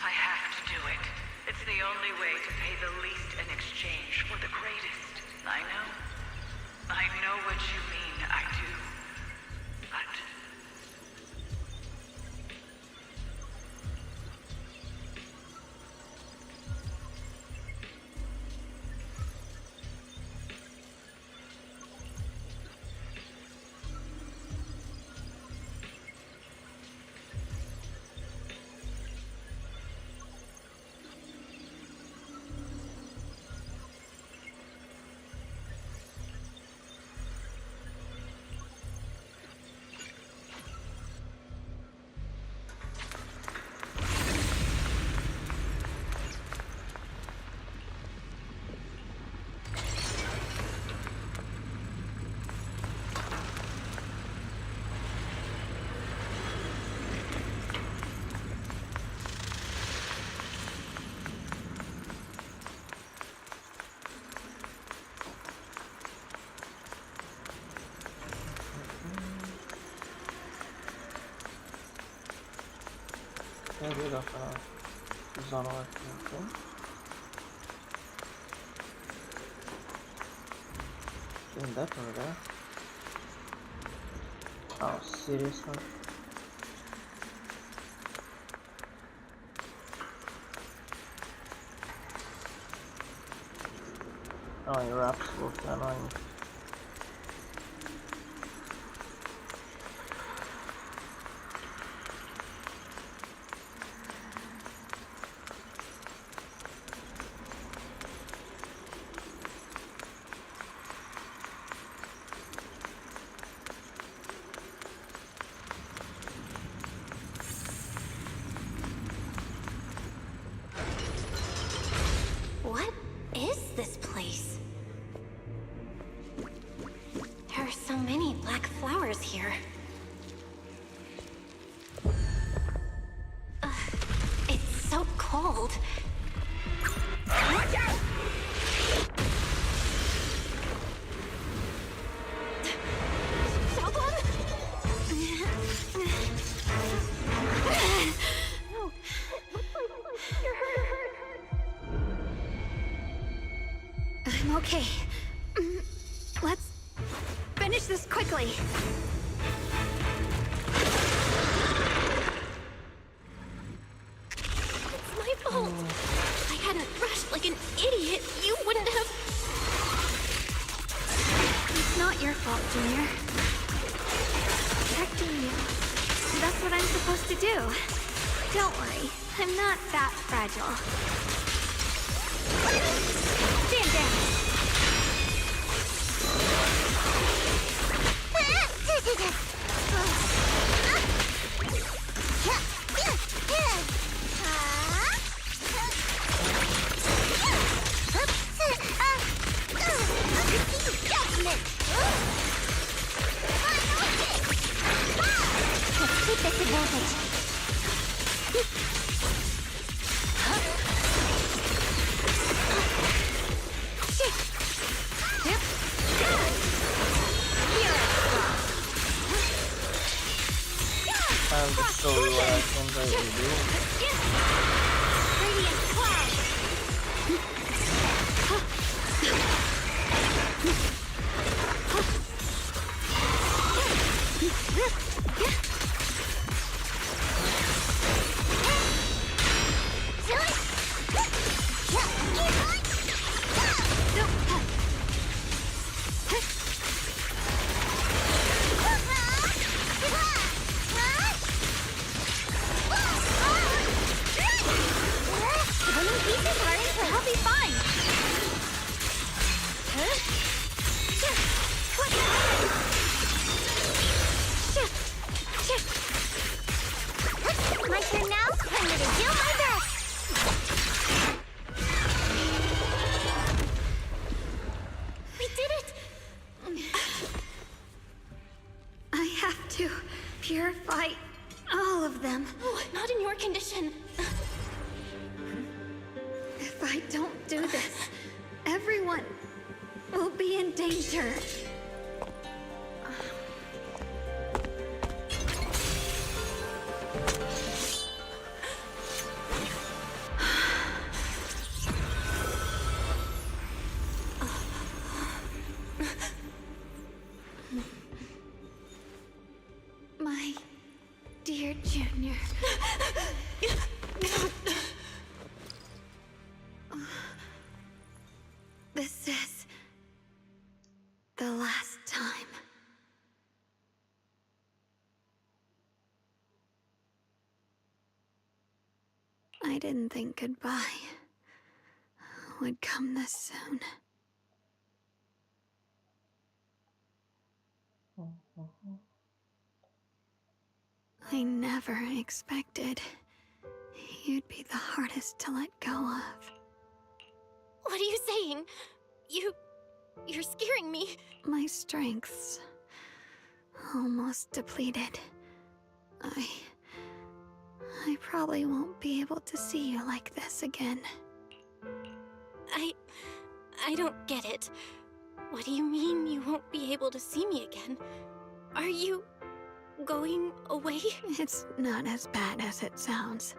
I have to do it. It's the only way to pay the least in exchange for the greatest. I know what you mean, I do. But... rid of is not working, okay? Getting that over there. Oh, seriously? Oh, you're absolutely annoying. What is this place? There are so many black flowers here. It's so cold. Watch out! I'm okay. Let's finish this quickly. It's my fault. If I hadn't rushed like an idiot, you wouldn't have... It's not your fault, Junior. Protecting you. That's what I'm supposed to do. Don't worry, I'm not that fragile. Stand down. Let's keep this advantage. I'll just show you what I can really do. Radiant cloud. I'll be fine. My turn now? I'm gonna do my best! We did it! I have to purify all of them. Oh, not in your condition. If I don't do this, everyone will be in danger. My dear Junior. This is the last time. I didn't think goodbye would come this soon. I never expected you'd be the hardest to let go of. What are you saying? You're scaring me. My strength's almost depleted. I probably won't be able to see you like this again. I don't get it. What do you mean you won't be able to see me again? Are you going away? It's not as bad as it sounds.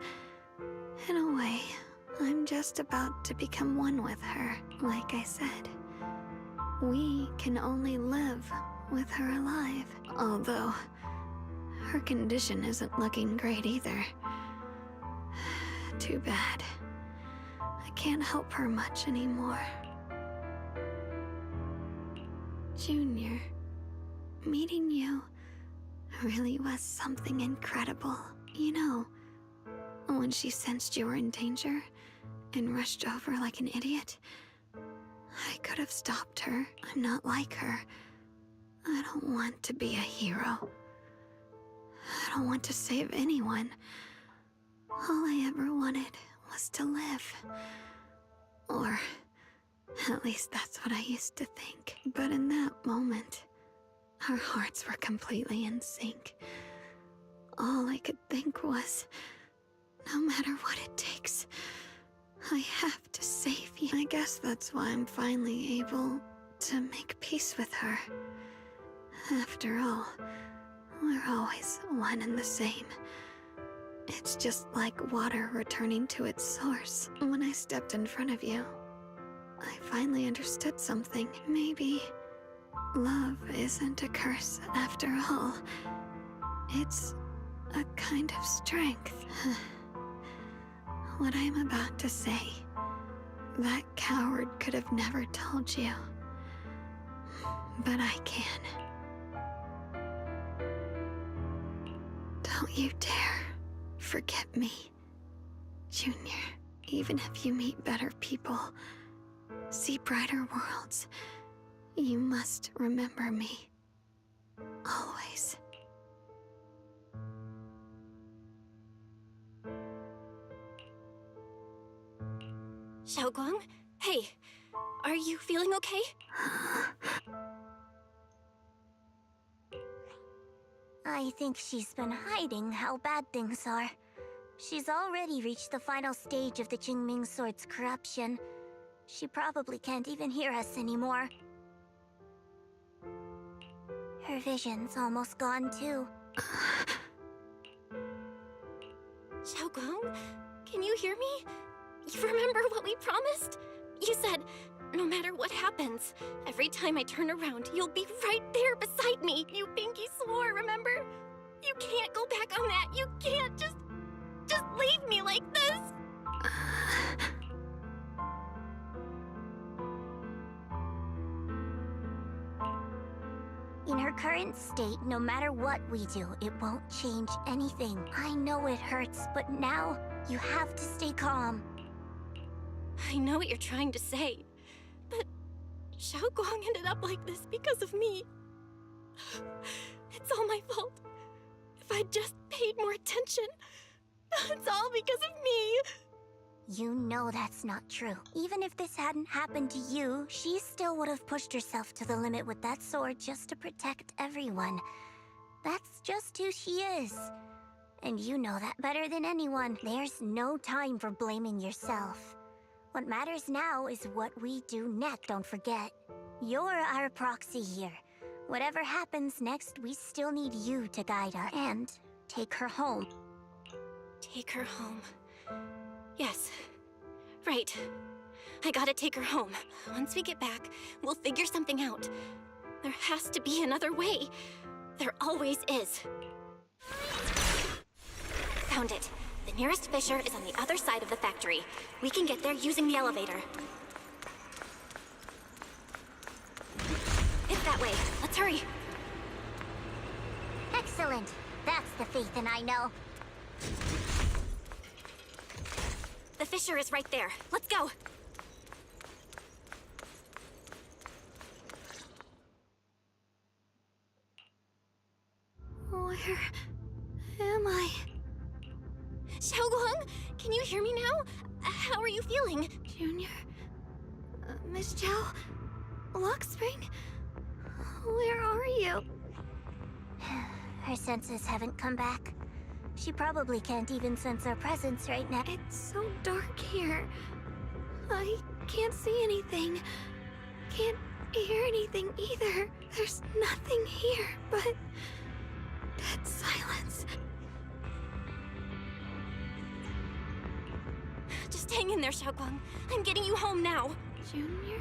In a way, I'm just about to become one with her. Like I said, we can only live with her alive. Although, her condition isn't looking great either. Too bad. I can't help her much anymore. Junior, meeting you really was something incredible. You know, when she sensed you were in danger and rushed over like an idiot, I could have stopped her. I'm not like her. I don't want to be a hero. I don't want to save anyone. All I ever wanted was to live. Or, at least that's what I used to think. But in that moment, our hearts were completely in sync. All I could think was, no matter what it takes, I have to save you. I guess that's why I'm finally able to make peace with her. After all, we're always one and the same. It's just like water returning to its source. When I stepped in front of you, I finally understood something. Maybe love isn't a curse after all. It's a kind of strength. What I'm about to say, that coward could have never told you. But I can. Don't you dare forget me, Junior. Even if you meet better people, see brighter worlds, you must remember me. Always. Xiaoguang? Hey, are you feeling okay? I think she's been hiding how bad things are. She's already reached the final stage of the Jingming Sword's corruption. She probably can't even hear us anymore. Her vision's almost gone too. Xiaoguang, can you hear me? You remember what we promised? You said, no matter what happens, every time I turn around, you'll be right there beside me. You pinky swore, remember? You can't go back on that. You can't just leave me like this. In her current state, no matter what we do, it won't change anything. I know it hurts, but now you have to stay calm. I know what you're trying to say, but Xiaoguang ended up like this because of me. It's all my fault. If I'd just paid more attention, it's all because of me. You know that's not true. Even if this hadn't happened to you, she still would have pushed herself to the limit with that sword just to protect everyone. That's just who she is. And you know that better than anyone. There's no time for blaming yourself. What matters now is what we do next, don't forget. You're our proxy here. Whatever happens next, we still need you to guide us and take her home. Take her home. Yes. Right. I gotta take her home. Once we get back, we'll figure something out. There has to be another way. There always is. Found it. The nearest fissure is on the other side of the factory. We can get there using the elevator. It's that way. Let's hurry. Excellent. That's the Phaethon I know. The fissure is right there. Let's go. Where am I? Xiaoguang, can you hear me now? How are you feeling? Junior? Miss Chow? Lockspring? Where are you? Her senses haven't come back. She probably can't even sense our presence right now. It's so dark here. I can't see anything. Can't hear anything either. There's nothing here but dead silence. Hang in there, Xiaoguang. I'm getting you home now. Junior?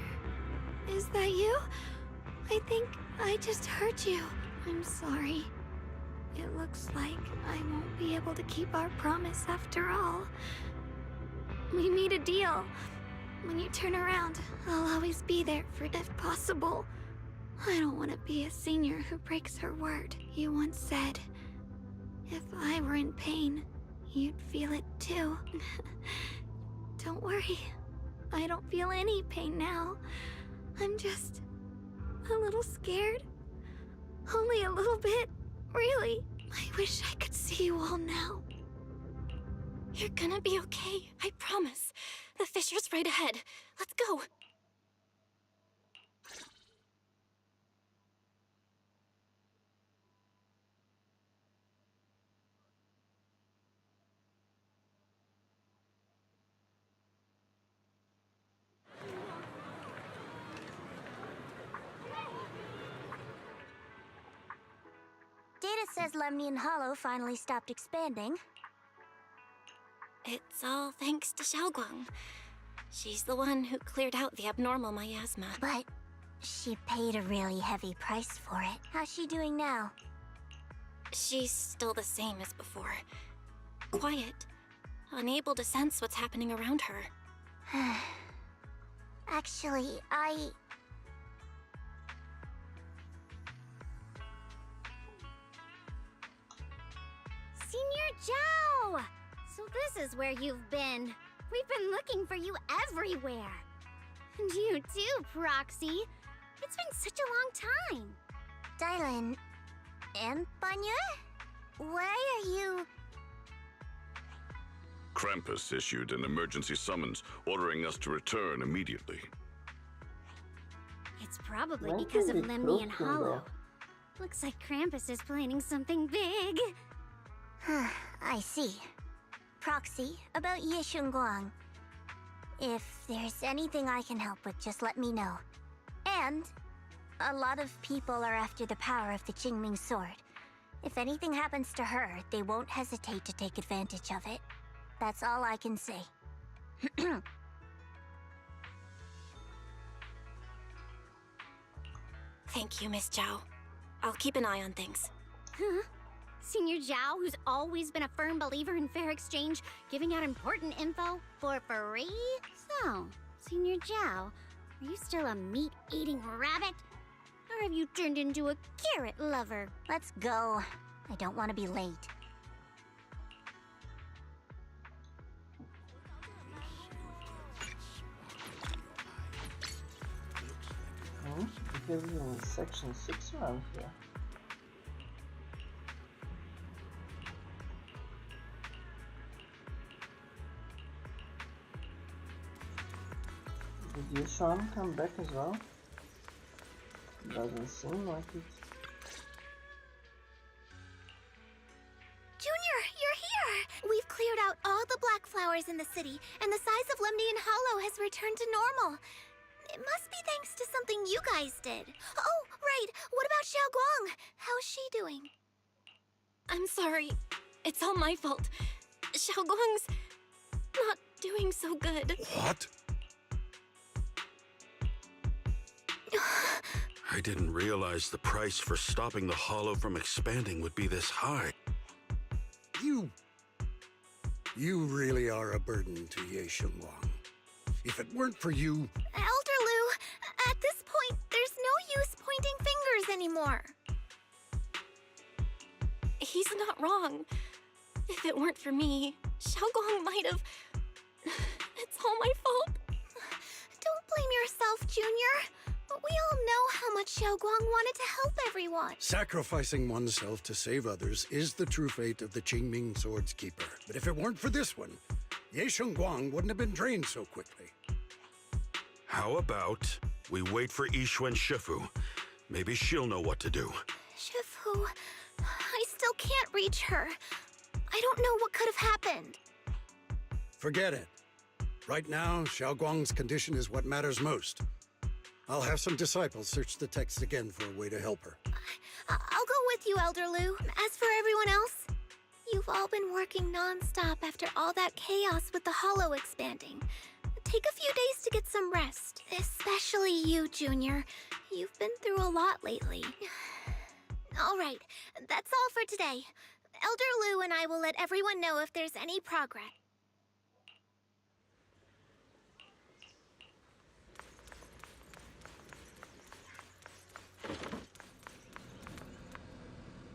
Is that you? I think I just hurt you. I'm sorry. It looks like I won't be able to keep our promise after all. We made a deal. When you turn around, I'll always be there for if possible. I don't want to be a senior who breaks her word. You once said, if I were in pain, you'd feel it too. Don't worry. I don't feel any pain now. I'm just a little scared. Only a little bit, really. I wish I could see you all now. You're gonna be okay, I promise. The fissure's right ahead. Let's go. Data says Lemnian Hollow finally stopped expanding. It's all thanks to Xiaoguang. She's the one who cleared out the abnormal miasma. But she paid a really heavy price for it. How's she doing now? She's still the same as before. Quiet, unable to sense what's happening around her. Actually, Senior Zhao! So this is where you've been. We've been looking for you everywhere. And you too, Proxy. It's been such a long time. Dylan and Banya? Why are you... Krampus issued an emergency summons ordering us to return immediately. It's probably because of Lemnian Hollow. Looks like Krampus is planning something big. I see. Proxy, about Ye Shunguang. If there's anything I can help with, just let me know. And a lot of people are after the power of the Qingming sword. If anything happens to her, they won't hesitate to take advantage of it. That's all I can say. Thank you, Miss Zhao. I'll keep an eye on things. Huh? Senior Zhao, who's always been a firm believer in fair exchange, giving out important info for free? So, Senior Zhao, are you still a meat-eating rabbit? Or have you turned into a carrot lover? Let's go. I don't want to be late. Because we're in section 6 around here. Did Yushan come back as well? Doesn't seem like it. Junior, you're here! We've cleared out all the black flowers in the city, and the size of Lemnian Hollow has returned to normal. It must be thanks to something you guys did. Oh, right! What about Xiaoguang? How's she doing? I'm sorry. It's all my fault. Xiaoguang's not doing so good. What? I didn't realize the price for stopping the Hollow from expanding would be this high. You really are a burden to Ye Shunguang. If it weren't for you... Elder Lu, at this point, there's no use pointing fingers anymore. He's not wrong. If it weren't for me, Xiaoguang might have... It's all my fault. Don't blame yourself, Junior. We all know how much Xiaoguang wanted to help everyone. Sacrificing oneself to save others is the true fate of the Qingming Sword's Keeper. But if it weren't for this one, Ye Shunguang wouldn't have been drained so quickly. How about we wait for Yishuan Shifu? Maybe she'll know what to do. Shifu, I still can't reach her. I don't know what could have happened. Forget it. Right now, Xiaoguang's condition is what matters most. I'll have some disciples search the text again for a way to help her. I'll go with you, Elder Lu. As for everyone else, You've all been working non-stop after all that chaos with the Hollow expanding. Take a few days to get some rest. Especially you, Junior. You've been through a lot lately. Alright, that's all for today. Elder Lou and I will let everyone know if there's any progress.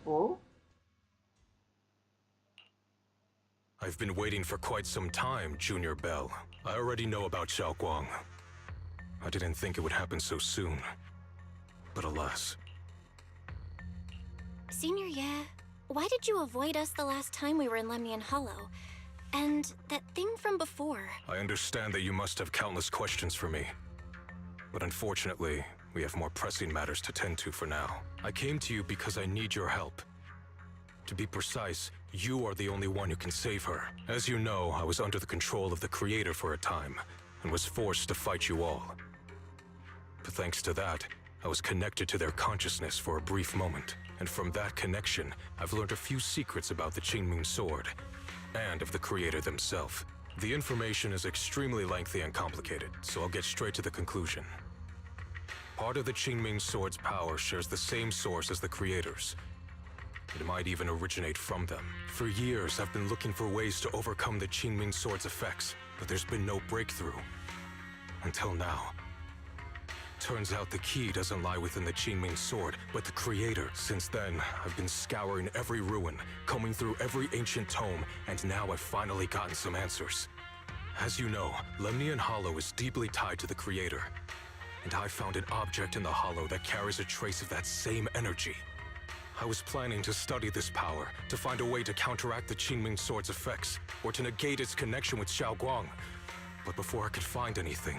Oh? I've been waiting for quite some time, Junior Bell. I already know about Xiaoguang. I didn't think it would happen so soon. But alas. Senior Ye, why did you avoid us the last time we were in Lemnian Hollow? And that thing from before. I understand that you must have countless questions for me. But unfortunately, we have more pressing matters to tend to for now. I came to you because I need your help. To be precise, you are the only one who can save her. As you know, I was under the control of the Creator for a time, and was forced to fight you all. But thanks to that, I was connected to their consciousness for a brief moment. And from that connection, I've learned a few secrets about the Qingming Sword, and of the Creator themselves. The information is extremely lengthy and complicated, so I'll get straight to the conclusion. Part of the Qingming Sword's power shares the same source as the Creator's. It might even originate from them. For years, I've been looking for ways to overcome the Qingming Sword's effects, but there's been no breakthrough. Until now. Turns out the key doesn't lie within the Qingming Sword, but the Creator. Since then, I've been scouring every ruin, combing through every ancient tome, and now I've finally gotten some answers. As you know, Lemnian Hollow is deeply tied to the Creator. And I found an object in the Hollow that carries a trace of that same energy. I was planning to study this power, to find a way to counteract the Qingming Sword's effects, or to negate its connection with Xiaoguang. But before I could find anything,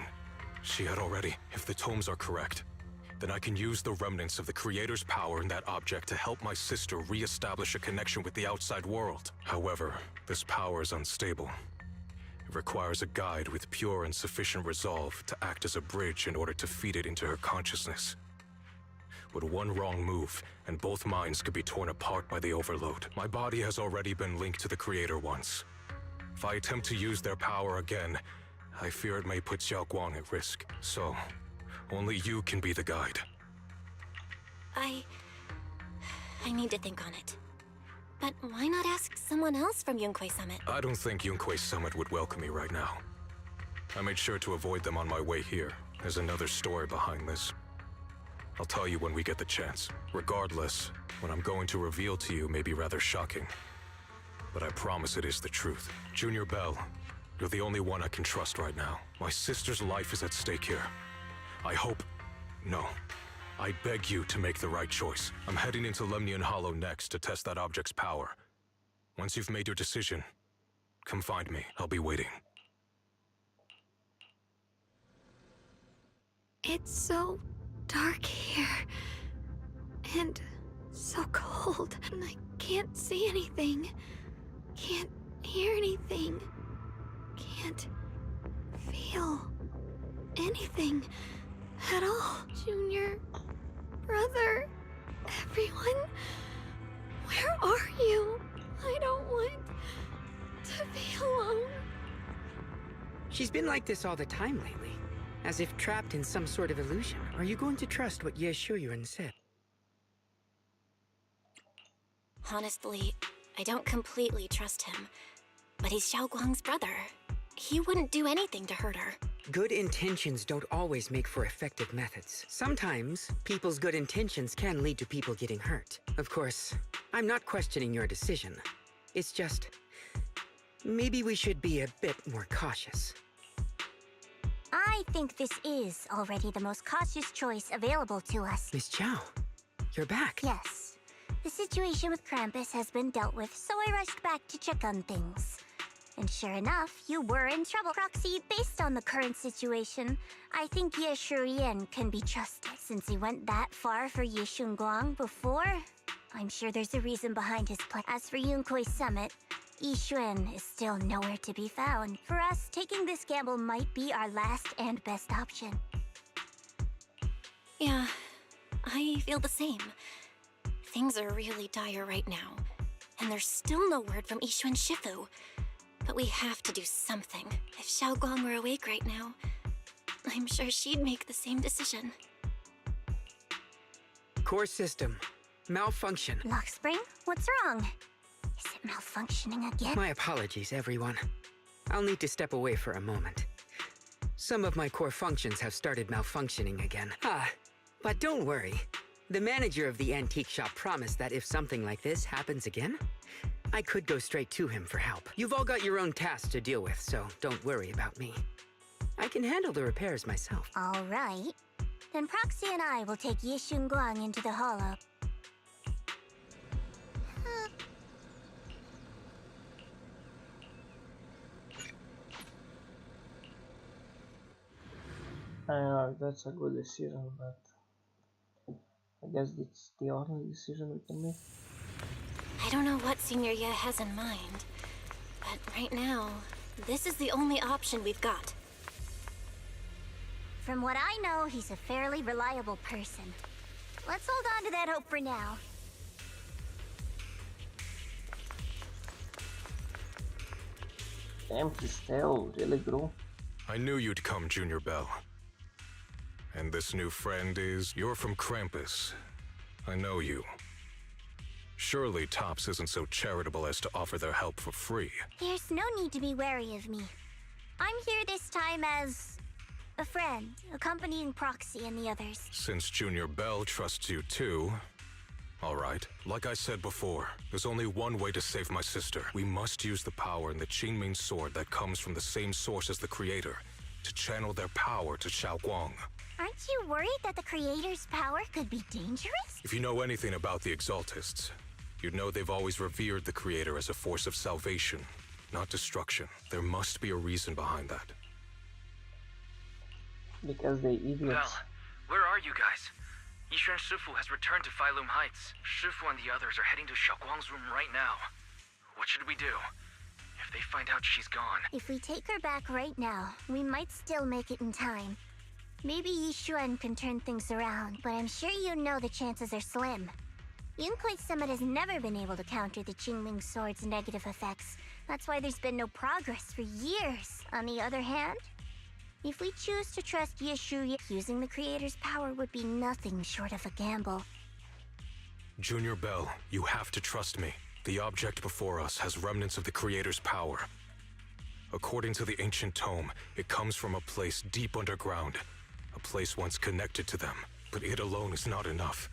she had already. If the tomes are correct, then I can use the remnants of the Creator's power in that object to help my sister re-establish a connection with the outside world. However, this power is unstable. It requires a guide with pure and sufficient resolve to act as a bridge in order to feed it into her consciousness. But one wrong move, and both minds could be torn apart by the overload. My body has already been linked to the Creator once. If I attempt to use their power again, I fear it may put Xiaoguang at risk. So, only you can be the guide. I need to think on it. But why not ask someone else from Yunque Summit? I don't think Yunque Summit would welcome me right now. I made sure to avoid them on my way here. There's another story behind this. I'll tell you when we get the chance. Regardless, what I'm going to reveal to you may be rather shocking. But I promise it is the truth. Junior Bell, you're the only one I can trust right now. My sister's life is at stake here. I hope... No. I beg you to make the right choice. I'm heading into Lemnian Hollow next to test that object's power. Once you've made your decision, come find me. I'll be waiting. It's so dark here. And so cold. And I can't see anything. Can't hear anything. Can't feel anything at all. Junior, brother, everyone, where are you? I don't want to be alone. She's been like this all the time lately, as if trapped in some sort of illusion. Are you going to trust what Ye Shuyuan said? Honestly, I don't completely trust him. But he's Xiaoguang's brother. He wouldn't do anything to hurt her. Good intentions don't always make for effective methods. Sometimes, people's good intentions can lead to people getting hurt. Of course, I'm not questioning your decision. It's just... maybe we should be a bit more cautious. I think this is already the most cautious choice available to us. Miss Chow, you're back. Yes. The situation with Krampus has been dealt with, so I rushed back to check on things. And sure enough, you were in trouble. Proxy, based on the current situation, I think Ye Shurian can be trusted. Since he went that far for Ye Shunguang before, I'm sure there's a reason behind his plan. As for Yunque Summit, Yixuan is still nowhere to be found. For us, taking this gamble might be our last and best option. Yeah, I feel the same. Things are really dire right now. and there's still no word from Ishu and Shifu. But we have to do something. If Xiaoguang were awake right now, I'm sure she'd make the same decision. Core system. Malfunction. Lockspring, what's wrong? Is it malfunctioning again? My apologies, everyone. I'll need to step away for a moment. Some of my core functions have started malfunctioning again. But don't worry. The manager of the antique shop promised that if something like this happens again, I could go straight to him for help. You've all got your own tasks to deal with, so don't worry about me. I can handle the repairs myself. All right. Then Proxy and I will take Yishun Guang into the hollow. I don't know if that's a good decision, but I guess it's the only decision we can make. I don't know what Senior Ye has in mind, but right now, this is the only option we've got. From what I know, he's a fairly reliable person. Let's hold on to that hope for now. Damn, his tail really grew. I knew you'd come, Junior Bell. And this new friend is... You're from Krampus. I know you. Surely Tops isn't so charitable as to offer their help for free. There's no need to be wary of me. I'm here this time as... a friend, accompanying Proxy and the others. Since Junior Bell trusts you too... All right. Like I said before, there's only one way to save my sister. We must use the power in the Qingming sword that comes from the same source as the Creator to channel their power to Xiaoguang. Aren't you worried that the Creator's power could be dangerous? If you know anything about the Exaltists, you'd know they've always revered the Creator as a force of salvation, not destruction. There must be a reason behind that. Because they idiots. Bell, where are you guys? Ishu and Shifu has returned to Failum Heights. Shifu and the others are heading to Xiaoguang's room right now. What should we do? If they find out she's gone... If we take her back right now, we might still make it in time. Maybe Yishuan can turn things around, but I'm sure you know the chances are slim. Yunkuei Summit has never been able to counter the Qingming Sword's negative effects. That's why there's been no progress for years. On the other hand, if we choose to trust Yishu, using the Creator's power would be nothing short of a gamble. Junior Bell, you have to trust me. The object before us has remnants of the Creator's power. According to the ancient tome, it comes from a place deep underground. A place once connected to them, but it alone is not enough.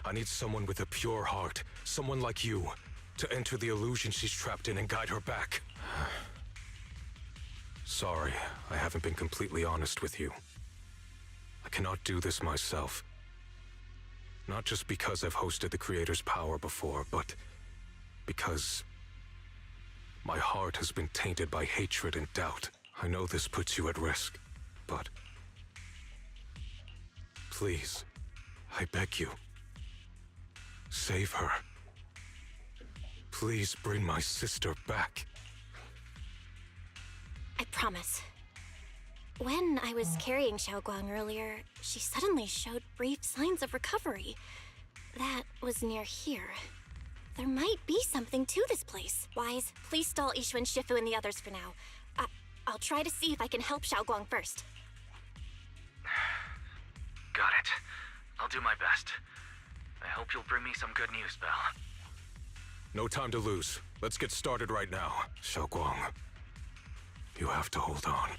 I need someone with a pure heart, someone like you, to enter the illusion she's trapped in and guide her back. Sorry, I haven't been completely honest with you. I cannot do this myself. Not just because I've hosted the Creator's power before, but because my heart has been tainted by hatred and doubt. I know this puts you at risk, but please, I beg you, save her. Please bring my sister back. I promise. When I was carrying Xiaoguang earlier, she suddenly showed brief signs of recovery. That was near here. There might be something to this place. Wise, please stall Ishu and Shifu and the others for now. I'll try to see if I can help Xiaoguang first. Got it. I'll do my best. I hope you'll bring me some good news, Belle. No time to lose. Let's get started right now. Xiaoguang, you have to hold on.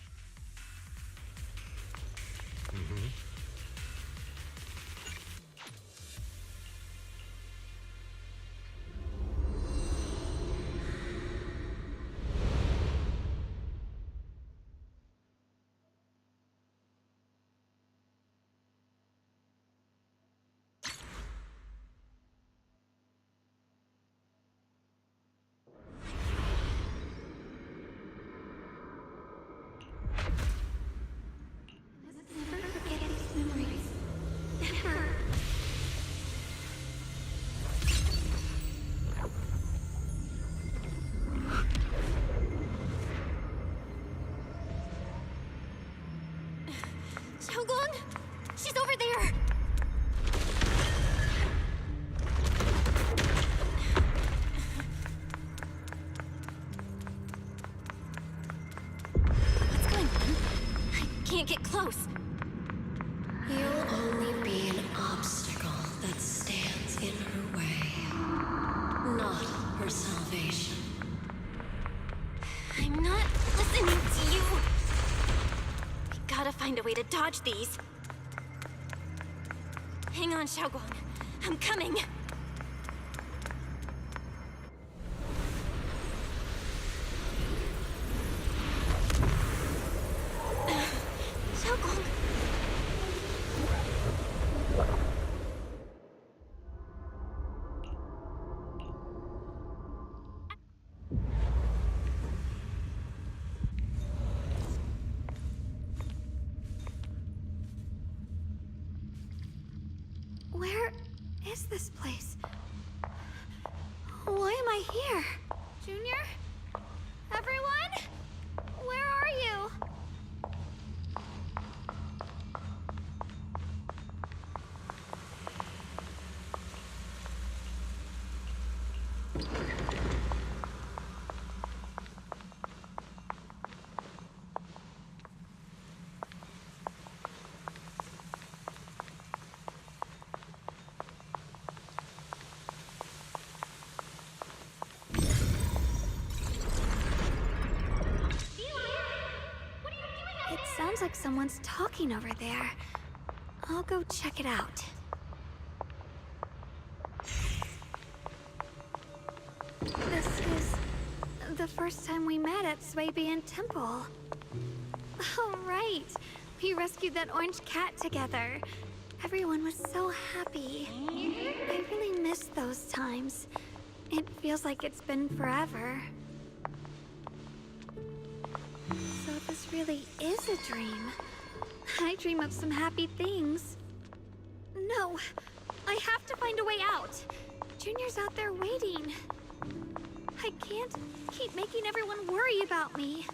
dodge these. Hang on, Xiaoguang. I'm coming. Xiaoguang. Where is this place? Why am I here? Junior? Everyone? Where are you? It sounds like someone's talking over there. I'll go check it out. This is the first time we met at Swabian Temple. Oh, right. We rescued that orange cat together. Everyone was so happy. I really miss those times. It feels like it's been forever. So this really is a dream. I dream of some happy things. No, I have to find a way out. Junior's out there waiting. I can't keep making everyone worry about me.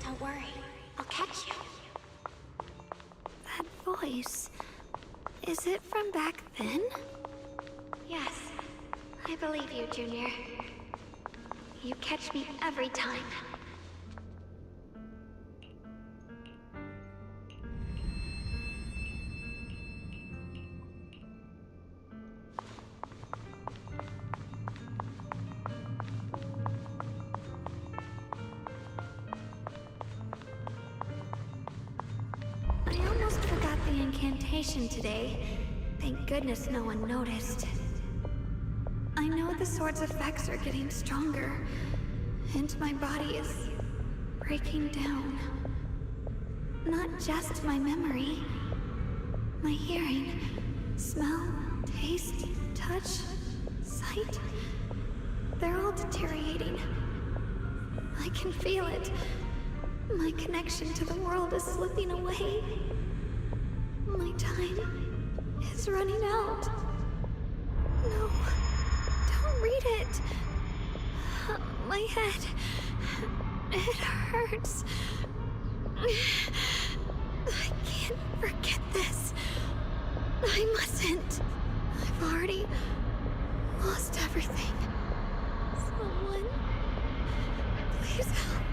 Don't worry, I'll catch you. That voice... is it from back then? Yes, I believe you, Junior. You catch me every time. I almost forgot the incantation today. Thank goodness no one noticed. I know the sword's effects are getting stronger, and my body is breaking down. Not just my memory, my hearing, smell, taste, touch, sight. They're all deteriorating. I can feel it. My connection to the world is slipping away. My time is running out. No, don't read it. My head, it hurts. I can't forget this. I mustn't. I've already lost everything. Someone, please help.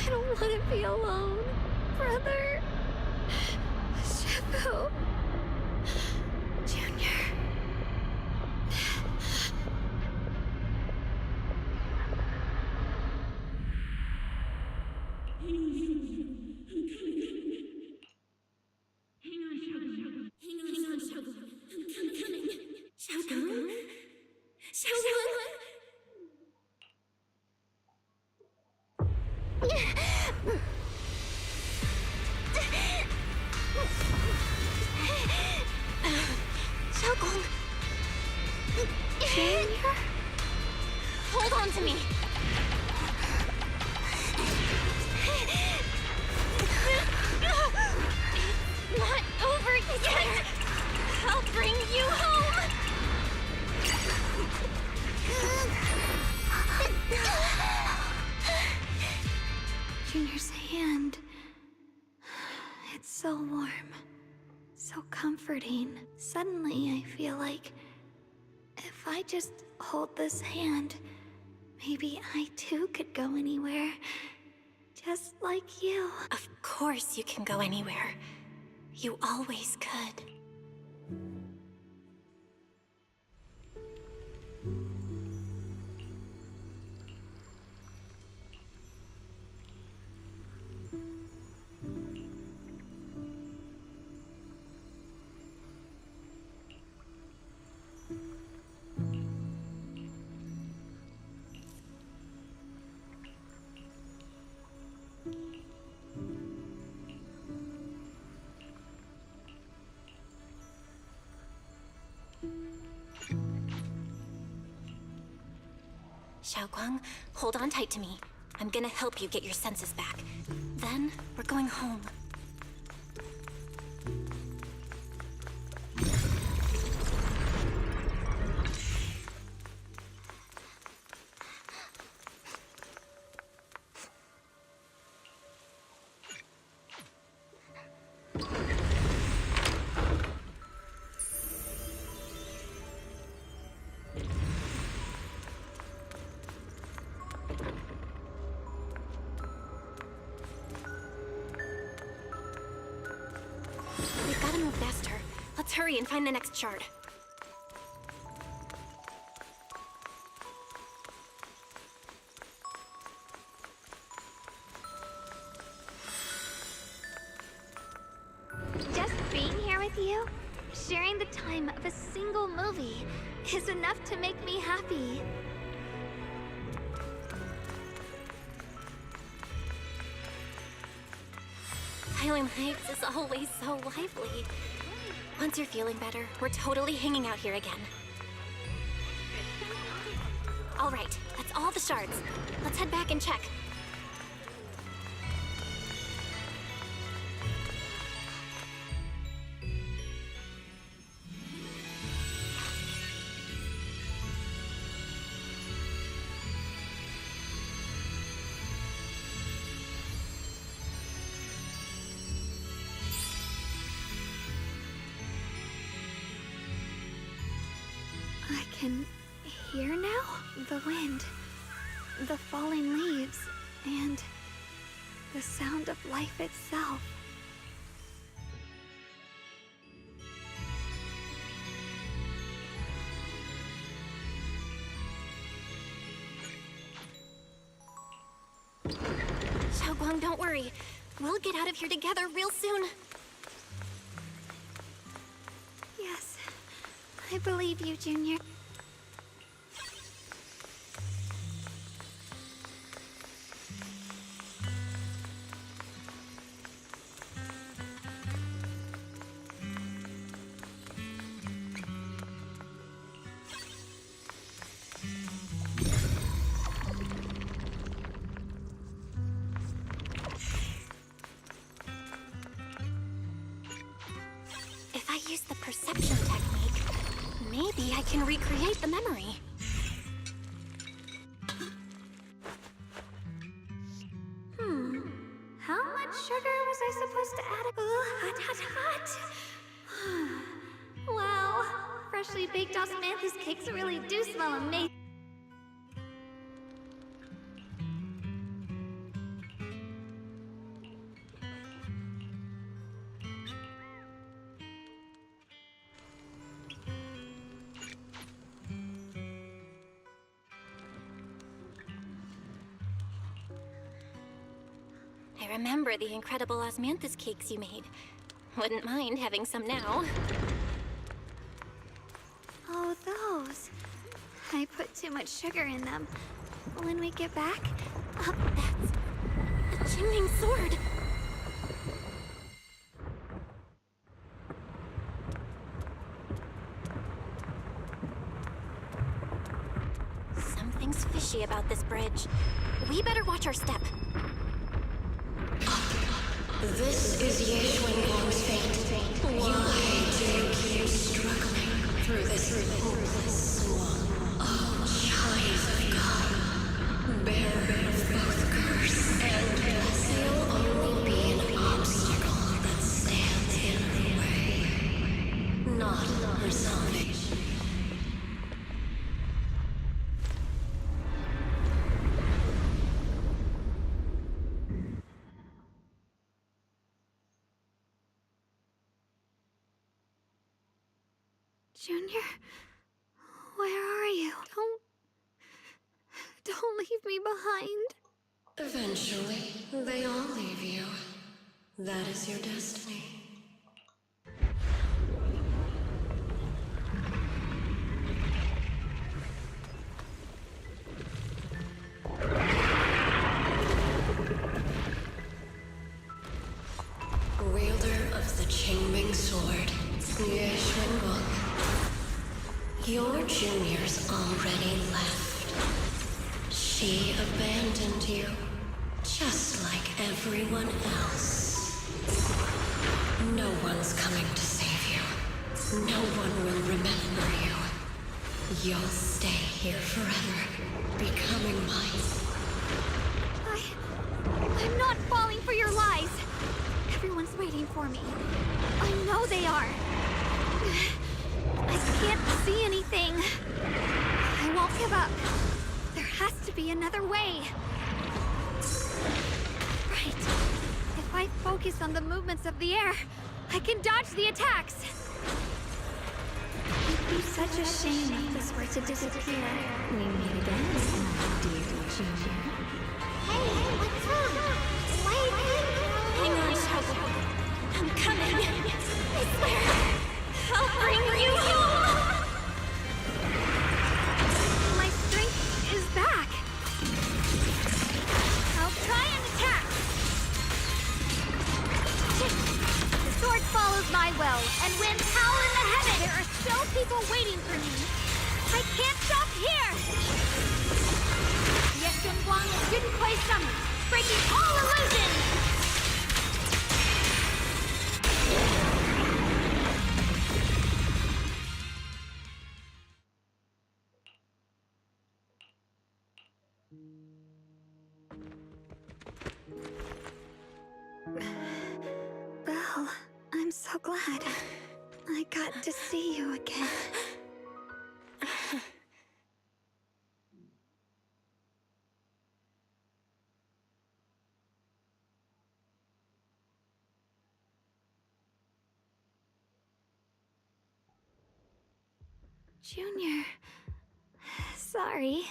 I don't want to be alone, brother. Shifu. Junior. Hold on to me. It's not over yet. I'll bring you home. Junior's hand. It's so warm. So comforting. Suddenly, I feel like if I just hold this hand, maybe I too could go anywhere. Just like you. Of course you can go anywhere. You always could. Xiaoguang, hold on tight to me. I'm gonna help you get your senses back. Then, we're going home. We've gotta move faster. Let's hurry and find the next shard. Just being here with you, sharing the time of a single movie, is enough to make me happy. Highland Heights is always so lively. Once you're feeling better, we're totally hanging out here again. All right, that's all the shards. Let's head back and check. I can hear now? The wind, the falling leaves, and the sound of life itself. Xiaoguang, don't worry. We'll get out of here together real soon. Yes, I believe you, Junior. If I use the perception technique, maybe I can recreate the memory. How much sugar was I supposed to add? Hot, hot, hot. Wow, freshly baked osmanthus cakes really do smell amazing. I remember the incredible osmanthus cakes you made. Wouldn't mind having some now. Oh, those. I put too much sugar in them. When we get back, That's a Jingming sword. Something's fishy about this bridge. We better watch our step. This is Yeshuang's fate. Why do you keep struggling through this hopeless swamp? Junior, where are you? Don't leave me behind. Eventually, they all leave you. That is your destiny. Wielder of the Qingming Sword, Ye Xuanguang. Your junior's already left. She abandoned you, just like everyone else. No one's coming to save you. No one will remember you. You'll stay here forever, becoming mine. I'm not falling for your lies. Everyone's waiting for me. I know they are. I can't see anything. I won't give up. There has to be another way. Right. If I focus on the movements of the air, I can dodge the attacks. It'd be such a shame if this were to disappear. We meet again, my dear Junior. Hey, what's wrong? Wait! Hang on, Xiaoguang. I'm coming. I swear. I'll bring you home. My strength is back. I'll try and attack. The sword follows my will and wins howl in the heaven. There are still people waiting for me. I can't stop here. Yes, Xuanguang didn't play summon, breaking all illusions. Belle, I'm so glad I got to see you again. Junior, sorry.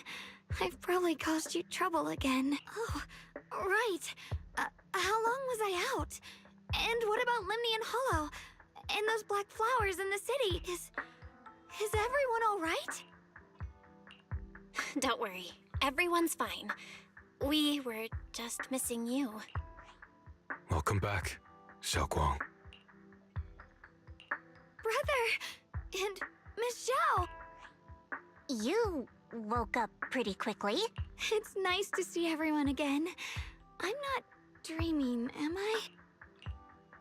I've probably caused you trouble again. Oh, right. How long was I out? And what about Limney and Hollow? And those black flowers in the city? Is everyone all right? Don't worry. Everyone's fine. We were just missing you. Welcome back, Xiaoguang. Brother! And Miss Zhao! You woke up pretty quickly. It's nice to see everyone again. I'm not dreaming, am I?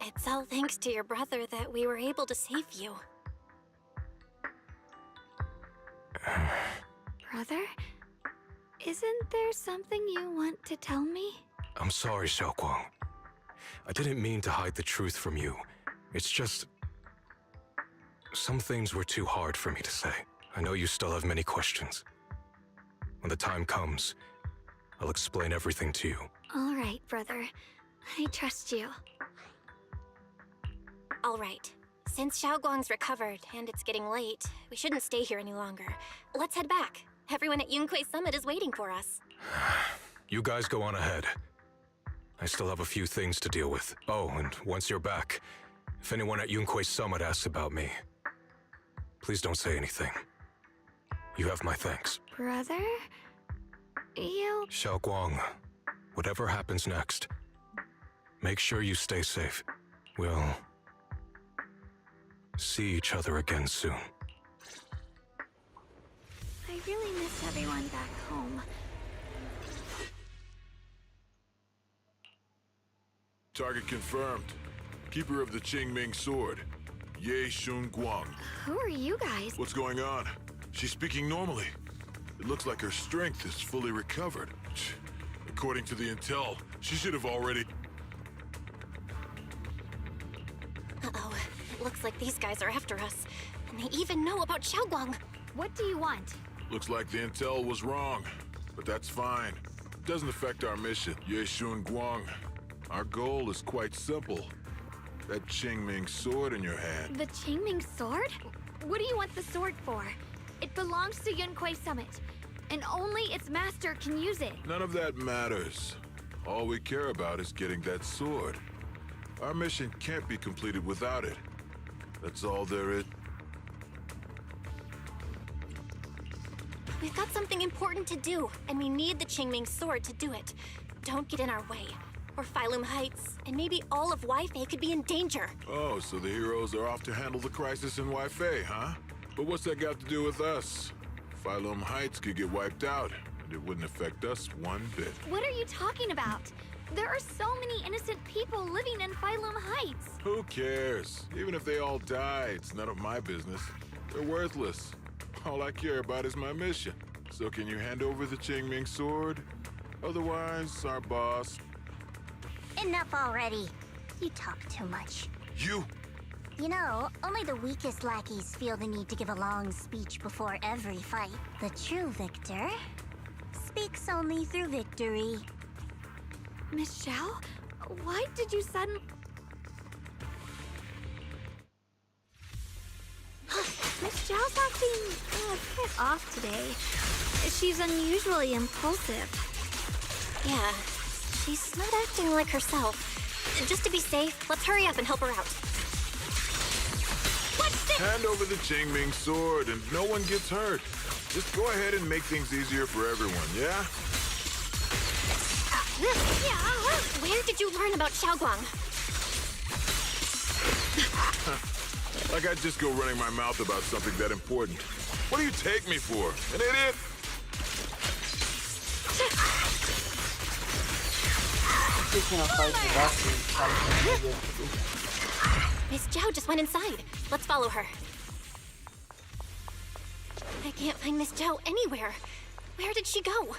It's all thanks to your brother that we were able to save you. Brother? Isn't there something you want to tell me? I'm sorry, Xiaoguang. I didn't mean to hide the truth from you. It's just... some things were too hard for me to say. I know you still have many questions. When the time comes, I'll explain everything to you. All right, brother. I trust you. All right. Since Xiaoguang's recovered and it's getting late, we shouldn't stay here any longer. Let's head back. Everyone at Yunquei Summit is waiting for us. You guys go on ahead. I still have a few things to deal with. Oh, and once you're back, if anyone at Yunquei Summit asks about me, please don't say anything. You have my thanks. Brother? You... Xiaoguang, whatever happens next, make sure you stay safe. We'll see each other again soon. I really miss everyone back home. Target confirmed. Keeper of the Qingming Sword, Ye Xuanguang. Who are you guys? What's going on? She's speaking normally. It looks like her strength is fully recovered. According to the intel, she should have already... Uh-oh. It looks like these guys are after us. And they even know about Xiaoguang. What do you want? Looks like the intel was wrong, but that's fine. Doesn't affect our mission. Ye Xuanguang. Our goal is quite simple. That Qingming sword in your hand. The Qingming sword? What do you want the sword for? It belongs to Yunquei Summit, and only its master can use it. None of that matters. All we care about is getting that sword. Our mission can't be completed without it. That's all there is. We've got something important to do, and we need the Qingming sword to do it. Don't get in our way, or Phylum Heights, and maybe all of Weifei could be in danger. Oh, so the heroes are off to handle the crisis in Weifei, huh? But what's that got to do with us? Phylum Heights could get wiped out, and it wouldn't affect us one bit. What are you talking about? There are so many innocent people living in Phylum Heights. Who cares? Even if they all die, it's none of my business. They're worthless. All I care about is my mission. So can you hand over the Qingming sword? Otherwise, our boss... Enough already. You talk too much. You! You know, only the weakest lackeys feel the need to give a long speech before every fight. The true victor speaks only through victory. Miss Zhao? Why did you suddenly... Miss Zhao's acting a bit off today. She's unusually impulsive. Yeah, she's not acting like herself. Just to be safe, let's hurry up and help her out. What's this? Hand over the Qingming sword and no one gets hurt. Just go ahead and make things easier for everyone, yeah? Where did you learn about Xiaoguang? Like I'd just go running my mouth about something that important. What do you take me for? An idiot? Miss Zhao just went inside. Let's follow her. I can't find Miss Zhao anywhere. Where did she go?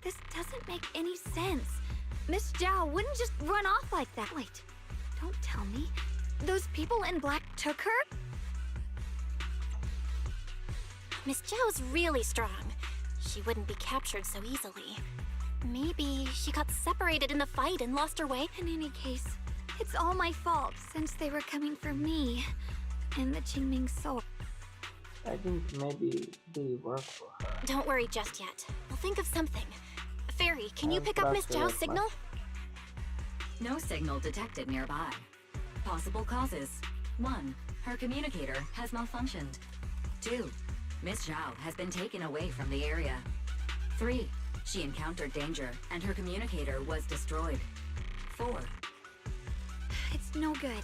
This doesn't make any sense. Miss Zhao wouldn't just run off like that. Wait, don't tell me. Those people in black took her? Miss Zhao's really strong. She wouldn't be captured so easily. Maybe she got separated in the fight and lost her way? In any case, it's all my fault since they were coming for me and the Qingming sword. I think maybe they work for her. Don't worry just yet. We'll think of something. Fairy, can you pick up Miss Zhao's signal? No signal detected nearby. Possible causes. 1. Her communicator has malfunctioned. 2. Miss Zhao has been taken away from the area. 3. She encountered danger and her communicator was destroyed. 4. It's no good.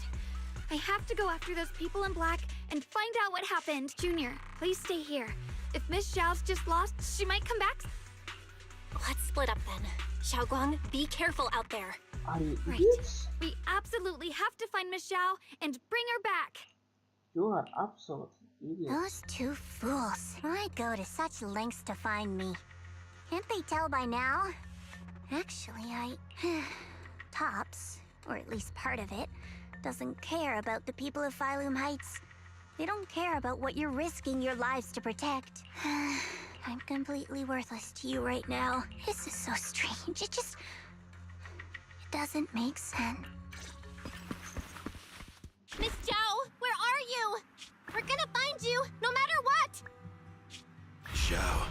I have to go after those people in black and find out what happened. Junior, please stay here. If Miss Zhao's just lost, she might come back. Let's split up then. Xiaoguang, be careful out there. Are you right. idiots? We absolutely have to find Miss Zhao and bring her back. You are absolutely idiots. Those two fools. Why go to such lengths to find me? Can't they tell by now? Actually, Tops, or at least part of it, doesn't care about the people of Phylum Heights. They don't care about what you're risking your lives to protect. I'm completely worthless to you right now. This is so strange. It doesn't make sense. Miss Zhao, where are you? We're gonna find you, no matter what! Zhao,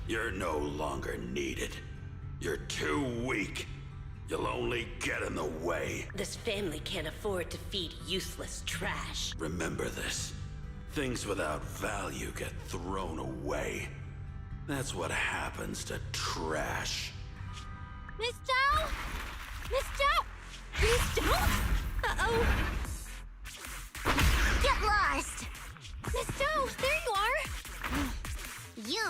you're no longer needed. You're too weak. You'll only get in the way. This family can't afford to feed useless trash. Remember this. Things without value get thrown away. That's what happens to trash. Miss Zhao? Miss Zhao? Miss Zhao? Uh-oh. Get lost! Miss Zhao, there you are!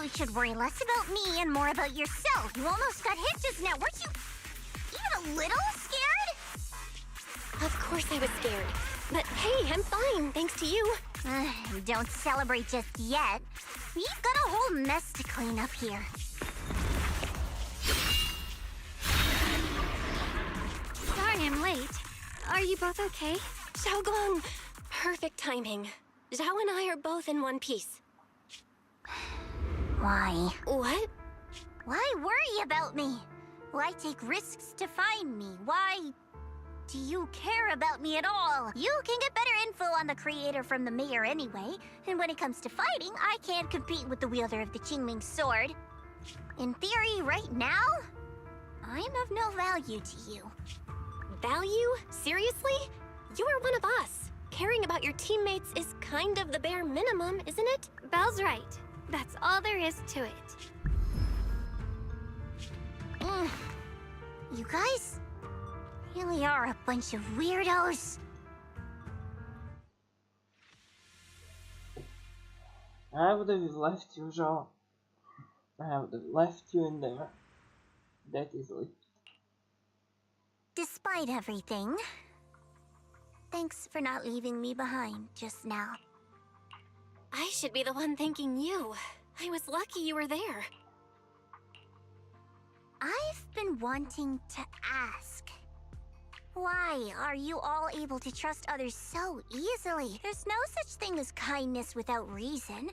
You should worry less about me and more about yourself. You almost got hit just now. Weren't you even a little scared? Of course I was scared. But hey, I'm fine, thanks to you. Don't celebrate just yet. We've got a whole mess to clean up here. Sorry I'm late. Are you both okay? Xiaoguang, perfect timing. Zhao and I are both in one piece. Why? What? Why worry about me? Why take risks to find me? Why Do you care about me at all? You can get better info on the creator from the mayor anyway, and when it comes to fighting, I can't compete with the wielder of the Qingming sword. In theory, right now, I'm of no value to you. Value? Seriously? You are one of us. Caring about your teammates is kind of the bare minimum, isn't it? Belle's right. That's all there is to it. You guys really are a bunch of weirdos. I would have left you, Jean. I would have left you in there that easily. Despite everything, thanks for not leaving me behind just now. I should be the one thanking you. I was lucky you were there. I've been wanting to ask. Why are you all able to trust others so easily? There's no such thing as kindness without reason.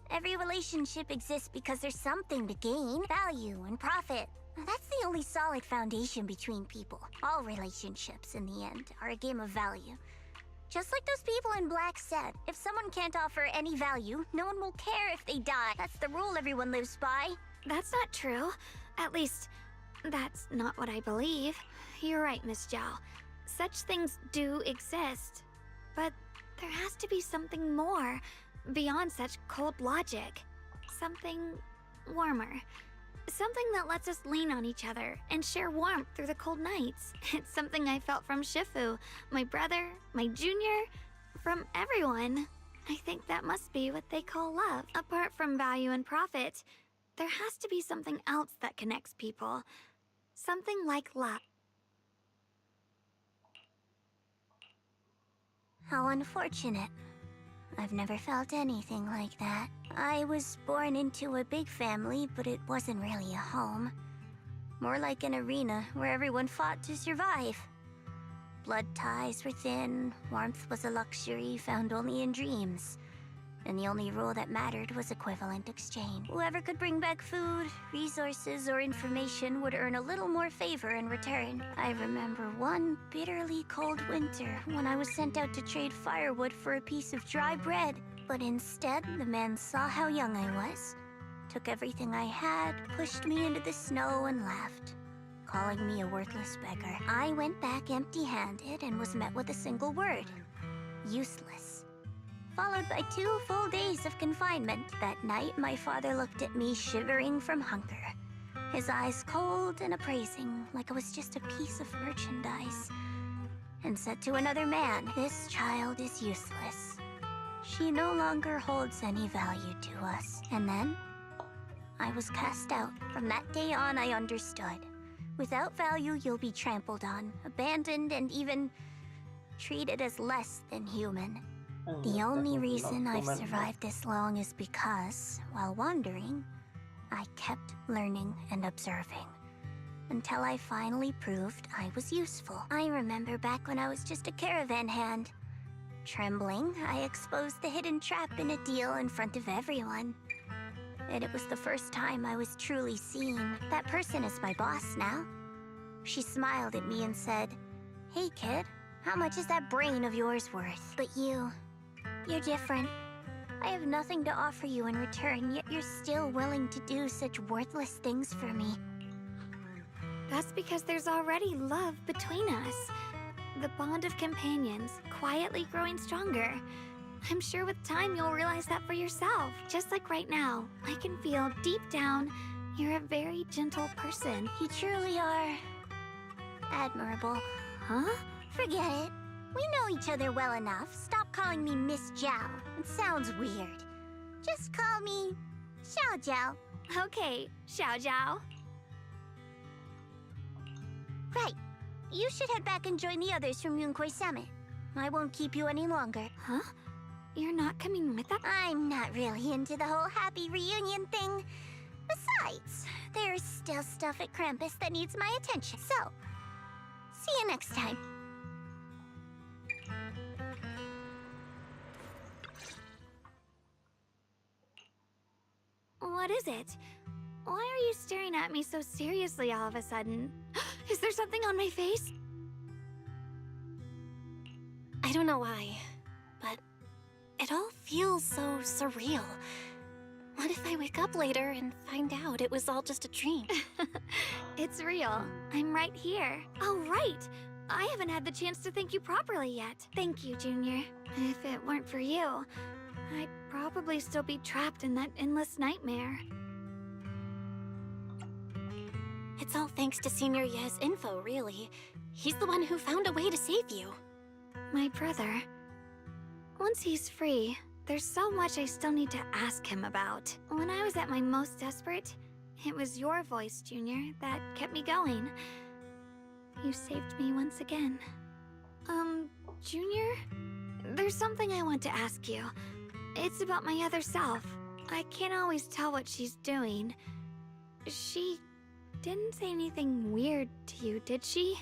Every relationship exists because there's something to gain, value, and profit. That's the only solid foundation between people. All relationships, in the end, are a game of value. Just like those people in Black said, if someone can't offer any value, no one will care if they die. That's the rule everyone lives by. That's not true. At least, that's not what I believe. You're right, Miss Zhao. Such things do exist. But there has to be something more, beyond such cold logic. Something warmer. Something that lets us lean on each other and share warmth through the cold nights. It's something I felt from Shifu, my brother, my junior, from everyone. I think that must be what they call love. Apart from value and profit, there has to be something else that connects people. Something like love. How unfortunate. I've never felt anything like that. I was born into a big family, but it wasn't really a home. More like an arena where everyone fought to survive. Blood ties were thin, warmth was a luxury found only in dreams. And the only rule that mattered was equivalent exchange. Whoever could bring back food, resources, or information would earn a little more favor in return. I remember one bitterly cold winter when I was sent out to trade firewood for a piece of dry bread. But instead, the man saw how young I was, took everything I had, pushed me into the snow, and left, calling me a worthless beggar. I went back empty-handed and was met with a single word: useless. Followed by 2 full days of confinement. That night, my father looked at me shivering from hunger, his eyes cold and appraising, like I was just a piece of merchandise, and said to another man, "This child is useless. She no longer holds any value to us." And then, I was cast out. From that day on, I understood. Without value, you'll be trampled on, abandoned, and even treated as less than human. The only reason I've survived this long is because, while wandering, I kept learning and observing. Until I finally proved I was useful. I remember back when I was just a caravan hand. Trembling, I exposed the hidden trap in a deal in front of everyone. And it was the first time I was truly seen. That person is my boss now. She smiled at me and said, "Hey kid, how much is that brain of yours worth?" But you're different. I have nothing to offer you in return, yet you're still willing to do such worthless things for me. That's because there's already love between us. The bond of companions, quietly growing stronger. I'm sure with time you'll realize that for yourself. Just like right now, I can feel deep down you're a very gentle person. You truly are admirable. Huh? Forget it. We know each other well enough. Stop calling me Miss Zhao. It sounds weird. Just call me Xiao Zhao. Okay, Xiao Zhao. Right. You should head back and join the others from Yunquai Summit. I won't keep you any longer. Huh? You're not coming with us? I'm not really into the whole happy reunion thing. Besides, there's still stuff at Krampus that needs my attention. So, see you next time. What is it? Why are you staring at me so seriously all of a sudden? Is there something on my face? I don't know why, but it all feels so surreal. What if I wake up later and find out it was all just a dream? It's real. I'm right here. Oh, right! I haven't had the chance to thank you properly yet. Thank you, Junior. If it weren't for you, I'd probably still be trapped in that endless nightmare. It's all thanks to Senior Ye's info, really. He's the one who found a way to save you. My brother. Once he's free, there's so much I still need to ask him about. When I was at my most desperate, it was your voice, Junior, that kept me going. You saved me once again. Junior? There's something I want to ask you. It's about my other self. I can't always tell what she's doing. She didn't say anything weird to you, did she?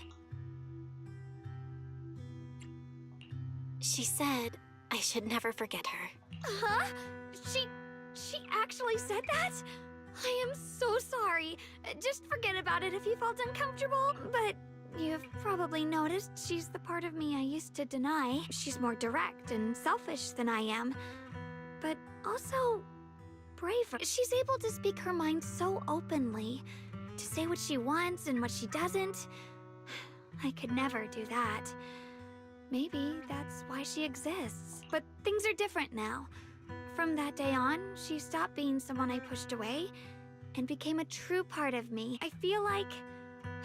She said I should never forget her. Huh? She actually said that? I am so sorry. Just forget about it if you felt uncomfortable. But you've probably noticed she's the part of me I used to deny. She's more direct and selfish than I am, but also braver. She's able to speak her mind so openly, to say what she wants and what she doesn't. I could never do that. Maybe that's why she exists. But things are different now. From that day on, she stopped being someone I pushed away and became a true part of me. I feel like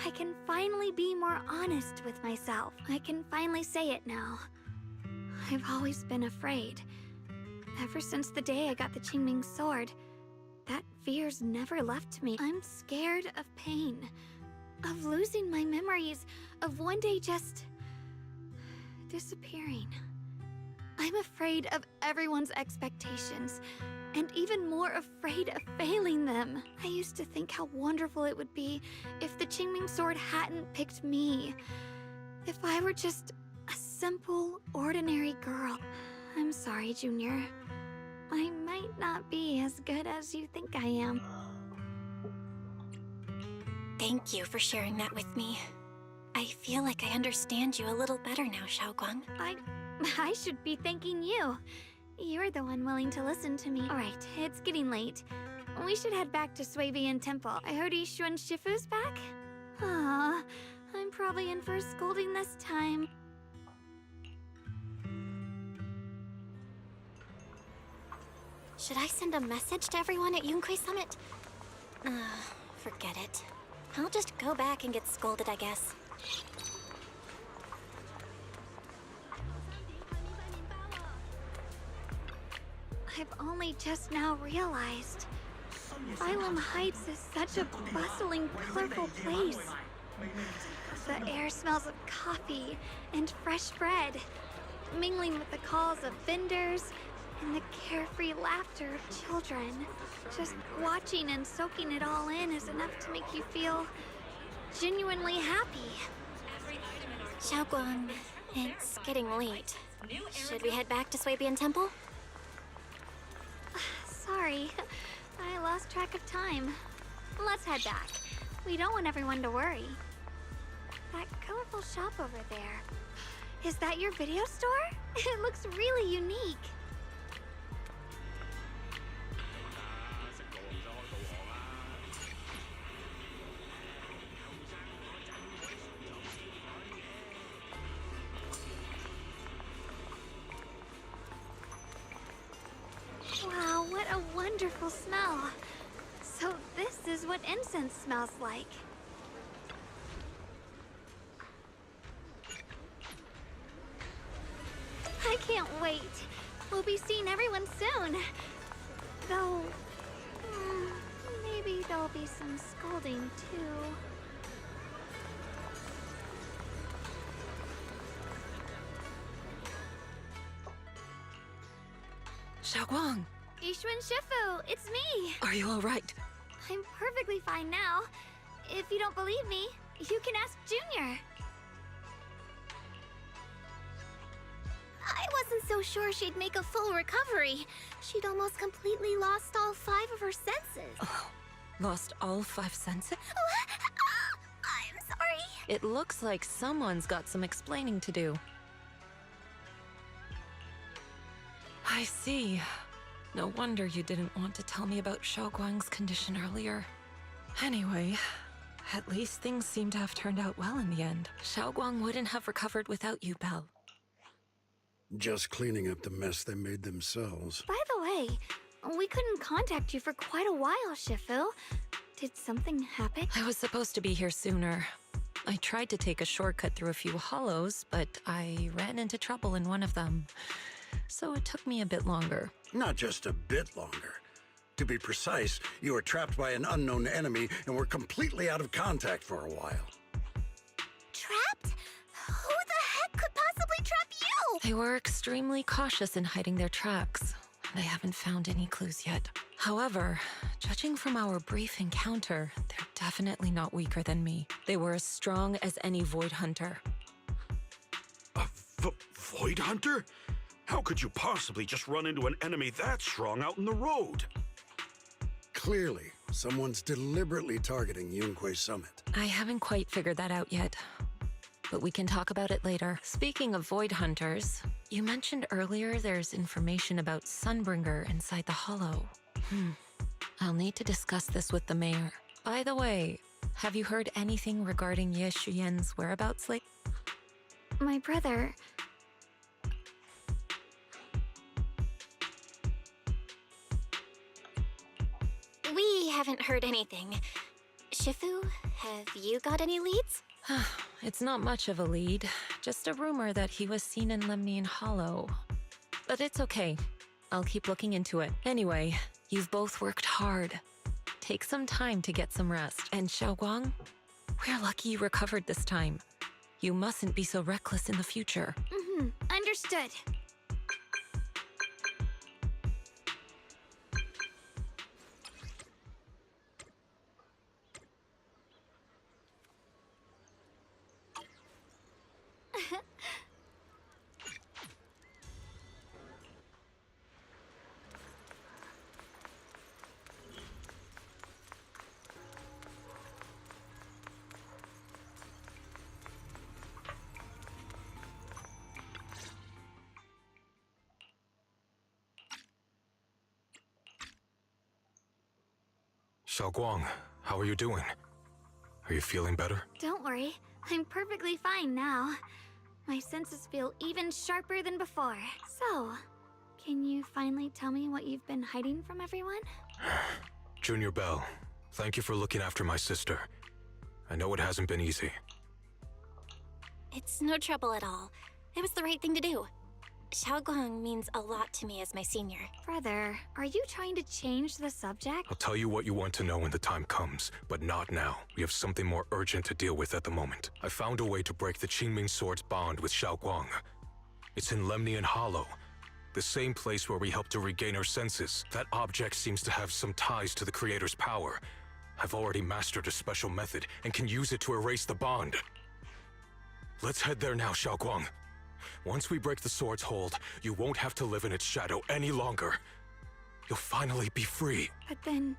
I can finally be more honest with myself. I can finally say it now. I've always been afraid. Ever since the day I got the Qingming sword, that fear's never left me. I'm scared of pain, of losing my memories, of one day just disappearing. I'm afraid of everyone's expectations, and even more afraid of failing them. I used to think how wonderful it would be if the Qingming sword hadn't picked me. If I were just a simple, ordinary girl. I'm sorry, Junior. I might not be as good as you think I am. Thank you for sharing that with me. I feel like I understand you a little better now, Xiaoguang. I should be thanking you. You're the one willing to listen to me. Alright, it's getting late. We should head back to Swabian Temple. I heard Yishuan Shifu's back? Aw, I'm probably in for a scolding this time. Should I send a message to everyone at Yunkai Summit? Forget it. I'll just go back and get scolded, I guess. I've only just now realized. Phylum Heights is such a bustling, colorful place. The air smells of coffee and fresh bread, mingling with the calls of vendors and the carefree laughter of children. Just watching and soaking it all in is enough to make you feel genuinely happy. Xiaoguang, it's getting late. Should we head back to Swabian Temple? Sorry, I lost track of time. Let's head back. We don't want everyone to worry. That colorful shop over there. Is that your video store? It looks really unique. Wow, what a wonderful smell. So this is what incense smells like. I can't wait. We'll be seeing everyone soon. Though, maybe there'll be some scolding too. Xiaoguang! Yishuan Shifu, it's me! Are you alright? I'm perfectly fine now. If you don't believe me, you can ask Junior. I wasn't so sure she'd make a full recovery. She'd almost completely lost all 5 of her senses. Oh, lost all 5 senses? I'm sorry. It looks like someone's got some explaining to do. I see. No wonder you didn't want to tell me about Xiaoguang's condition earlier. Anyway, at least things seem to have turned out well in the end. Xiaoguang wouldn't have recovered without you, Belle. Just cleaning up the mess they made themselves. By the way, we couldn't contact you for quite a while, Shifu. Did something happen? I was supposed to be here sooner. I tried to take a shortcut through a few hollows, but I ran into trouble in one of them. So it took me a bit longer. Not just a bit longer. To be precise, you were trapped by an unknown enemy and were completely out of contact for a while. Trapped? Who the heck could possibly trap you? They were extremely cautious in hiding their tracks. I haven't found any clues yet. However, judging from our brief encounter, they're definitely not weaker than me. They were as strong as any Void Hunter. A Void Hunter? How could you possibly just run into an enemy that strong out in the road? Clearly, someone's deliberately targeting Yunquei Summit. I haven't quite figured that out yet, but we can talk about it later. Speaking of Void Hunters, you mentioned earlier there's information about Sunbringer inside the Hollow. I'll need to discuss this with the mayor. By the way, have you heard anything regarding Ye Shuyen's whereabouts lately? My brother... We haven't heard anything. Shifu, have you got any leads? It's not much of a lead, just a rumor that he was seen in Lemnian Hollow. But it's okay. I'll keep looking into it. Anyway, you've both worked hard. Take some time to get some rest. And Xiaoguang, we're lucky you recovered this time. You mustn't be so reckless in the future. Understood. Xiaoguang, how are you doing? Are you feeling better? Don't worry, I'm perfectly fine now. My senses feel even sharper than before. So, can you finally tell me what you've been hiding from everyone? Junior Belle, thank you for looking after my sister. I know it hasn't been easy. It's no trouble at all. It was the right thing to do. Xiaoguang means a lot to me as my senior. Brother, are you trying to change the subject? I'll tell you what you want to know when the time comes, but not now. We have something more urgent to deal with at the moment. I found a way to break the Qingming Sword's bond with Xiaoguang. It's in Lemnian Hollow, the same place where we helped to regain our senses. That object seems to have some ties to the Creator's power. I've already mastered a special method and can use it to erase the bond. Let's head there now, Xiaoguang. Once we break the sword's hold, you won't have to live in its shadow any longer. You'll finally be free. But then,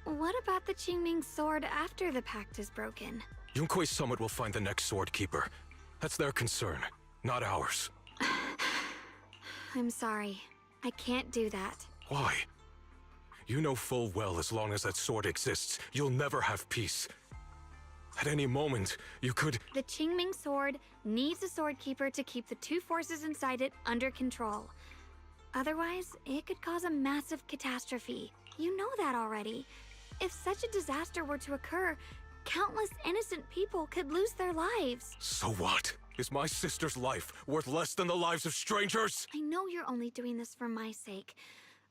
what about the Qingming Sword after the pact is broken? Yunquei Summit will find the next sword keeper. That's their concern, not ours. I'm sorry. I can't do that. Why? You know full well as long as that sword exists, you'll never have peace. At any moment, you could... The Qingming Sword needs a sword keeper to keep the two forces inside it under control. Otherwise, it could cause a massive catastrophe. You know that already. If such a disaster were to occur, countless innocent people could lose their lives. So what? Is my sister's life worth less than the lives of strangers? I know you're only doing this for my sake,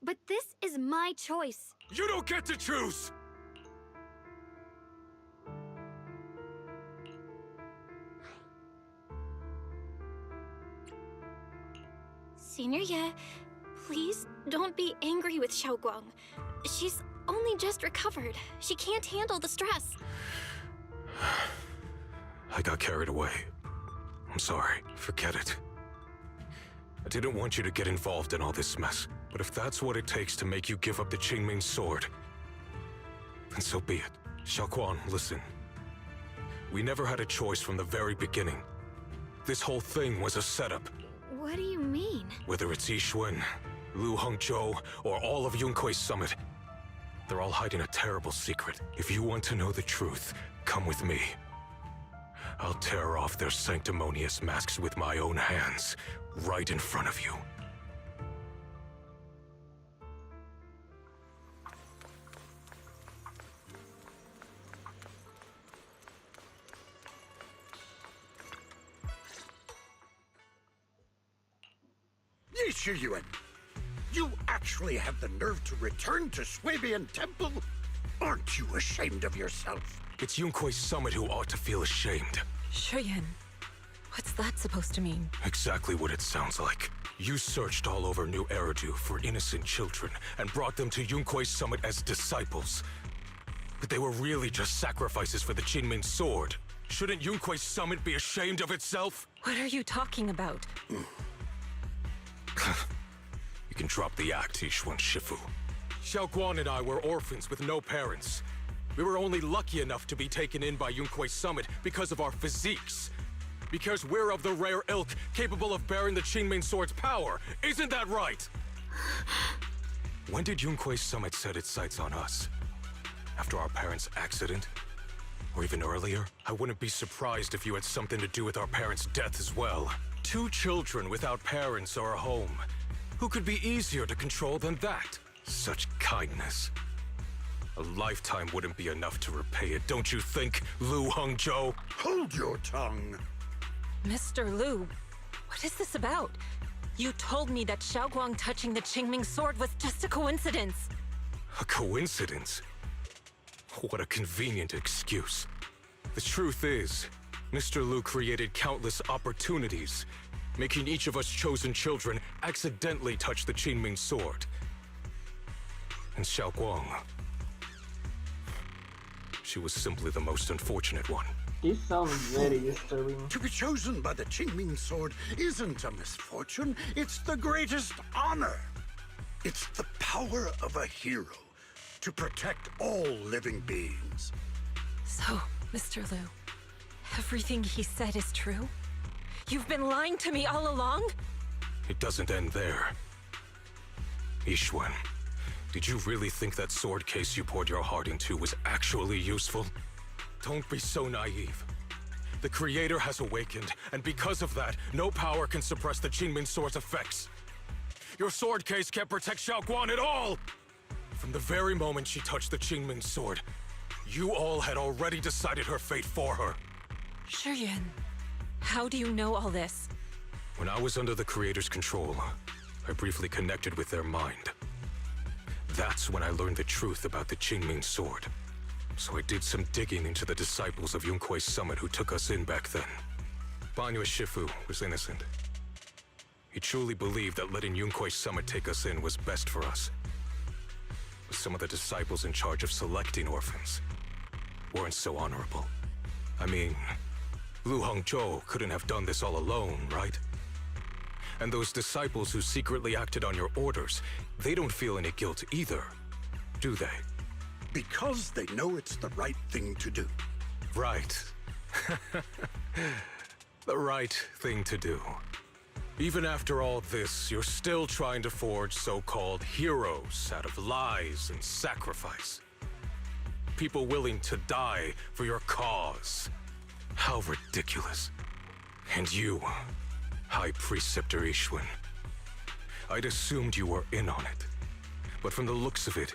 but this is my choice. You don't get to choose! Senior Ye, please don't be angry with Xiaoguang. She's only just recovered. She can't handle the stress. I got carried away. I'm sorry. Forget it. I didn't want you to get involved in all this mess, but if that's what it takes to make you give up the Qingming Sword, then so be it. Xiaoguang, listen. We never had a choice from the very beginning. This whole thing was a setup. What do you mean? Whether it's Yixuan, Lu Hongzhou, or all of Yunkui's summit. They're all hiding a terrible secret. If you want to know the truth, come with me. I'll tear off their sanctimonious masks with my own hands, right in front of you. Yi Shiyuan, you actually have the nerve to return to Swabian Temple? Aren't you ashamed of yourself? It's Yunkui's summit who ought to feel ashamed. Shuyan, what's that supposed to mean? Exactly what it sounds like. You searched all over New Eridu for innocent children and brought them to Yunkui's summit as disciples. But they were really just sacrifices for the Qingming sword. Shouldn't Yunkui's summit be ashamed of itself? What are you talking about? You can drop the act, Yishuan Shifu. Xiaoguang and I were orphans with no parents. We were only lucky enough to be taken in by Yunkui's summit because of our physiques. Because we're of the rare ilk capable of bearing the Qingming sword's power. Isn't that right? When did Yunkui's summit set its sights on us? After our parents' accident? Or even earlier? I wouldn't be surprised if you had something to do with our parents' death as well. 2 children without parents or a home. Who could be easier to control than that? Such kindness. A lifetime wouldn't be enough to repay it, don't you think, Lu Hongzhou? Hold your tongue! Mr. Lu, what is this about? You told me that Xiaoguang touching the Qingming sword was just a coincidence. A coincidence? What a convenient excuse. The truth is, Mr. Lu created countless opportunities, making each of us chosen children accidentally touch the Qingming sword. And Xiaoguang, she was simply the most unfortunate one. This sounds very disturbing. To be chosen by the Qingming sword isn't a misfortune, it's the greatest honor. It's the power of a hero to protect all living beings. So, Mr. Lu, everything he said is true? You've been lying to me all along? It doesn't end there. Yishuan, did you really think that sword case you poured your heart into was actually useful? Don't be so naive. The Creator has awakened, and because of that, no power can suppress the Qingming sword's effects. Your sword case can't protect Xiaoguang at all! From the very moment she touched the Qingming sword, you all had already decided her fate for her. Shuyan, how do you know all this? When I was under the Creator's control, I briefly connected with their mind. That's when I learned the truth about the Qingming sword. So I did some digging into the disciples of Yunkui's summit who took us in back then. Banyue Shifu was innocent. He truly believed that letting Yunkui's summit take us in was best for us. But some of the disciples in charge of selecting orphans weren't so honorable. I mean, Lu Hongzhou couldn't have done this all alone, right? And those disciples who secretly acted on your orders, they don't feel any guilt either, do they? Because they know it's the right thing to do. Right. The right thing to do. Even after all this, you're still trying to forge so-called heroes out of lies and sacrifice. People willing to die for your cause. How ridiculous. And you, High Preceptor Yishuan, I'd assumed you were in on it. But from the looks of it,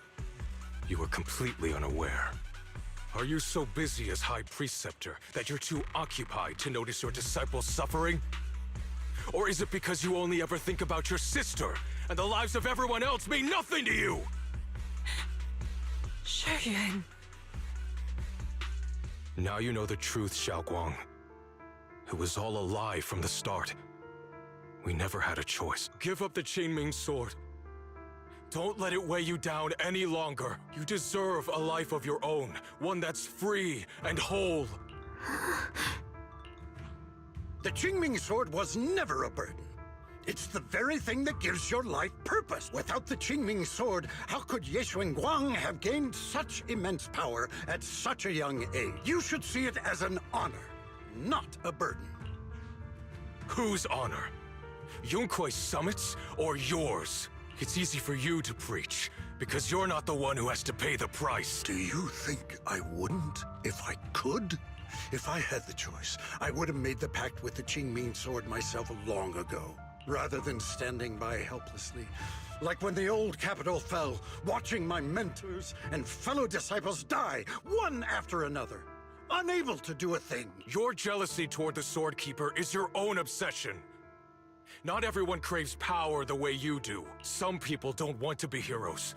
you were completely unaware. Are you so busy as High Preceptor that you're too occupied to notice your disciples suffering? Or is it because you only ever think about your sister, and the lives of everyone else mean nothing to you? Shuyan. Now you know the truth, Xiaoguang. It was all a lie from the start. We never had a choice. Give up the Qingming sword. Don't let it weigh you down any longer. You deserve a life of your own, one that's free and whole. The Qingming sword was never a burden. It's the very thing that gives your life purpose. Without the Qingming sword, how could Yishuan Guang have gained such immense power at such a young age? You should see it as an honor, not a burden. Whose honor? Yunkui's summit's or yours? It's easy for you to preach, because you're not the one who has to pay the price. Do you think I wouldn't if I could? If I had the choice, I would have made the pact with the Qingming sword myself long ago, rather than standing by helplessly. Like when the old capital fell, watching my mentors and fellow disciples die, one after another, unable to do a thing. Your jealousy toward the Sword Keeper is your own obsession. Not everyone craves power the way you do. Some people don't want to be heroes.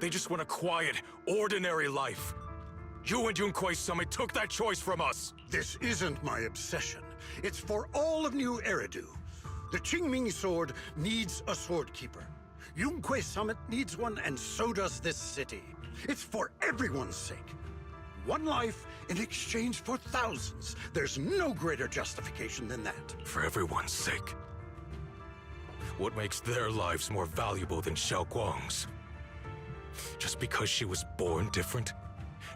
They just want a quiet, ordinary life. You and Yunquei Summit took that choice from us. This isn't my obsession. It's for all of New Eridu. The Qingming sword needs a sword keeper. Yunquei Summit needs one, and so does this city. It's for everyone's sake. One life in exchange for thousands. There's no greater justification than that. For everyone's sake. What makes their lives more valuable than Xiao Guang's? Just because she was born different?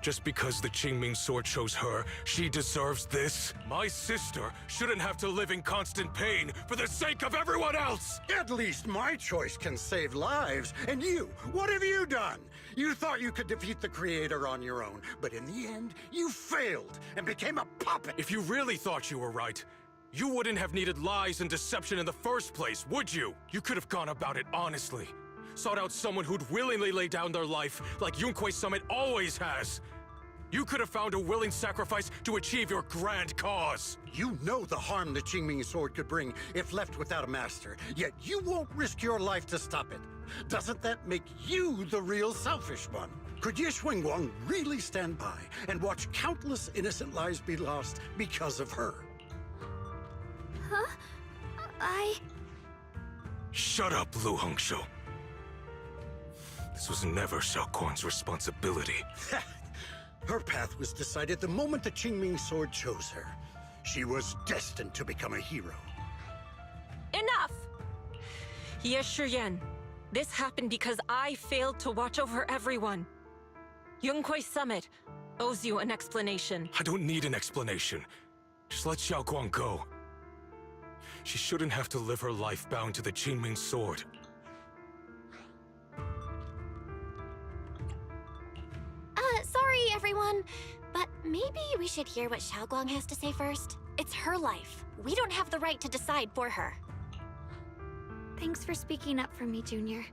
Just because the Qingming sword chose her, she deserves this? My sister shouldn't have to live in constant pain for the sake of everyone else! At least my choice can save lives. And you, what have you done? You thought you could defeat the Creator on your own, but in the end, you failed and became a puppet. If you really thought you were right, you wouldn't have needed lies and deception in the first place, would you? You could have gone about it honestly. Sought out someone who'd willingly lay down their life like Yunquei Summit always has. You could have found a willing sacrifice to achieve your grand cause. You know the harm the Qingming sword could bring if left without a master, yet you won't risk your life to stop it. Doesn't that make you the real selfish one? Could Ye Xuanguang really stand by and watch countless innocent lives be lost because of her? Huh? Shut up, Lu Hongshou. This was never Xiao Guang's responsibility. Her path was decided the moment the Qingming sword chose her. She was destined to become a hero. Enough! Ye Shiyan, this happened because I failed to watch over everyone. Yunquei Summit owes you an explanation. I don't need an explanation. Just let Xiao Guang go. She shouldn't have to live her life bound to the Qingming sword. Sorry, everyone, but maybe we should hear what Xiao Guang has to say first. It's her life. We don't have the right to decide for her. Thanks for speaking up for me, Junior.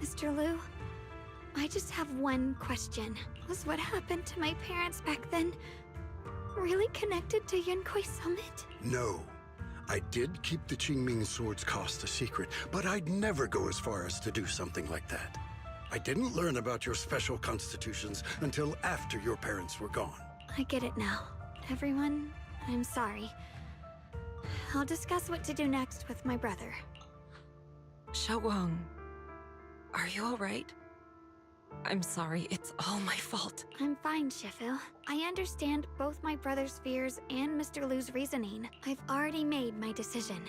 Mr. Liu, I just have one question. Was what happened to my parents back then really connected to Yunquei Summit? No. I did keep the Qingming sword's cost a secret, but I'd never go as far as to do something like that. I didn't learn about your special constitutions until after your parents were gone. I get it now. Everyone, I'm sorry. I'll discuss what to do next with my brother. Xiao Guang, are you alright? I'm sorry, it's all my fault. I'm fine, Shifu. I understand both my brother's fears and Mr. Liu's reasoning. I've already made my decision.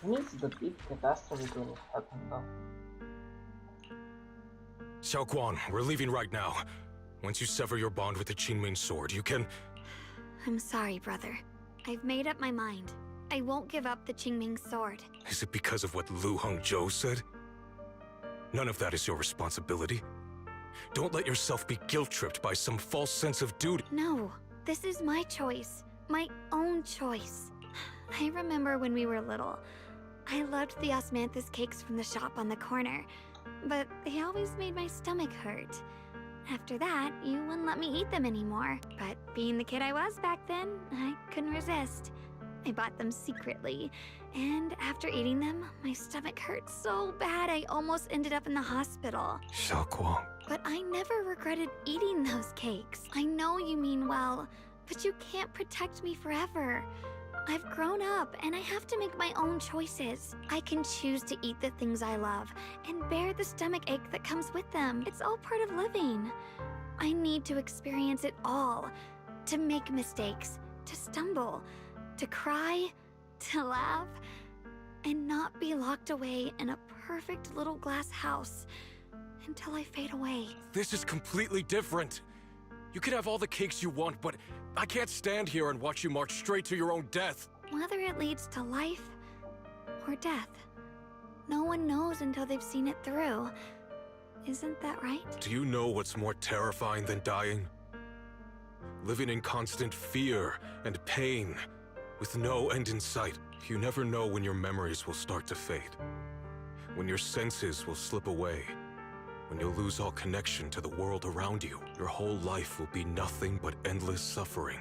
When is the big catastrophe going to happen though? Xiao Guang, we're leaving right now. Once you sever your bond with the Qingming sword, you can... I'm sorry, brother. I've made up my mind. I won't give up the Qingming sword. Is it because of what Lu Hongzhou said? None of that is your responsibility. Don't let yourself be guilt-tripped by some false sense of duty. No, this is my choice. My own choice. I remember when we were little. I loved the osmanthus cakes from the shop on the corner, but they always made my stomach hurt. After that, you wouldn't let me eat them anymore. But being the kid I was back then, I couldn't resist. I bought them secretly, and after eating them, my stomach hurt so bad I almost ended up in the hospital. Xiao Guang. But I never regretted eating those cakes. I know you mean well, but you can't protect me forever. I've grown up, and I have to make my own choices. I can choose to eat the things I love, and bear the stomach ache that comes with them. It's all part of living. I need to experience it all. To make mistakes, to stumble, to cry, to laugh, and not be locked away in a perfect little glass house until I fade away. This is completely different. You can have all the cakes you want, but I can't stand here and watch you march straight to your own death. Whether it leads to life or death, no one knows until they've seen it through. Isn't that right? Do you know what's more terrifying than dying? Living in constant fear and pain, with no end in sight. You never know when your memories will start to fade, when your senses will slip away, when you'll lose all connection to the world around you. Your whole life will be nothing but endless suffering.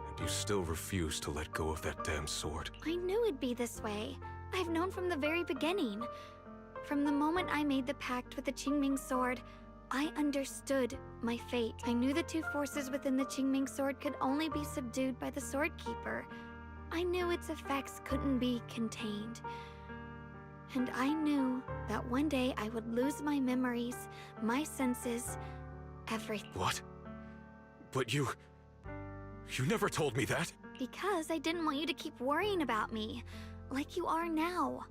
And you still refuse to let go of that damn sword. I knew it'd be this way. I've known from the very beginning. From the moment I made the pact with the Qingming sword, I understood my fate. I knew the two forces within the Qingming sword could only be subdued by the Sword Keeper. I knew its effects couldn't be contained. And I knew that one day I would lose my memories, my senses, everything. What? But you never told me that. Because I didn't want you to keep worrying about me, like you are now.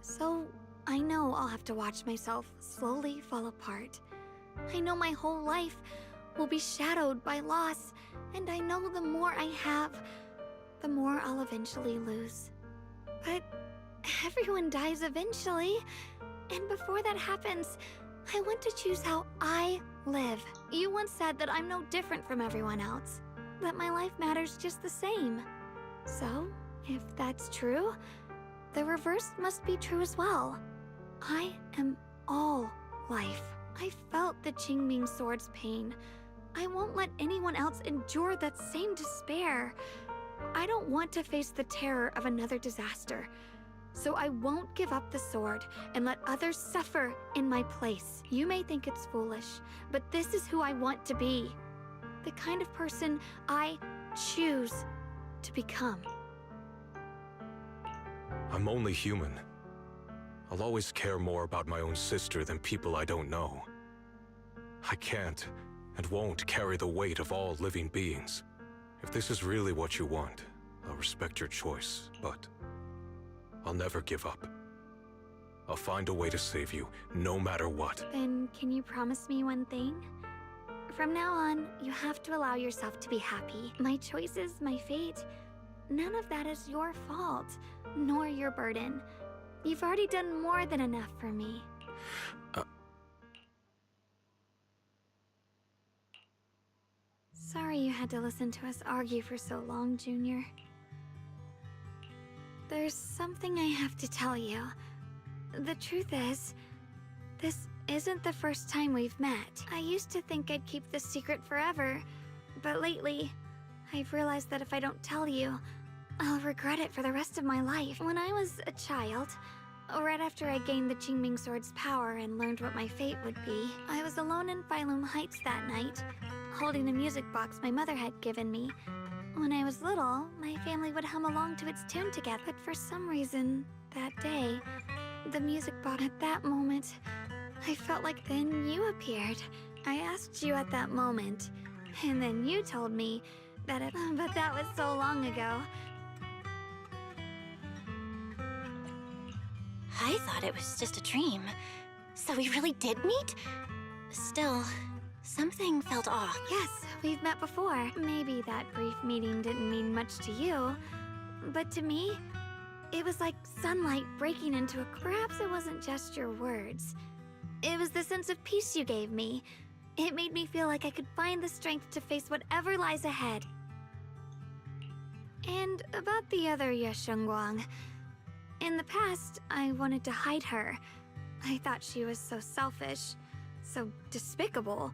So, I know I'll have to watch myself slowly fall apart. I know my whole life will be shadowed by loss, and I know the more I have, the more I'll eventually lose. But everyone dies eventually, and before that happens, I want to choose how I live. You once said that I'm no different from everyone else, that my life matters just the same. So, if that's true, the reverse must be true as well. I am all life. I felt the Qingming sword's pain. I won't let anyone else endure that same despair. I don't want to face the terror of another disaster. So I won't give up the sword and let others suffer in my place. You may think it's foolish, but this is who I want to be. The kind of person I choose to become. I'm only human. I'll always care more about my own sister than people I don't know. I can't and won't carry the weight of all living beings. If this is really what you want, I'll respect your choice, but I'll never give up. I'll find a way to save you, no matter what. Then can you promise me one thing? From now on, you have to allow yourself to be happy. My choices, my fate, none of that is your fault, nor your burden. You've already done more than enough for me. Sorry you had to listen to us argue for so long, Junior. There's something I have to tell you. The truth is, this isn't the first time we've met. I used to think I'd keep this secret forever, but lately, I've realized that if I don't tell you, I'll regret it for the rest of my life. When I was a child, right after I gained the Qingming sword's power and learned what my fate would be, I was alone in Phylum Heights that night, holding a music box my mother had given me. When I was little, my family would hum along to its tune together, but for some reason, that day, the music box, at that moment, I felt like then you appeared. I asked you at that moment, and then you told me that but that was so long ago. I thought it was just a dream. So we really did meet? Still, something felt off. Yes, we've met before. Maybe that brief meeting didn't mean much to you, but to me, it was like sunlight breaking into a... Perhaps it wasn't just your words. It was the sense of peace you gave me. It made me feel like I could find the strength to face whatever lies ahead. And about the other Yeshengguang, in the past, I wanted to hide her. I thought she was so selfish, so despicable.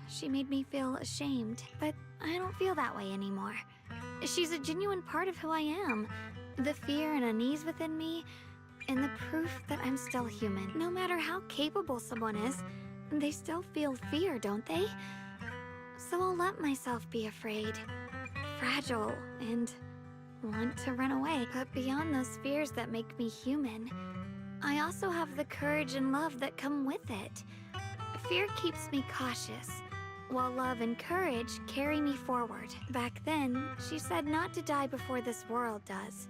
She made me feel ashamed, but I don't feel that way anymore. She's a genuine part of who I am. The fear and unease within me, and the proof that I'm still human. No matter how capable someone is, they still feel fear, don't they? So I'll let myself be afraid, fragile, and want to run away. But beyond those fears that make me human, I also have the courage and love that come with it. Fear keeps me cautious, while love and courage carry me forward. Back then, she said not to die before this world does.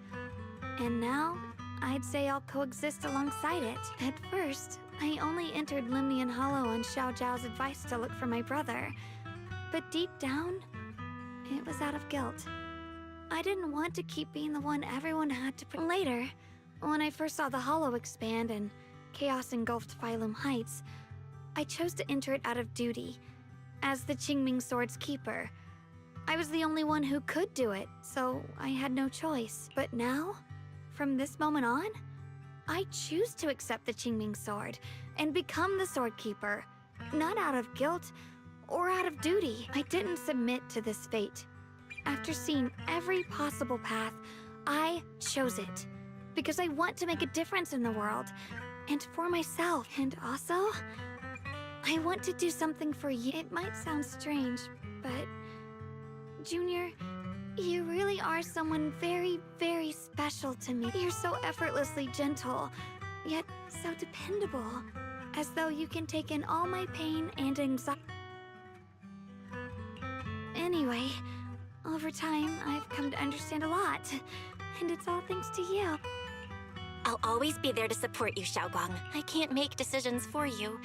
And now, I'd say I'll coexist alongside it. At first, I only entered Limnian Hollow on Xiao Zhao's advice to look for my brother. But deep down, it was out of guilt. I didn't want to keep being the one everyone had to put. Later, when I first saw the Hollow expand and chaos engulfed Phylum Heights, I chose to enter it out of duty, as the Qingming Sword's keeper. I was the only one who could do it, so I had no choice. But now, from this moment on, I choose to accept the Qingming Sword and become the Sword Keeper, not out of guilt or out of duty. I didn't submit to this fate. After seeing every possible path, I chose it because I want to make a difference in the world and for myself. And also, I want to do something for you. It might sound strange, but Junior, you really are someone very, very special to me. You're so effortlessly gentle, yet so dependable. As though you can take in all my pain and anxiety. Anyway, over time, I've come to understand a lot. And it's all thanks to you. I'll always be there to support you, Xiaoguang. I can't make decisions for you,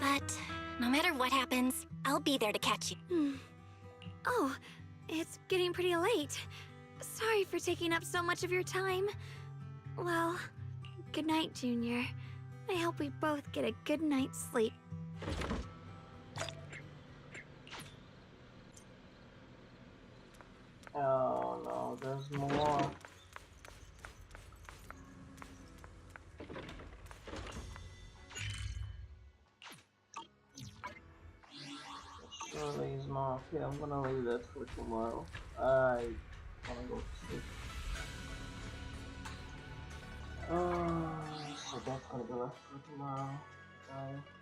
but no matter what happens, I'll be there to catch you. Oh, it's getting pretty late. Sorry for taking up so much of your time. Well, good night, Junior. I hope we both get a good night's sleep. Oh no, there's more. Surely is more. Okay, I'm gonna leave that for tomorrow. I wanna go to sleep. So that's gonna be left for tomorrow. Bye.